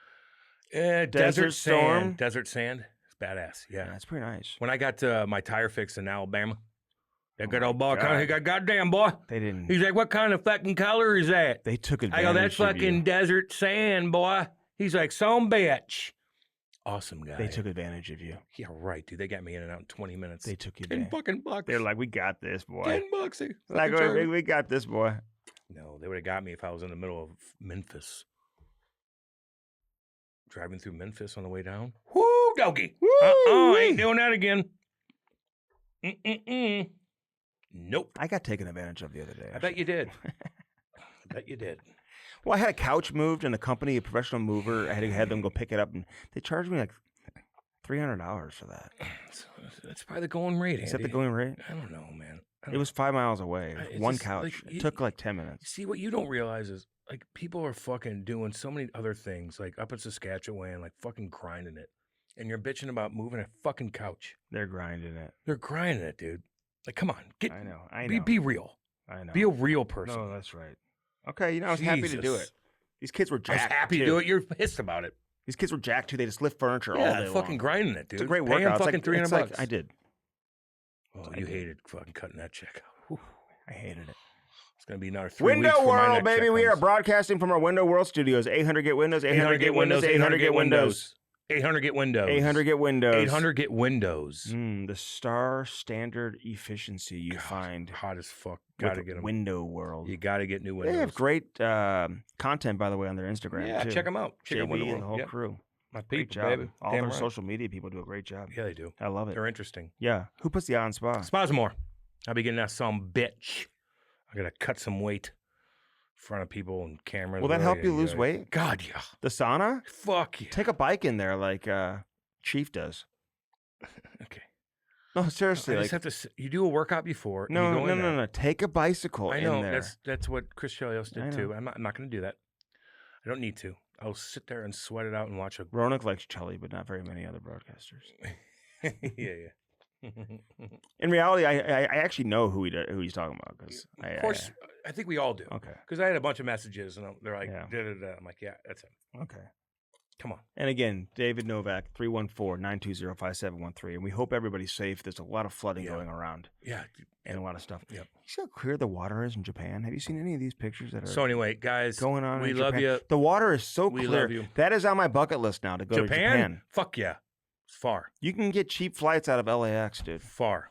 Desert Storm? sand. Desert sand. It's badass. Yeah. That's pretty nice. When I got my tire fixed in Alabama, that good my old boy, God. he got goddamn boy. They didn't. He's like, what kind of fucking color is that? They took I advantage go, that's of fucking you. desert sand, boy. He's like, some bitch. Awesome guy. They took advantage of you. Yeah, right, dude. They got me in and out in 20 minutes. They took you 10 back. fucking bucks. They're like, we got this, boy. 10 bucks. Like, we got this, boy. No, they would have got me if I was in the middle of Memphis. Driving through Memphis on the way down. Woo, doggy. Woo-wee. Ain't doing that again. Nope. I got taken advantage of the other day. I bet you did. I bet you did. Well, I had a couch moved, and a company, a professional mover, I had to have them go pick it up, and they charged me like $300 for that. That's probably the going rate, Is that the Andy. going rate? I don't know, man. It was 5 miles away. It's One just, couch. like, It took like 10 minutes. See, what you don't realize is, like, people are fucking doing so many other things, like up in Saskatchewan, like fucking grinding it. And you're bitching about moving a fucking couch. They're grinding it. They're grinding it, dude. Like, come on. I know. Be real. I know. Be a real person. No, that's right. Okay, I was happy to do Jesus. it. These kids were I was jacked. happy to too. do it. You're pissed about it. These kids were jacked too. They just lift furniture all Yeah, day they're fucking long. grinding it, dude. It's a great Pay 'em workout. It's fucking $300 it's bucks. I did. Oh, you hated fucking cutting that check out. Whew. I hated it. It's gonna be another 3 weeks Window before my World, next baby. check We are comes. broadcasting from our Window World studios. 800 get Windows. 800 get Windows. 800 get Windows. 800 get Windows. 800 get Windows. 800 get Windows. The star standard efficiency you find Hot as fuck. Gotta with get them. Window World. You gotta get new windows. They have great content, by the way, on their Instagram. Yeah, too. check them out. Check out JB Window and World. the whole Yep. crew. My Great people, job. baby. All Damn their right. social media people do a great job. Yeah, they do. I love it. They're interesting. Yeah. Who puts the on spa? Spasmore. I'll be getting that some bitch. I gotta cut some weight in front of people and cameras. Will that help you lose weight? God, yeah. The sauna? Fuck yeah. Take a bike in there like Chief does. Okay. No, seriously. I Like, just have to. You do a workout before. no, and you go no, in no, there. no. Take a bicycle I in know. there. That's what Chris Chelios I did know. too. I'm not going to do that. I don't need to. I'll sit there and sweat it out and watch a. Ronak likes Chelly, but not very many other broadcasters. yeah. In reality, I actually know who he's talking about because Of course, I think we all do. Okay. Because I had a bunch of messages and they're like, Yeah. da-da-da. I'm like, yeah, that's it. Okay. Come on. And again, David Novak, 314-920-5713. And we hope everybody's safe. There's a lot of flooding Yeah. going around Yeah. and a lot of stuff. Yep. You see how clear the water is in Japan? Have you seen any of these pictures that are So anyway, guys, going on we in love Japan? you. The water is so We clear. love you. That is on my bucket list now to go to Japan. Fuck yeah. far. You can get cheap flights out of LAX, dude. Far.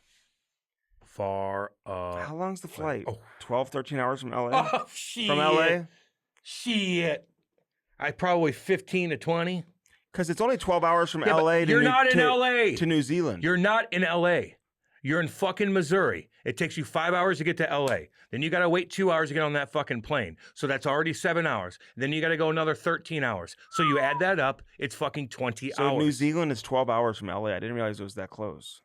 How long's the flight? Oh. 12, 13 hours from LA? Oh, shit. From LA? Shit. I probably 15 to 20. Because it's only 12 hours from Yeah, but LA to you're not in LA. to New Zealand. You're not in LA. You're in fucking Missouri. It takes you 5 hours to get to LA. Then you got to wait 2 hours to get on that fucking plane. So that's already 7 hours. Then you got to go another 13 hours. So you add that up, it's fucking 20 so hours. New Zealand is 12 hours from LA. I didn't realize it was that close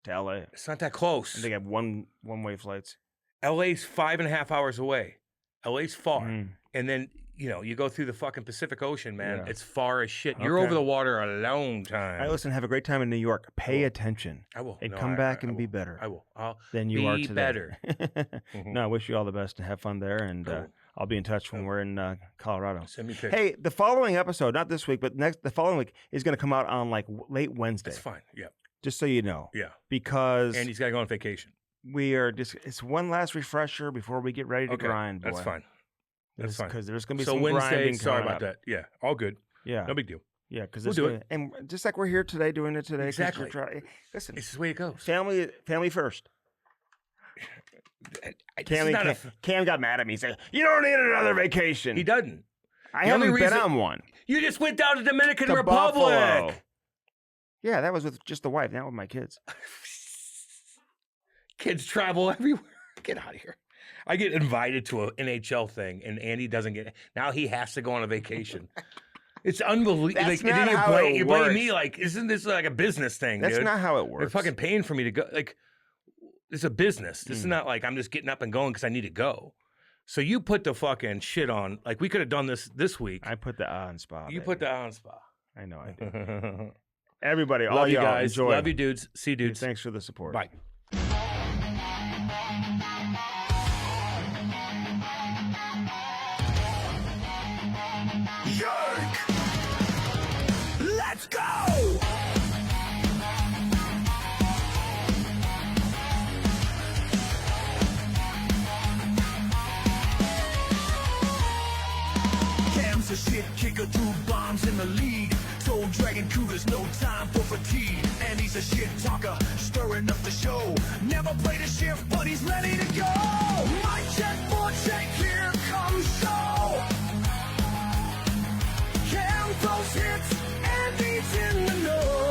to LA. It's not that close. And they have one-way flights. LA's 5.5 hours away. LA's far. Mm. And then, you go through the fucking Pacific Ocean, man. Yeah. It's far as shit. You're Okay. over the water a long time. All right, listen, have a great time in New York. Pay attention. I will. And No, come I- back I and be will. better I will. I'll than you be are today. better. No, I wish you all the best and have fun there. And Cool. I'll be in touch when we're in Colorado. Send me pictures. Hey, the following episode, not this week, but the following week is going to come out on like late Wednesday. That's fine. Yeah. Just so you know. Yeah. Because And he's got to go on vacation. we are just, it's one last refresher before we get ready to Okay. grind, boy. That's fine. That's fine. Because there's going to be So some Wednesday, grinding sorry coming about up. that. Yeah. All good. Yeah. No big deal. Yeah, because We'll do it. And just like we're here today, doing it today. 'cause you're Exactly. listen, It's the way it goes. family first. This is not a- Cam got mad at me. He said, "You don't need another vacation." he doesn't. I the only haven't been reason- on one. You just went down to Dominican To Republic. Buffalo. Yeah, that was with just the wife, not with my kids. Kids travel everywhere. Get out of here. I get invited to an NHL thing, and Andy doesn't get. Now he has to go on a vacation. It's unbelievable. That's Like, and not then how it you blame works. me. Like, isn't this like a business thing, That's dude? not how it They're works. fucking paying for me to go. Like, it's a business. This is Mm. not like I'm just getting up and going because I need to go. So you put the fucking shit on. Like, we could have done this week. I put the on spa. You baby. put the on spa. I know I did. Everybody, all Love you y'all, guys. enjoy. Love you, dudes. See you, dudes. Thanks for the support. Bye. Yerk! Let's go! Cam's a shit kicker, 2 bombs in the lead. Soul Dragon crew, there's no time for fatigue. And he's a shit talker, stirring up the show. Never played a shift, but he's ready to go. Mic check, 4 check, here comes show. Cam throws hits, and he's in the know.